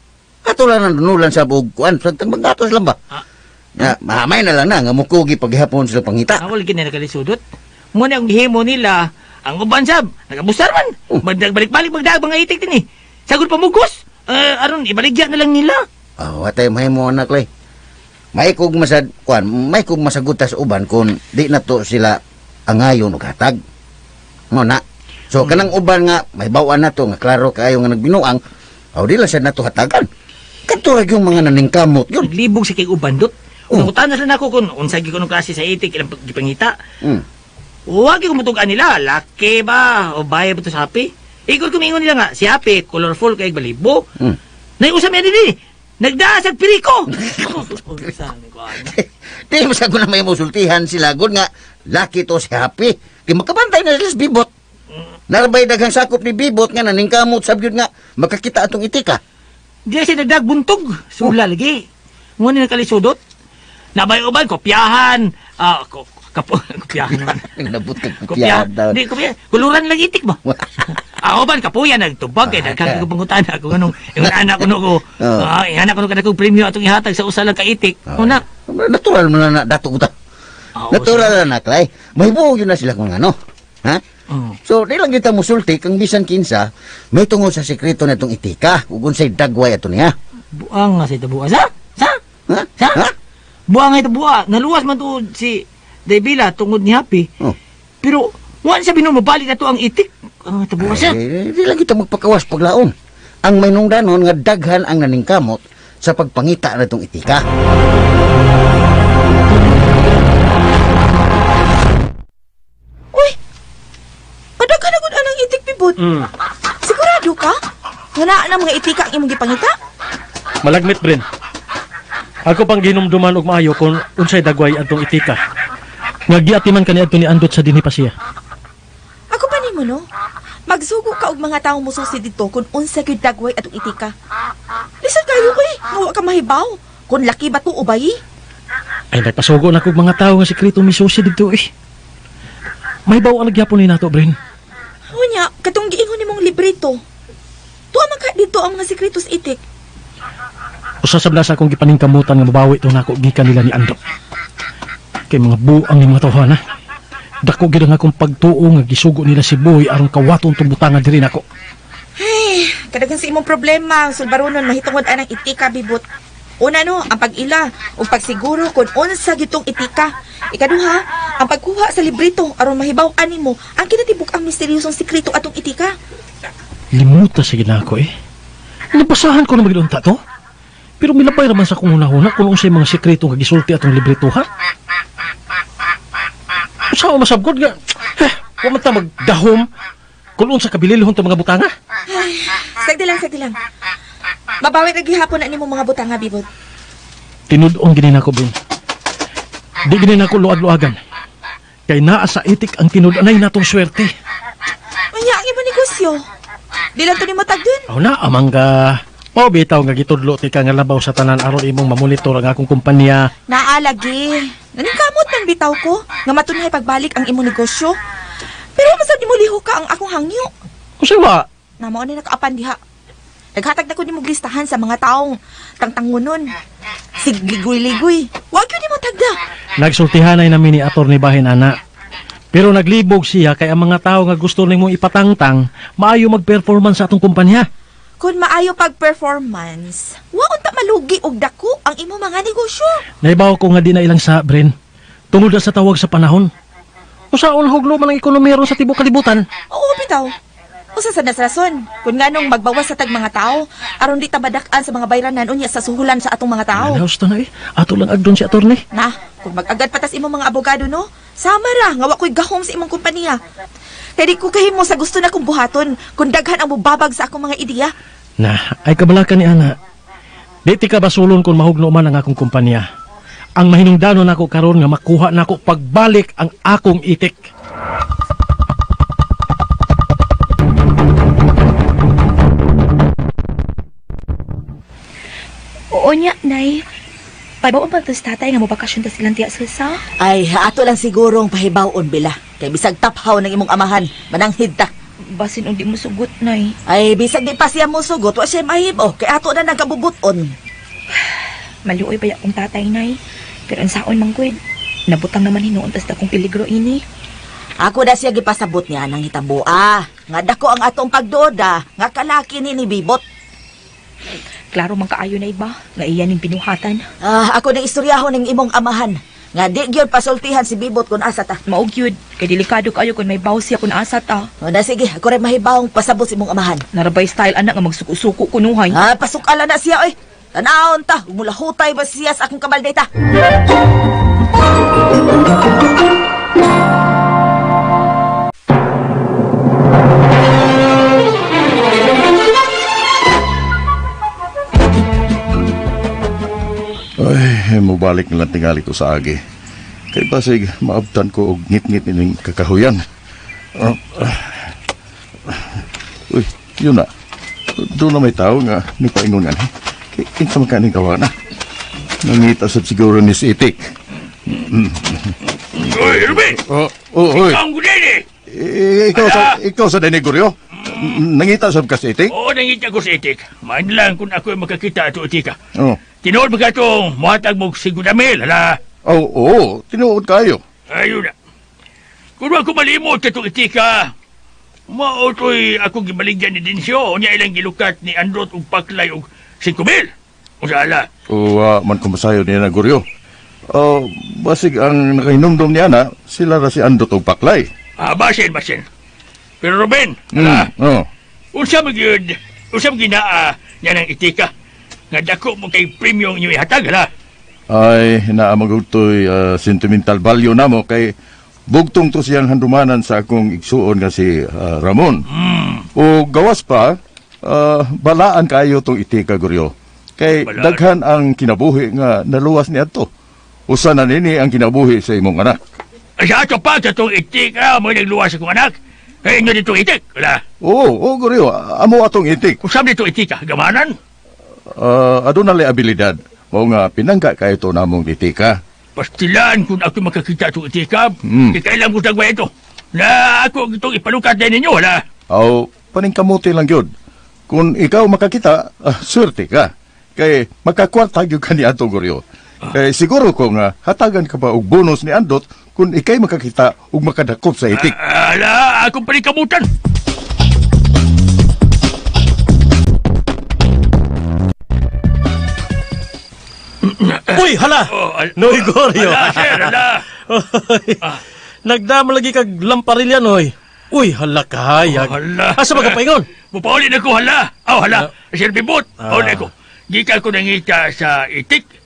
D: Ato lang ang dunulan sa buog kuan, sa tagbangatos lang ba?
K: Ah.
D: Ya, mahamay na lang na nga mukugi paghapon sila pangita.
K: Awal gina nakalisudot. Muna ang gihimo nila, ang uban sab, nagabusar man. Balik-balik magdaag mga itik din eh. Sagod pa mugos. Aron, ibaligya na lang nila.
D: Aw, atay mahimo anak lay. May kog masad kuan, may kog masaguta sa uban kun di na to sila angayon og hatag. Mo na. So kanang uban nga may bawaan na to nga klaro kaayo nga nagbinuang, aw di lang siya nato hatagan. Katurag yung mga naningkamot yun.
K: Naglibog si kay uban dot. Unang utanas na ako kung unsay gi kunong klase sa itik ilang gipangita. Huwag yung matugaan nila. Laki ba? O bahay ba ito sa happy? Ikot kumingon nila nga, si happy, colorful kay balibo. Naiusap yan din eh. Nagdaasag piriko.
D: Di masag na may musultihan sila gud nga laki to si Happy. Di makabantay na sila sa Bibot. Narabay daghang sakop ni Bibot nga naningkamot sab gyud nga makakita atong itika.
K: Di siya nagdag buntog. Sula lagi. Ngunit nakalisudot. Nabay uban, kopyahan. Kopyahan man.
D: Nabot kag
K: Kopyahan.
D: daw.
K: Di, kopyahan. Kuluran lang itik ba? Uban, kapuyan, nagtubag. Kaya nagkakapangutan ako. Yung anak ko ko. Yung anak ko kanakong premyo atong ihatag sa usalang kaitik. Una.
D: Natural mo na dato uta. Natural na naklay. Mahibuog yun na sila kung ano. Ha? So, di lang kita musulti kang bisan kinsa may tungod sa sekreto na itong itika. Ugun sa'y dagway ato niya.
K: Buang nga sa ito buwa. Sa?
D: Ha?
K: Sa?
D: Ha?
K: Buang nga ito buwa. Naluwas man to si Daybila tungod ni Happy. Pero, wala siya binumabalik na to ang itik. Ang ito buwa siya.
D: Di lang kita magpakawas paglaon. Ang may nungdanon nga daghan ang naningkamot sa pagpangita na itong itika.
H: Uy! Madaghan na gud anang itik, Bibot. Sigurado ka? Wala na mga itika ang imong gipangita?
F: Malagmit, Bren. Ako pang ginumduman og maayo kung unsay dagway atong itika. Nga giatiman kani adto ni Andot sa dinhi pa siya.
H: Ako pa nimo no? Magsugo ka og mga taong mususi dito kung unsa gyud dagway atong itika. Lisod kayo eh, nga ka mahibaw. Kung laki ba to o bayi?
F: Ay nagpasugo na kog mga tawo nga sekreto misusi dito eh. Mahibaw ang nagyapon ni nato, Bren.
H: Unya, katong giingon nimong librito. Tuwa man ka dito ang mga sikretos itik.
F: Usasab na sa akong gipaningkamutan nga mabawi ito na ako gikan nila ni Andot. Kay mga buang ni mga tawhana. Dako gid ang akong pagtuo nga gisugo nila si Boy aron kawaton tubutangan diri nako.
H: Ay, kadagan sa imong problema, sulbaronon mahitungod anang itika, Bibot. Una no, ang pag-ila o pagsiguro kung unsa gitong itika. Ikaduha, ang pagkuha sa librito aron mahibaw-an nimo ang kinatibuk ang misteryosong sikreto atong itika.
F: Limuta sa ginako eh. Nabasahan ko na magdunta to. Pero milabay raman sa kung una-una kung unsay mga sekreto nga gisulti atong librito ha. Saan mo masabgod nga? Huwag man ta magdahom. Kung unsa kabililhon to mga butanga.
H: Sagdi lang. Mabawi na gihapon na ni mo mga butanga, Bibot.
F: Tinudong ginin ako, Ben. Di ginin ako luag-luagan. Kay naa sa itik ang tinudonay natong swerte.
H: Unya, ang iba negosyo. Di lang to ni matag dun.
F: Aw na, amang ka. O, bitaw nga gitudlo ti ka nga labaw sa tanan aron imong mamonitor ang akong kumpanya.
H: Naalagi. Naningkamot man bitaw ko. Nga matunay pagbalik ang imo negosyo. Pero masad ni mo liho ka ang akong hangyo.
F: Kasi ba?
H: Namao ni nakaapan diha. Naghatag na ko ni mo listahan sa mga taong tangtangunon. Sigligoy-ligoy. Wag yun ni mo tagda.
F: Nagsultihanay namin ni Atty. Bahin ana. Pero naglibog siya kay ang mga tao nga gusto nimo ipatangtang maayo mag-performance sa atong kumpanya.
H: Kung maayo pag-performance, waon ta malugi og dako ang imo mga negosyo.
F: Naibaw ko nga di na ilang sa, Bren. Tungod na sa tawag sa panahon. Usaon huglo man ang ekonomiya ron sa tibok kalibutan.
H: Oo, bitaw. Usa sa nasrason, kung nganong magbawas sa tag mga tao, aron di tabadak-an sa mga bayranan unya sa suhulan sa atong mga tao.
F: Ano gusto na eh? Ato lang agdon si Atty.
H: Na, kung mag-agad patas imo mga abogado no, sama ra nga wa ko'y gahom sa imong kompanya. Kaya di ko kahimo sa gusto na kong buhaton kung daghan ang mubabag sa akong mga ideya.
F: Na, ay kabalakan ni Ana. Di ti ka basulon kung mahugno man ang akong kumpanya. Ang mahinungdanon ako karon nga makuha nako pagbalik ang akong itik.
H: Oo niya, Nay. Paibaon pa to sa tatay nga mabakasyon ta silang tiya sa.
E: Ay, ato lang sigurong pahibawon bila. Kay bisag taphaw ng imong amahan, mananghid ta.
H: Basin undi mo sugot, Nay.
E: Ay, bisag di pa siya mo sugot, wa siya mahibo. Kay ato na nagkabubuton.
H: Maluoy pa akong tatay, Nay. Pero ang saon manggwed, nabutang naman hinuon tas akong peligro ini.
E: Ako na siya gipasabot niya ng hitabo. Nga dako ang atong pagduoda, nga kalaki ni Bibot.
H: Klaro man kaayo na iba, nga iyan ning pinuhatan.
E: Ako na istoryahon ng imong amahan. Nga di gyud pasultihan si Bibot kung asa ta.
H: Maog yun, kay delikado kayo kung may baw siya kung asa ta.
E: O na sige, ako rin mahibawong pasabot si imong amahan.
H: Narabay style anak nga magsuko-suko kunuhay.
E: Pasukala na siya, oy. Tanawon ta, umulahutay ba siya sa akong kabalday ta?
C: Ay, mubalik na lang tingali ko sa agi. Kay basig, maabtan ko og ngit-ngit ining kakahuyan. Uy, yun na. Doon na may tao nga nipaingon nga. Kinsa man kaning kawana. Nangita sa siguro ni si Itik.
J: Uy, Ruben!
C: Uy.
J: Ikaw ang gudin
C: Ikaw sa Denigoryo? Nangita sa si Itik?
J: Oo, nangita ko sa itik. Maan lang kung ako makakita ito itika.
C: Oo.
J: Tinood ba ka itong muhatag mong sigudamil, hala?
C: Oo, tinuod kayo.
J: Ayun na. Kung ako malimot itong itika, mautoy ako gibaligyan ni Dinsyo, niya ilang gilukat ni Androt ug paklay ug 5,000. O sala.
C: Man kumasayo niya na Goryo. Basig ang nakahinumdum niya na, sila na si Andot o Paklay.
J: Basin. Pero Ruben, hala, unsa maginaa niya ng itika, nga dako mo kay premium inyo ihatag, hala?
C: Ay, naamagutoy sentimental value na mo kay bugtong to siyang handumanan sa akong igsuon nga si Ramon. O gawas pa, balaan kayo tong itika, Goryo. Kay
J: Balaan.
C: daghan ang kinabuhi nga naluwas ni Adto. Usa na nini ang kinabuhi sa imong anak.
J: Sa ato pa, sa itong itika, mo nagluwas akong anak. Kaya inyo dito itik, hala?
C: Oo, Goryo, amo atong itik.
J: Kung saan dito itika, gamanan?
C: Aduna lay abilidad. Mao nga pinangga kayo to namong itika.
J: Pastilan kung ako makakita itong itika, kailan ko tagwa ito. Na ako itong ipalukat din ninyo, hala?
C: Aw, paningkamuti lang yun. Kung ikaw makakita, swerte ka. Kay makakwarta gyud ka ni Adto, Goryo. Kay siguro kung hatagan ka pa og bonus ni Andot kung ikay makakita ug makadakop sa itik.
J: Ala, akong paningkamutan.
F: Uy, hala! Noy, Goryo.
J: Hala, sir, hala.
F: Nagdama lagi kag lamparilya, Noy. Uy, hala kahayag.
J: Hala.
F: Asa ba ka paingon?
J: Mupauli na ko, hala. Hala. Sir Bibot, pauli ko. Gika ko nangita sa itik.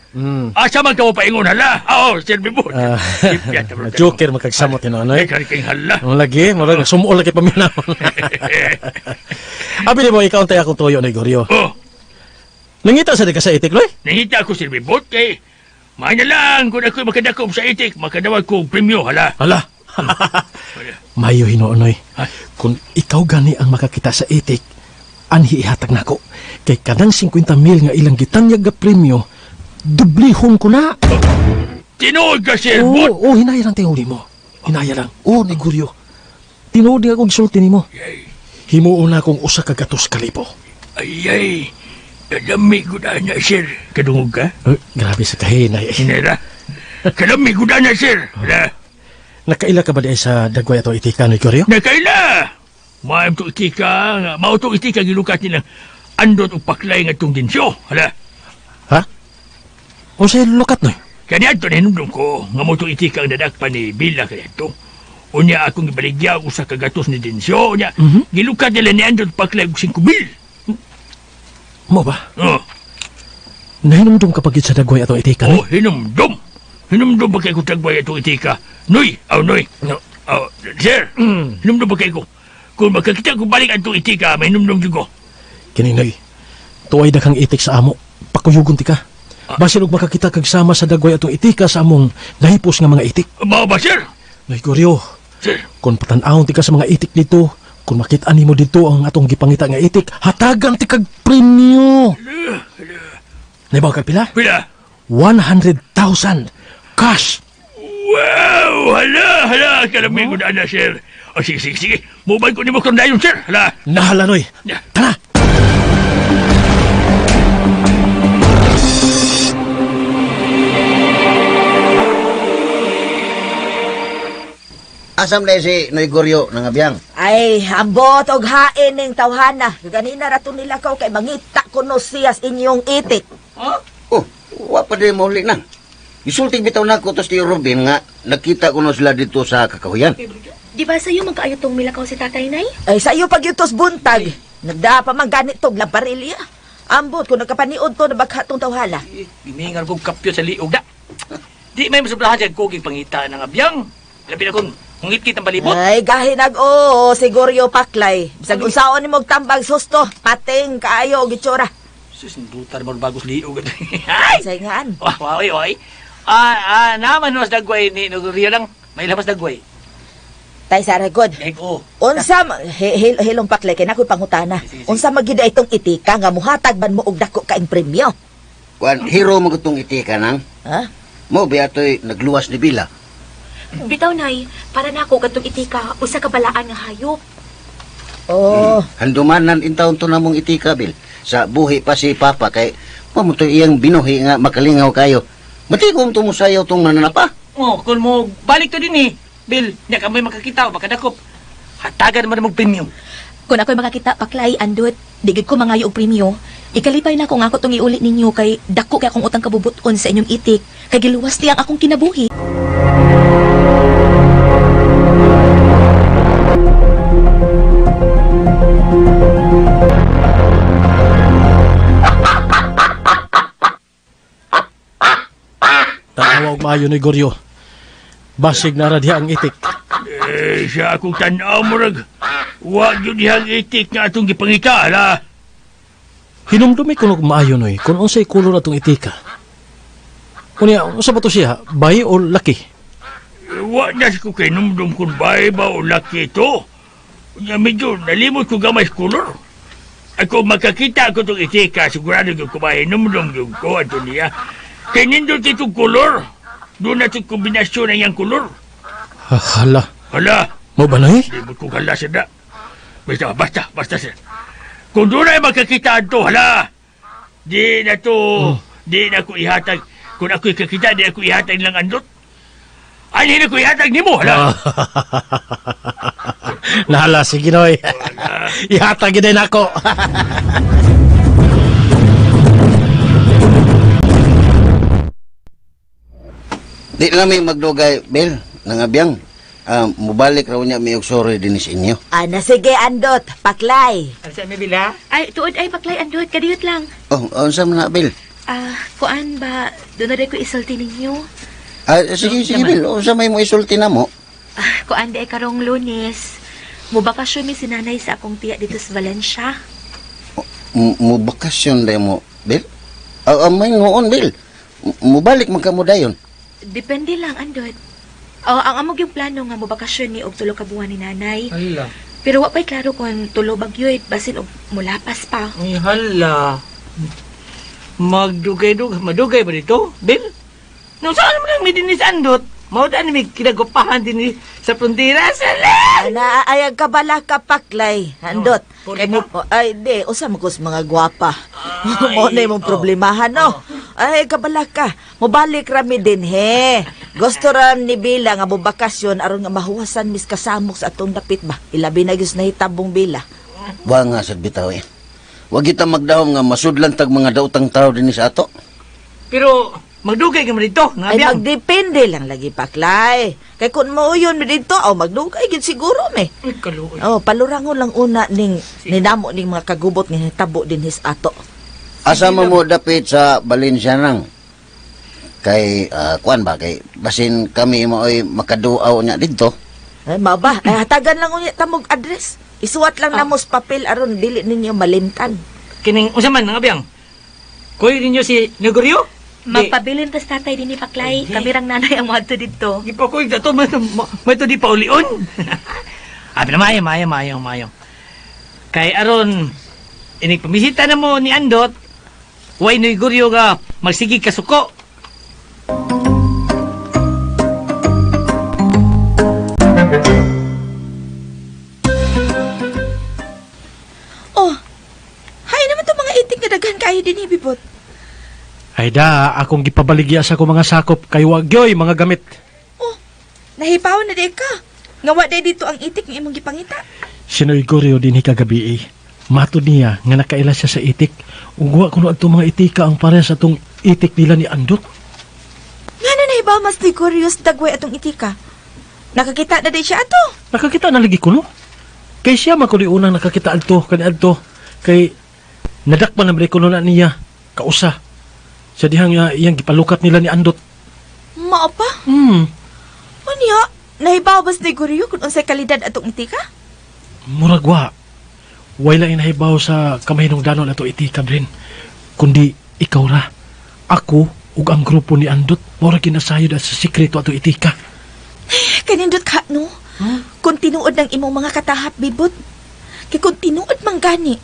J: Asa man ka mo paingon hala? Oo, Sir Bibot.
F: Joker makagsamot yun, ano
J: Ay, kariking hala.
F: Ang lagi, marag sumuol lagi paminahon. Abi mo, ikaw tayo akong tuyo na Igoryo.
J: Oh,
F: Nangita sa di ka sa itik, Loy?
J: nangita ako Sir Bibot kay mahal na lang kung ako'y makadakop sa itik, makadawag ko premyo hala.
F: Hala. Mayo hinoonoy. Kung ikaw gani ang makakita sa itik, anhi ihatag nako. Kay kanang 50,000 nga ilang gitanyag nga premyo, dublihon ko na.
J: Tinuod ka, Sir Bot.
F: Oo, hinaya lang tinguli mo. Hinaya lang. Oo, Igoryo. Tinuod nga akong gisulti ni mo. Himuon na akong usa ka gatos kalibo.
J: Ay, kadami ko na, Sir. Kadungog ka?
F: Grabe sa kahinay.
J: Hinera. Kadami ko na, Sir. Hala.
F: Nakaila ka ba di sa dagway ato itika no Igoryo?
J: Nakaila! Maayam to itika, mao to itika gilukat nilang andot o paklay nga itong dinsyo. Hala.
F: Ha? O sa lukat noy?
J: Kanya ito ninundong ko, nga mo to itika ang dadakpan ni Bila kaya ito. Unya akong ibaligya ko sa kagatos ni dinsyo. Unya, gilukat nila ni andot paklay og 5,000.
F: Mo ba?
J: Oh.
F: Nahinumdum ka pagit sa dagway ato itika
J: Oh,
F: no?
J: hinumdum. Hinumdum ba kayo tagbay itong itika? Noy, Noy. No. Sir, hinumdum ba kayo? Kung magkakita ko balik ang itong itika, may hinumdum ko.
F: Kininoy, tuway daghang itik sa amo. Pakuyugon ti ka. Basin og makakita kag sama sa dagway atong itika sa among nahipos nga mga itik.
J: Mao ba, Sir?
F: Noy Goryo,
J: Sir.
F: kung patanawon ti ka sa mga itik dito, kung makita nimo dito ang atong gipangita nga itik, hatagan ti kag premyo. Naibaw kag pila?
J: Pila?
F: 100,000 cash.
J: Wow! Hala! Kalamig ko na, Sir. O, sige. Mubay ko ni mo kung dayon, Sir. Hala.
F: Nahala, Noy. Tara!
D: Asam na si Noy Goryo ng abiyang.
E: Ay, ambot og hain ning tawhana. Ganina rato nila ko kay mangita kuno siyas inyong itik.
D: Oh, wa pa din mo na. Isulting bitaw na ko to si Robin nga nakita ko no sila dito sa kakahuyan.
I: Di ba sa'yo magkaayo tong milakaw si tatay, Nay?
E: Ay, sayo pag yutos buntag. Nagda pa man ganit tog lamparelya. Ambot kung nagkapaniod to na bagha tong tawhala.
K: Gimingan kong kapyo sa liog da. Di may masobrahan dyan koging pangita ng abiyang. Labi na kung ngit-ngit ang balibot.
E: Ay, gahinag oo, siguryo paklay. Bisag unsaon ni mog tambag susto, pating kaayo og itsura.
K: Susundutar mo bagos liog. Ay!
E: Sayngan.
K: Wai. Naman mas dagway ni Nuguriyo lang. May labas dagway.
E: Tay sa record. Unsa hilong paklay kay nakoy pangutana. Unsa magida itong itika nga muhatag ban mo og dako kaing premyo?
D: Kuan hero magutong itika nang.
E: Ha?
D: Mo biatoy nagluwas ni Bila.
I: Bitaw, Nay, para na ako katong itika, usa ka balaan nga hayop.
E: Oh.
D: Handumanan intawon to namong itika, Bil. Sa buhi pa si Papa kay mamutoy iyang binuhi nga makalingaw kayo. Matigom tumusayaw tong mananapa.
K: Oh, kung mo balik to din Bill, niya ka may makakita o makadakop. Hatagan mo na mag-premium.
I: Kung ako'y makakita, paklay, andot, digid ko mangayo og premyo, ikalipay na kung ako itong iulit ninyo kay dako kay akong utang kabubuton sa inyong itik, kay giluwas tiyang akong kinabuhi.
F: Tawag maayo ni Goryo. Basig na radya ang itik.
J: Siya akong tanaw mo rag. Huwag yun dihang itik nga atong gipangita, hala.
F: Hinumdumi ko maayo noy, kung unsay kulor atong itika. Unya, unsa ba to siya? Bayi o laki?
J: Huwag na ko kay numdum kung bahay ba o laki ito. Unya medyo nalimot ko gamay kulor. Ako makakita ko itong itika, sigurado yung kumain, numdum yung ko, ato niya. Kaya nindot itong kulor. Doon na itong kombinasyon ng iyang kulor.
F: Hala.
J: Hala.
F: Mo ba noy?
J: Limot kong hala siya na. Basta siya. Kung doon ay makakita ito, hala. Di na ko ihatag. Kung ako'y kakita, di ako ihatag lang andot. Ay, hindi ko ihatag ni mo, hala.
F: Nahala, sige noy. Ihatag din ako.
D: Di na may magdugay, Bel, nangabiyang. Mubalik raw niya may sorry din sa inyo.
E: Ana, sige, andot, paklay.
K: Ano siya may bila?
I: Ay, tuod ay paklay, andot, kadiyot lang.
D: Oh, unsa man na, Bel?
I: Kuan ba, doon na rin ko isulti ninyo.
D: Sige, Bill. O sa may mo isulti na mo.
I: Kuan di ay karong Lunes. Mubakasyon mi sinanay sa akong tiya dito sa Valencia.
D: Mo bakasyon day mo, Bill? May noon, Bill. Mubalik man ka mo dayon.
I: Depende lang, Andot. Ang amog yung plano nga mubakasyon ni og tulo ka buwan ni nanay.
K: Hala.
I: Pero wa pa'y klaro kung tulo bagyoy, basin og mulapas pa.
K: Ay, hala. Madugay ba dito, Bill? Nung saan mo lang may dinis andot, maudaan may kinagupahan din sa frontera. Sala!
E: Naayag ka bala ka paklay, Andot.
K: Puri
E: Kay
K: mo.
E: ay, di, usa mo kus mga gwapa. Mo na imong problemahan, no? Ay, kabala ka. Mobalik rami din, he. Gusto ram ni Bila nga mubakasyon aron nga mahuwasan mis kasamok sa atong dapit ba? Ilabi na gyud nahitabong Bila.
D: Wa nga sad bitaw eh. Wag kita magdahom nga masudlan tag mga daotang tao din sa ato.
K: Pero, magdugay ka mo dito,
E: Ay,
K: nabiyang.
E: magdepende lang lagi paklay. Kay kung mauyon mi dito, magdugay gyud siguro me.
K: Ay, kaluoy.
E: Palurangon lang una ning ninamo ning mga kagubot nga hitabo din his ato.
D: Asa mo dapit sa Valencia nang? Kay kuan ba kay basin kami mo ay makaduaw nya didto.
E: Ay, maba. Ay, hatagan lang unya tamog address. Isuwat lang namo sa papel aron dili ninyo malimtan.
K: Kining, usaman, nabiyang. Kuya ninyo si Negorio?
I: Magpabilin tas tatay din ni Paklay. Kami rang nanay ang mga dito.
K: Di pa ko dato, may to di pa ulion. Abi na mayo. Kay aron, inig pamisita na mo ni Andot, way Negorio nga magsigig kasuko.
H: Kayo din ibibot.
F: Ay da, akong gipabaligya sa ko mga sakop kay wagyoy mga gamit.
H: Nahipaw na di ka. Ngawa day dito ang itik ng imong gipangita.
F: Sinoy Goryo din kagabi Matod niya nga nakaila siya sa itik. Ugwa kuno adto mga itika ang pares atong itik nila ni Andot.
H: Nga na nahibaw mas di curious dagway atong itika. Nakakita na di siya ato.
F: Nakakita na lagi kuno. Kay siya makuli unang nakakita adto kaniadto kay nadakpan na kuno na niya kausa. Sa dihang iyang gipalukat nila ni Andot.
H: Mao pa? Unya, nahibaw bas di curious kung unsay kalidad atong itika?
F: Muragwa. Way lang inahibaw sa kamahinong danon ato itika, Brin. Kundi ikaw ra. Ako ug ang grupo ni Andot mura kinasayod at sa sikreto ato itika.
H: Kanindot ka, no? Kung tinuod ng imong mga katahap, bibot. Kay kung tinuod mang gani.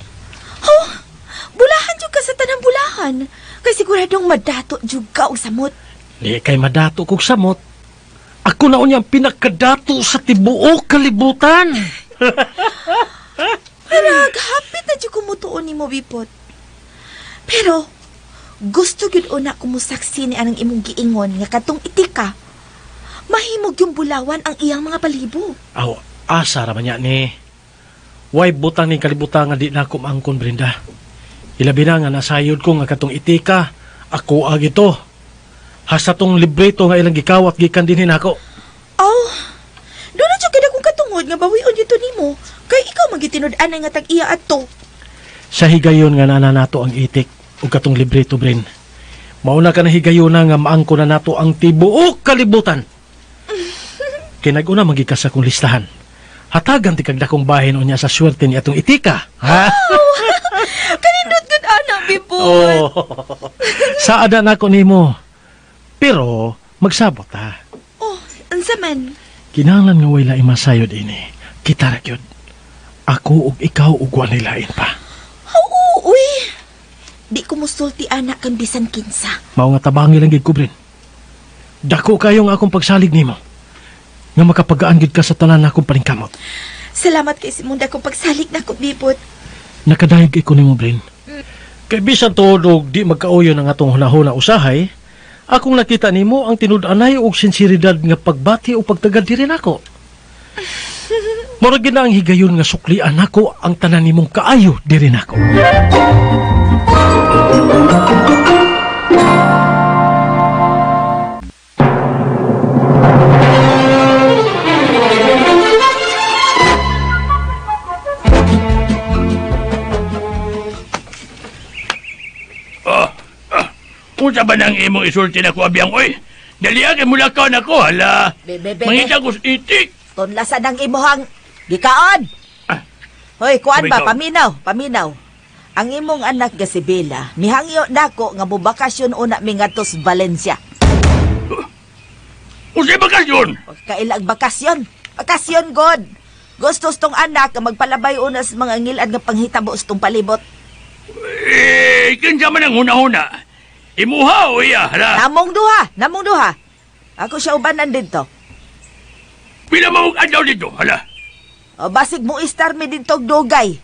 H: Bulahan jud ka sa tanang bulahan. Kay siguradong madato jud ka og samot.
F: Di kay madato kog samot. Ako na unyang pinakadato sa tibuok kalibutan.
H: Hapit na jud kumutuon nimo, bibot. Pero gusto gyud una kumusaksi ni anang imong giingon nga katong itika. Mahimog yung bulawan ang iyang mga balibo.
F: Aw, asa ra man niya ni. Way butang ni kalibutan nga di na ako maangkon, Brenda. Ilabi na nga nasayod ko nga katong itika. Ako ito. Hasta tong libreto nga ilang gikawat gikan dinhin ako.
H: Doon na dyan kada kong katungod nga bawion dito nimo. Kay ikaw magitinud-anay nga tag-iya ato.
F: Sa higayon nga nananato ang itik o katong libreto, Bren. Mauna ka na higayon na nga maangko na nato ang tibuok kalibutan. Kinag-una magikas akong listahan. Hatagan ti kagdakong bahin o niya sa swerte ni atong itika. Ha?
H: Kanindot good anak, bibot.
F: Saada na ako nimo. Pero, magsabot ha.
H: Unsa man?
F: Kinahanglan nga way laing masayod ini. Kita ra gyud. Ako ug ikaw ug wa nilain pa.
H: Uy. Di ko musulti anak kan bisan kinsa.
F: Mao nga tabangi lang gid ko, Bren. Dako kayong akong pagsalig nimo. Nga makapagaan gid ka sa tanan akong paningkamot.
H: Salamat kay Simunda kung pagsalig na ko, bibot.
F: Nakadayeg ko nimo, Bren. Kay bisan tuod di magkauyo ng atong hunahuna usahay, akong nakita nimo ang tinud-anay og sinseridad nga pagbati o pagtagad diri nako. Murag gid na ang higayon nga suklian nako ang tanan nimong kaayo diri nako.
J: Unsa ba nang imong isulti na ko abiyang oy? Daliag mula ka na ko, hala.
E: Bebe.
J: Mangita ko sa itik.
E: Tunlasan ang imuhang gikaon.
J: Ah.
E: Hoy, kuan ba?
J: Sabi
E: Paminaw. Ang imong anak nga si Bella, mihangyo nako nga mubakasyon una mi ngadto sa Valencia.
J: Unsay bakasyon?
E: Kailang bakasyon. Bakasyon god. Gusto tong anak nga magpalabay una sa mga ngilad nga panghitabo sa tong palibot.
J: Kinsa man ang huna-huna. Imuha o iya, hala.
E: Namong duha. Ako siya ubanan dito.
J: Pila mo adlaw dito, hala.
E: O basig mo istar mi dito og dugay.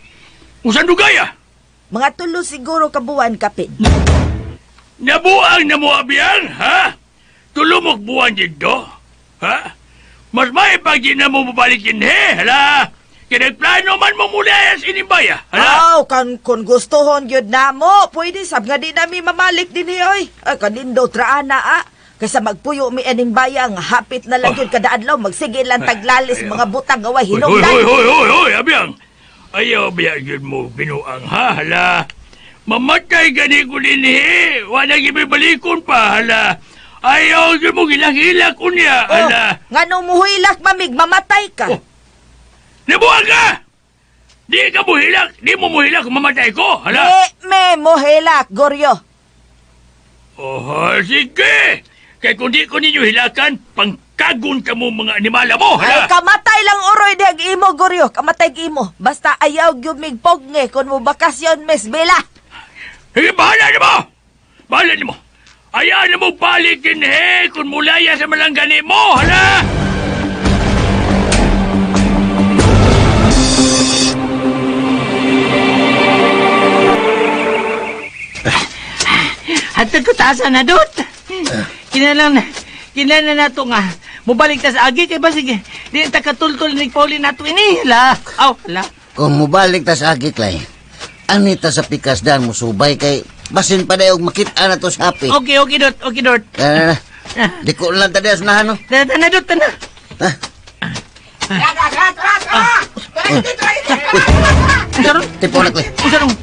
J: Usan dugaya?
E: Mga 3 siguro kabuan kapin.
J: Nabuang na mo abiyang, ha? Tulumok buwan dito, ha? Mas may pag di na mo mabalikin, hala. Kinagplano man mo mula sa inimbaya, hala.
E: Kung gustohon yun na mo, pwede sab nga di nami mamalik din oy. Ay, kanindo traana Kaysa magpuyo mi aning bayang, hapit na lang yun kada adlaw, magsige lang taglalis mga butang gawa hinungdan.
J: Hoy, abiyang. Ayaw biya yun mo binuang, ha, hala. Mamatay gani ko din, Wala gibibalikon pa, hala. Ayaw yun mo gilang-hilak unya, hala.
E: Nga nung muhilak, mamig, mamatay ka.
J: Nabuang ka! Di ka muhilak! Di mo muhilak kung mamatay ko, hala.
E: Me muhilak, Goryo.
J: Sige! Kaya kung di ko ninyo hilakan, pangkagun ka mo mga animala mo,
E: Ay,
J: hala.
E: kamatay lang uroy deg imo, Goryo. Kamatay imo. Basta ayaw gyumig pogne kung mo bakasyon, Miss Bella.
J: Sige, bahala na mo! Bahala na mo! Ayaw na mo balikin, kung mulaya sa malanggani mo, hala.
K: Hatag ko tasa na, Dot. Kinalang na to nga. Mubalik ta sa agi, kay ba sige. Di ta katultol ni Pauli na to ini. La.
D: Kung mubalik ta sa agi, Clay, anita sa pikasdan mo subay kay basin pa dayog makita na to sa happy.
K: Okay, Dot.
D: Na. Di ko lang tadi asunahan, no?
K: Tana, Dot, tana.
D: Ha? Tipo na, Clay.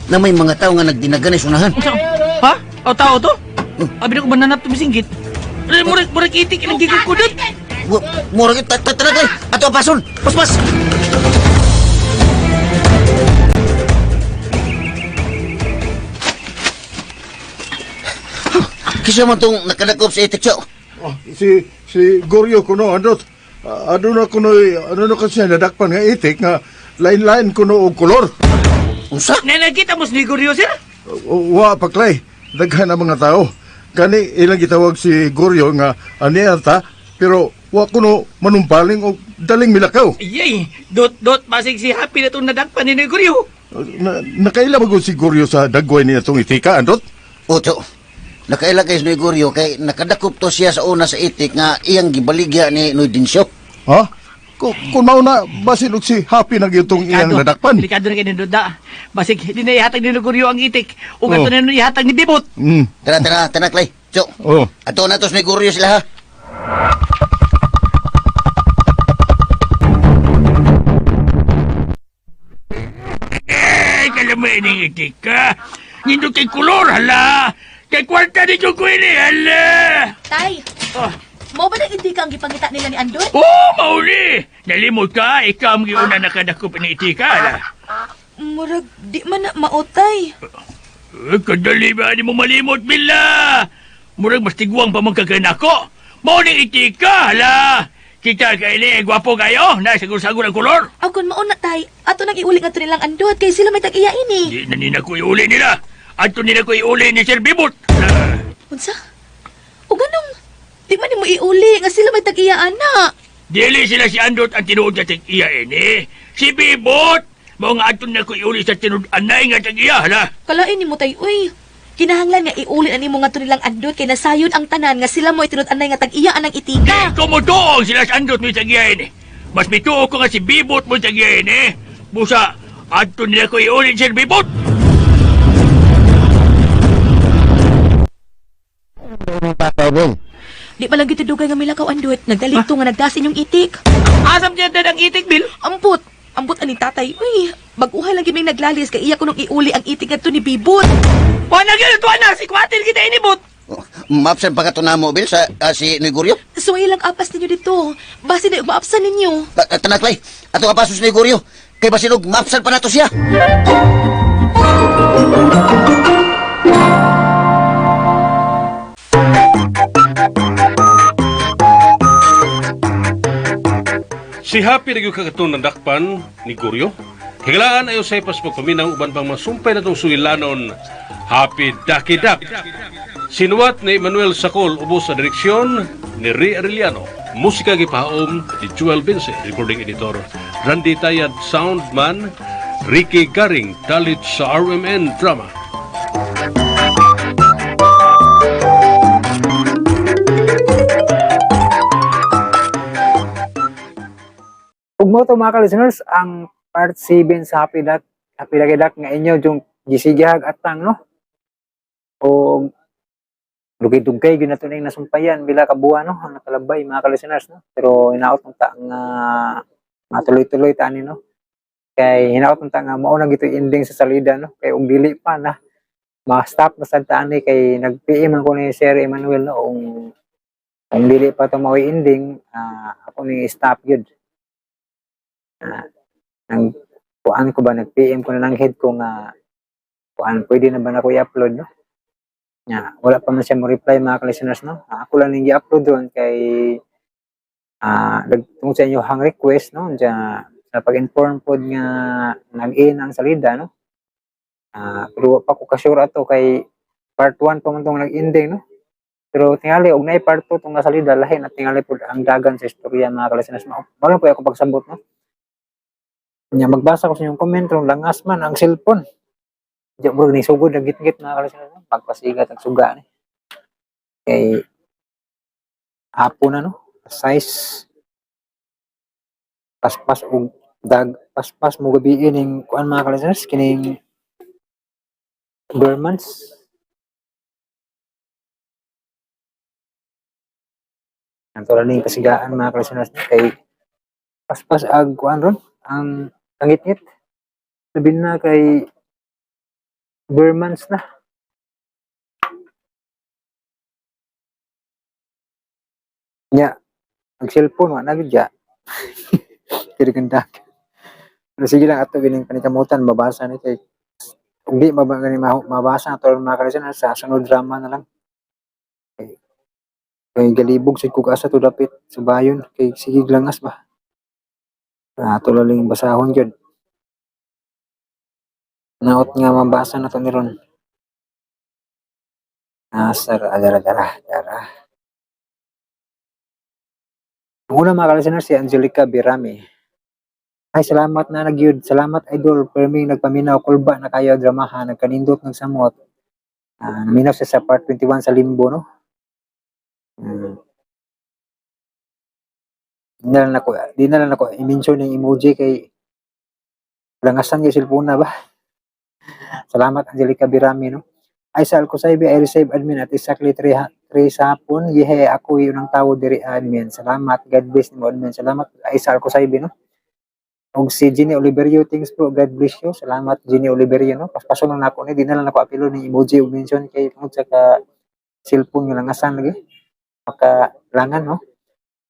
D: Na may mga tao nga nagdinagan sunahan.
K: Ha? O tao to? Abi na ko bananap to misinggit. Murag itik ilang gigil ko, Dot.
D: Murag ito, tara, Clay. Ato pasun. Pas. Kisa man itong nakadakop sa itik siya.
C: Si Goryo kuno andot. Ano na kasi nadakpan nga itik nga lain-lain kuno og kolor.
D: Unsa?
K: Nakita mo si Goryo, sir?
C: Wa paklay. Daghan ang mga tao. Kani ilang gitawag si Goryo nga aniyata pero wa kuno manumpaling og daling milakaw.
K: Yay! Dot, basig si Happy na itong nadakpan ni Goryo.
C: Nakaila ba si Goryo sa dagway niya itong itika andot?
D: Ocho. Nakailagay sa Goryo kay nakadakop to siya sa una sa itik nga iyang gibaligya ni Noy Dinsyo.
C: Ha? Kung mauna, basin og si Happy na itong iyang nadakpan.
K: Delikado na kayo Doda. Basig, di na ihatag ni Goryo ang itik. O gato na ihatag ni Bibot.
D: Tara, Clay. So, ato na to sa Goryo sila, ha?
J: Kala mo ining itik ka. Nindot kay kulor, hala. Kay kwarta dito ko ini, hala.
I: Tay, mo ba nang hindi ka ang gipangita nila ni Andon?
J: Mauli. Nalimot ka, ikaw ang giuna nakadakop ni itika, hala.
H: Murag, di man na maotay.
J: Kadali ba di mo malimot, Bila? Murag mas tiguang pa magkaganako. Mauling itika, hala. Kita ka ini, gwapo kayo, na sagur-sagur ang kulor.
I: Aw, kung mauna, tay, ato nang iuli nga to nilang Andon, kay sila may tag-iya ini.
J: Di na nina ko iuli nila. Ato nila ko iuli ni Sir Bibot.
I: Unsa? O ganong, di man mo iuli nga sila may tag-iya, ana.
J: Dili sila si Andot ang tinuod na tag-iya ini. Si Bibot, mga ato na ko iuli sa tinuod anay nga tag-iya, hala.
I: Kalain ni mo, tay, uy. Kinahanglan nga iuli ani mo nga to nilang Andon, kay nasayon ang tanan nga sila mo itinod anay nga tag-iya anang itika.
J: Kumutuong sila si Andot mo tag-iya ini. Mas mituo ko nga si Bibot mo tag-iya ini. Busa, ato nila ko iuli si Bibot.
I: Di pa lang gitudugay nga milakaw Andot, nagdalito nga nagdasin yung itik.
K: Asam dyan ang itik, Bill?
I: Ambot ani tatay. Uy, baguhay lang giming naglalis kay iya ko nung iuli ang itik adto ni Bibot.
K: Wala gyud to ana si kwatil kita inibot.
D: Maapsan pa ka to na mo, Bill, sa si Negorio?
I: So ilang apas ninyo dito. Basi na umaapsan ninyo.
D: Tanaklay, ato ka pasos Negorio. Kay basinog, maapsan pa nato siya.
B: Si Happy nagyo kagaton ng dakpan ni Guryo. Higalaan ayo sa ipas pagpaminaw uban pang masumpay na itong suilanon. Happy Ducky Duck. Sinuwat ni Emmanuel Sacol ubos sa direksyon ni Ray Arellano. Musika gipahaom ni Joel Vince, recording editor. Randy Tayad, soundman. Ricky Garing, talit sa RMN Drama.
A: Ug mo to mga listeners ang part 7 sa Happy Ducky Duck nga inyo yung gisigihag atang no. O dugay-dugay gyud nato ning nasumpayan bila ka buwan no ang nakalabay mga listeners no. Pero hinaot ng ta nga matuloy-tuloy ta ni no. Kay hinaot ng ta nga mao na gito ending sa salida no. Kay ug dili pa na ma-stop na sad ta ni kay nag-PM ako ni Sir Emmanuel no kung dili pa to mao ending ako ni stop gyud. Nang kuan ko ba nag-PM ko na ng head ko nga kuan pwede na ba na ko i-upload no wala pa man siya mo reply mga listeners no ako lang nang i-upload doon kay tungkol sa inyo hang request no sa pag-inform pod nga nag-in ang salida no pero pa ko ka-sure ato kay part 1 pa man tong nag-ending no pero tingali og naay part 2 tong salida lahin at tingali pod ang dagan sa istorya mga listeners no wala po ako pagsabot no nya magbasa ko sa inyong comment ron langas man ang cellphone. Diya bro ni sugod na gitgit na kala sila pagpasigat ang suga ni. Kay apo na no size paspas og paspas mo gabi ning kuan mga kalisers kining Burmans. Ang tulad ning kasigaan mga kalisers kay paspas ag kuan ron ang tangit-ngit. Sabihin na kay Burmans na. Nya, ang cellphone, wala na bigya. Kaya ganda. Pero sige lang, ato gining panikamutan, mabasa ni kay hindi mabasa ato mga kalisan sa sunod drama na lang. Kay galibog sa kukasa to dapit sa bayon. Kay sige langas ba. Ato laling basahon yun. Naot nga mabasa na to ni Ron. Sir, dara. Ang una mga kalistener si Angelica Birami. Ay, salamat na nagyud. Salamat idol. Perming nagpaminaw kulba na kayo dramahan. Nagkanindot ng samot. Naminaw siya sa part 21 sa Limbo, no? Di na lang ako i-mention yung emoji kay langasan yung cellphone na ba? Salamat Angelica Birami no. Ay sa Alcosaybe I receive admin at exactly 3 sa hapon. Yehe ako yun ang tao diri admin. Salamat. God bless mo admin. Salamat ay sa Alcosaybe no. Og si Jenny Oliverio thanks po. God bless you. Salamat Jenny Oliverio no. Paspaso lang nako ni di na lang ako apilo ni emoji og mention kay tungod sa ka cellphone nga langasan lagi. Maka langan no.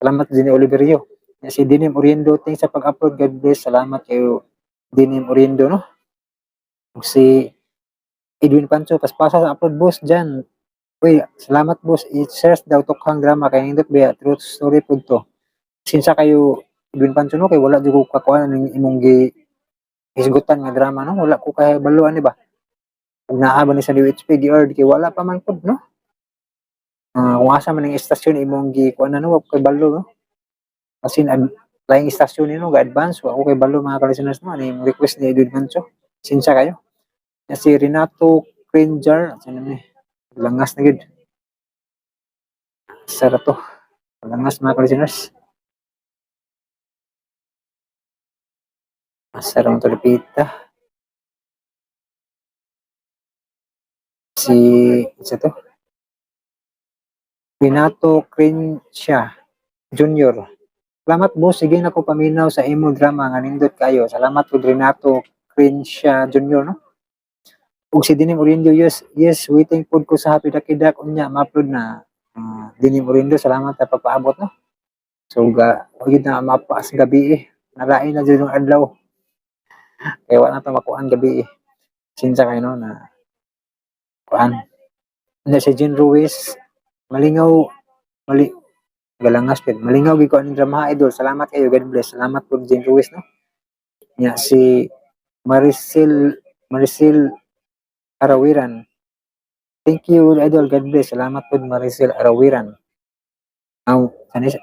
A: Salamat Jenny Oliverio. Si Dinim Oriendo thanks sa pag-upload. God bless. Salamat kayo Dinim Oriendo no. Si Edwin Pancho, paspasa sa upload boss dyan. Uy, salamat boss. I-search daw tokhang drama kay nindot ba truth story po to. Sinsa kayo Edwin Pancho no kay wala jud ko kakuan ning imong hisgutan nga drama no. Wala ko kay baluan ni ba. Ug naa ba ni sa DWHP giord kay wala pa man pod no. Kung asa man ning istasyon imong kuan no kay balo no. Asin laing istasyon ni no ga advance wa ko kay balo mga kalisteners no ani request ni Edwin Pancho. Sinsa kayo? Si Renato Cringer, langas na gid. Sara to. Langas mga listeners. Sarang to repita. Isa to. Renato Cringer Junior. Salamat boss, sige na ko paminaw sa imo drama nga nindot kayo. Salamat po Renato Cringer Junior no. ug si Dinim Orindo, yes, waiting pod ko sa Happy Dakidak unya ma-upload na. Dinim Orindo, salamat sa pagpaabot no. So ugid na mapaas gabi nalain na jud yung adlaw. Kaya wala na to makuan gabi sinsa kayo no na kuan. Na si Jean Ruiz, malingaw, galangas pid. Malingaw gid ko aning drama idol. Salamat kayo, God bless. Salamat po Jean Ruiz no. Nya si Maricel Arawiran. Thank you idol, God bless. Salamat po Maricel Arawiran. Kanis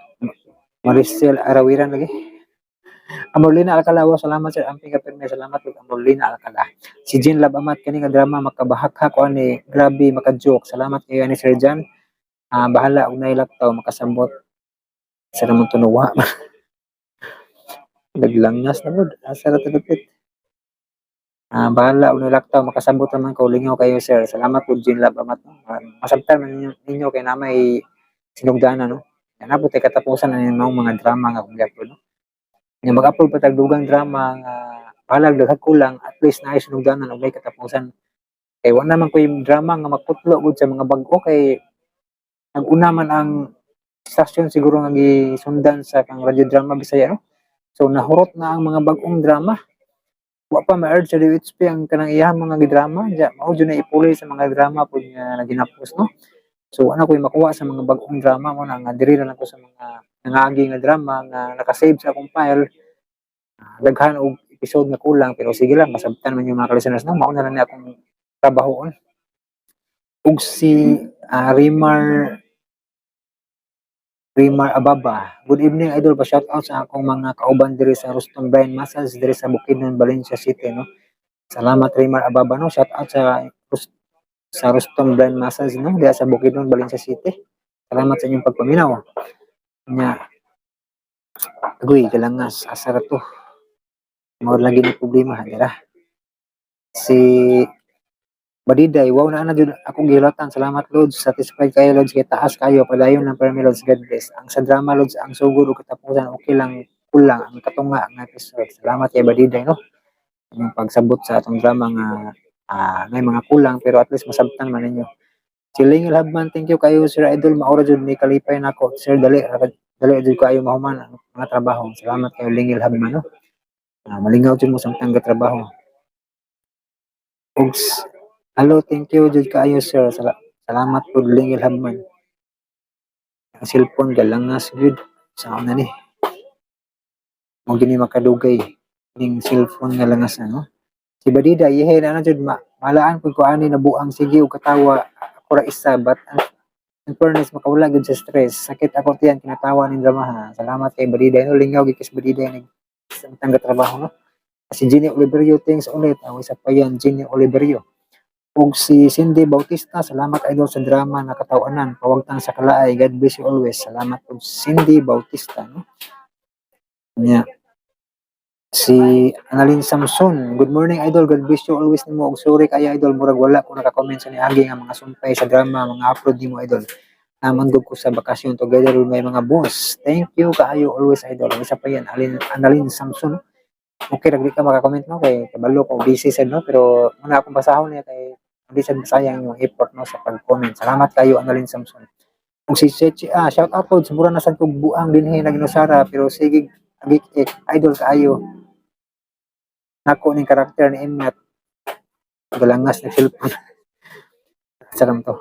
A: Maricel Arawiran lagi. Amorlina Alcala, salamat sir. Amping kapirme, salamat po Amorlina Alcala. Si Jean Labamat, kani nga drama makabahak-hak o ani, grabe makajoke. Salamat kayo ni Sir Jan. Bahala og nailaktaw makasambot sa namang tunuwa. Naglangas na mo, asa ra tagpit. Bahala og nailaktaw makasambot naman ko lingaw kayo sir. Salamat po Jean Labamat. Masabtan man ninyo kay na may sinugdanan no. Yan po tay katapusan na mga drama nga kung gyapon no. Nga mag-upload pa tag dugang drama nga bahala daghag kulang at least naay sinugdanan og may katapusan. Kay wala naman ko yung drama nga magputlo gud sa mga bag-o kay nag-una man ang stasyon siguro nga gisundan sa kang radyo drama Bisaya no. So nahurot na ang mga bag-ong drama. Wa pa ma-urge sa DHP ang kanang iyang mga gidrama, ja mao jud na ipuli sa mga drama pud nga naginapos no. So ano ko makuha sa mga bag-ong drama mo na nga diri lang ako sa mga nangagi nga drama nga naka-save sa akong file. Daghan og episode nga kulang pero sige lang masabtan man yung mga listeners no, mao na lang ni akong trabahoon. Ug si Rimar Ababa. Good evening idol, pa shout out sa akong mga kauban diri sa Ruston Brian Massage diri sa Bukidnon, Valencia City no. Salamat Rimar Ababa no, shout out sa Ruston Brian Massage no, diri sa Bukidnon, Valencia City. Salamat sa inyong pagpaminaw. Nya agoy galangas asar to. Mao lagi ni problema dira. Si Badiday, wow na jud akong gihilatan. Salamat Lods, satisfied kayo Lods, kay taas kayo padayon ng permi Lods, God bless. Ang sa drama Lods, ang sugod ug katapusan okay lang kulang ang katunga nga episode. Salamat kay Badiday no. Yung pagsabot sa atong drama nga may mga kulang pero at least masabtan man ninyo. Si Lingil Habman, thank you kayo Sir Idol, maura jud ni kalipay nako. Sir dali jud kayo mahuman ang mga trabaho. Salamat kayo Lingil Habman no. Malingaw jud mo samtang trabaho. Oops. Hello, thank you jud kaayo sir. Salamat po Lingil Habman. Ang cellphone galangas gud sa una ni. Mo gini makadugay ning cellphone nga langas no. Si Badida yehe na jud malaan pud ko ani nabuang sige og katawa ako ra isa but in fairness makawala gud sa stress. Sakit ako tiyan kinatawa ning drama ha. Salamat kay Badida no, lingaw gid kay Badida ning samtang trabaho no. Si Jenny Oliverio, thanks ulit. Away sa payan Jenny Oliverio. Ug si Cindy Bautista, salamat idol sa drama na katawanan. Pawagtang sa kalaay, God bless you always. Salamat po Cindy Bautista no. Nya si Annalyn Samson, good morning idol, God bless you always nimo. Og sorry kaya idol murag wala ko naka-comment sa niagi nga mga sumpay sa drama, mga upload nimo idol. Namandog ko sa bakasyon together with my mga boss. Thank you kaayo always idol. Isa pa yan, Annalyn Samson. Okay, nagdi ka maka-comment no kay kabalo ko busy sad no, pero muna akong basahon niya kay hindi sad sayang yung effort no sa pag-comment. Salamat kayo Annalyn Samson. Kung si Chechi, shout out po, siguro na sad kog buang dinhi naginusara pero sige idol kaayo. Nako ning karakter ni Emmet. Galangas na cellphone. Saram to.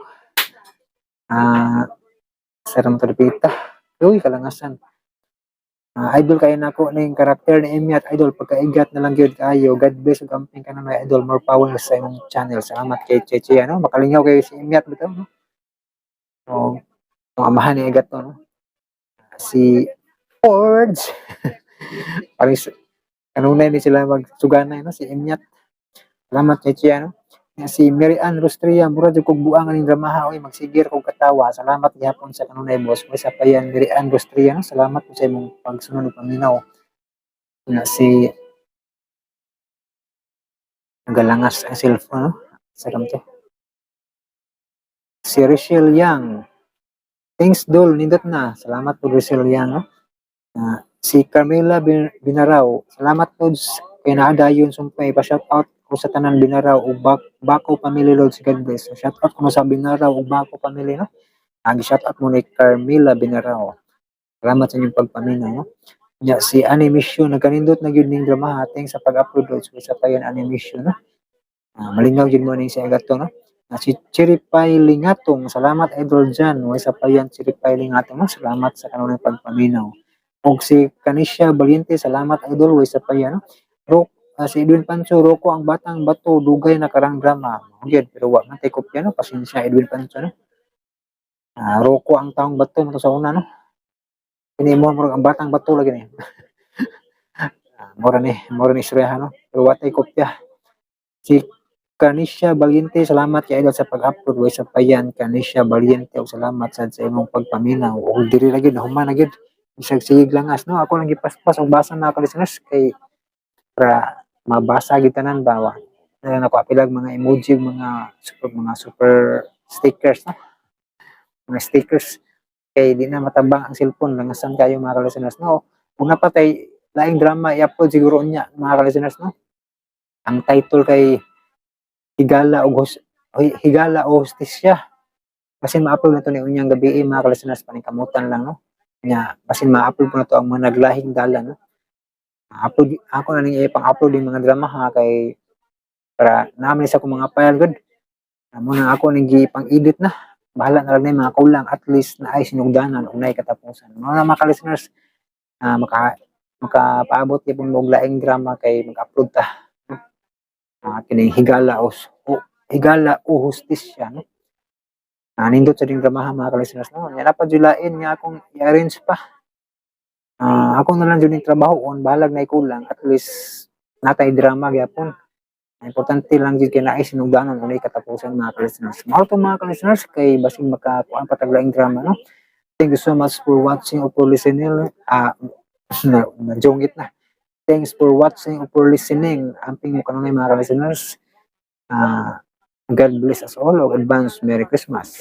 A: Saram to dipita. Uy, kalangasan. Idol kayo nako ning karakter ni Emmet idol pagkaigat na lang gyud kaayo. God bless ug amping ka na may idol, more power sa imong channel. Salamat kay Cheche ano, makalingaw kayo si Emmet bitaw no. So, ang amahan ni Igat to no. Si Forge. Paris kanunay ni sila magsuganay no si Emmet. Salamat kay Cheche ano. Si Mary Ann Rostria, mura jud kog buang aning dramaha oy, magsigir kog katawa. Salamat gyapon sa kanunay boss. Mo sa payan Mary Ann Rostria, no? Salamat po sa imong pagsunod ug paminaw. Na si galangas ang cellphone, no? Saram to. Si Rachel Yang. Thanks Dol, nindot na. Salamat po Rachel Yang, no? Si Carmela Binaraw. Salamat po kay naadayon sumpay pa shout out ko sa tanan Binaraw ug Bako family Lord si God bless. So, shout out ko sa Binaraw ug Bako family no. Shout out mo ni Carmela Binaraw. Salamat sa inyong pagpaminaw no. Nya si Animation nagkanindot na gyud ning drama thanks sa pag-upload Lord so, sa payan Animation no. Malingaw gyud mo ning sa gato no. Si Chiripay Lingatong, salamat idol dyan. Way sa payan Chiripay Lingatong no. Salamat sa kanunay pagpaminaw. Og si Kanisha Valiente, salamat idol way sa payan no. Si Edwin Pancho, Roko ang batang bato, dugay na karang drama. Magyud pero wa man tay kopya no, pasensya Edwin Pancho no. Roko ang taong bato mo sa una no. Ini mo ang batang bato lagi ni. Mora ni istorya no. Pero wa tay kopya. Si Kanisha Valiente, salamat kay idol sa pag-upload way sa payan Kanisha Valiente ug salamat sad sa imong pagpaminaw. Og diri lagi na human na gyud. Bisag sigig langas no. Ako lang gipaspas og basa na ka listeners kay para mabasa gyud tanan bawa. Nako apilag mga emoji mga super stickers no. Mga stickers kay di na matabang ang cellphone langasan kayo mga listeners no. Una pa tay laing drama i-upload siguro niya mga listeners no. Ang title kay Higala o Hustisya. Basin ma-upload na to ni unyang gabi mga listeners paningkamutan lang no. Nya basin ma-upload po na to ang mga naglahing dalan no. Upload ako na ning ipang-upload yung mga drama ha kay para namin sa akong mga file good. Amo na ako ning gipang-edit na. Bahala na lang na yung mga kulang at least na ay sinugdanan o na katapusan. Mga listeners makapaabot yung mga laing drama kay mag-upload ta. Kining Higala o Hustisya no. Nindot sa ding drama mga listeners no. Nya dapat julain nga akong i-arrange pa. Ako na lang dyan yung trabaho on, bahalag na ikulang, at least natay drama gyapon. Importante lang dyan kaya nais sinugdanan unay katapusan mga listeners. Mahal to mga listeners kay basing makakuan pataglaing drama no. Thank you so much for watching or for listening. Najungit na. Thanks for watching or for listening. Amping mo kanunay mga listeners. God bless us all. Advance Merry Christmas.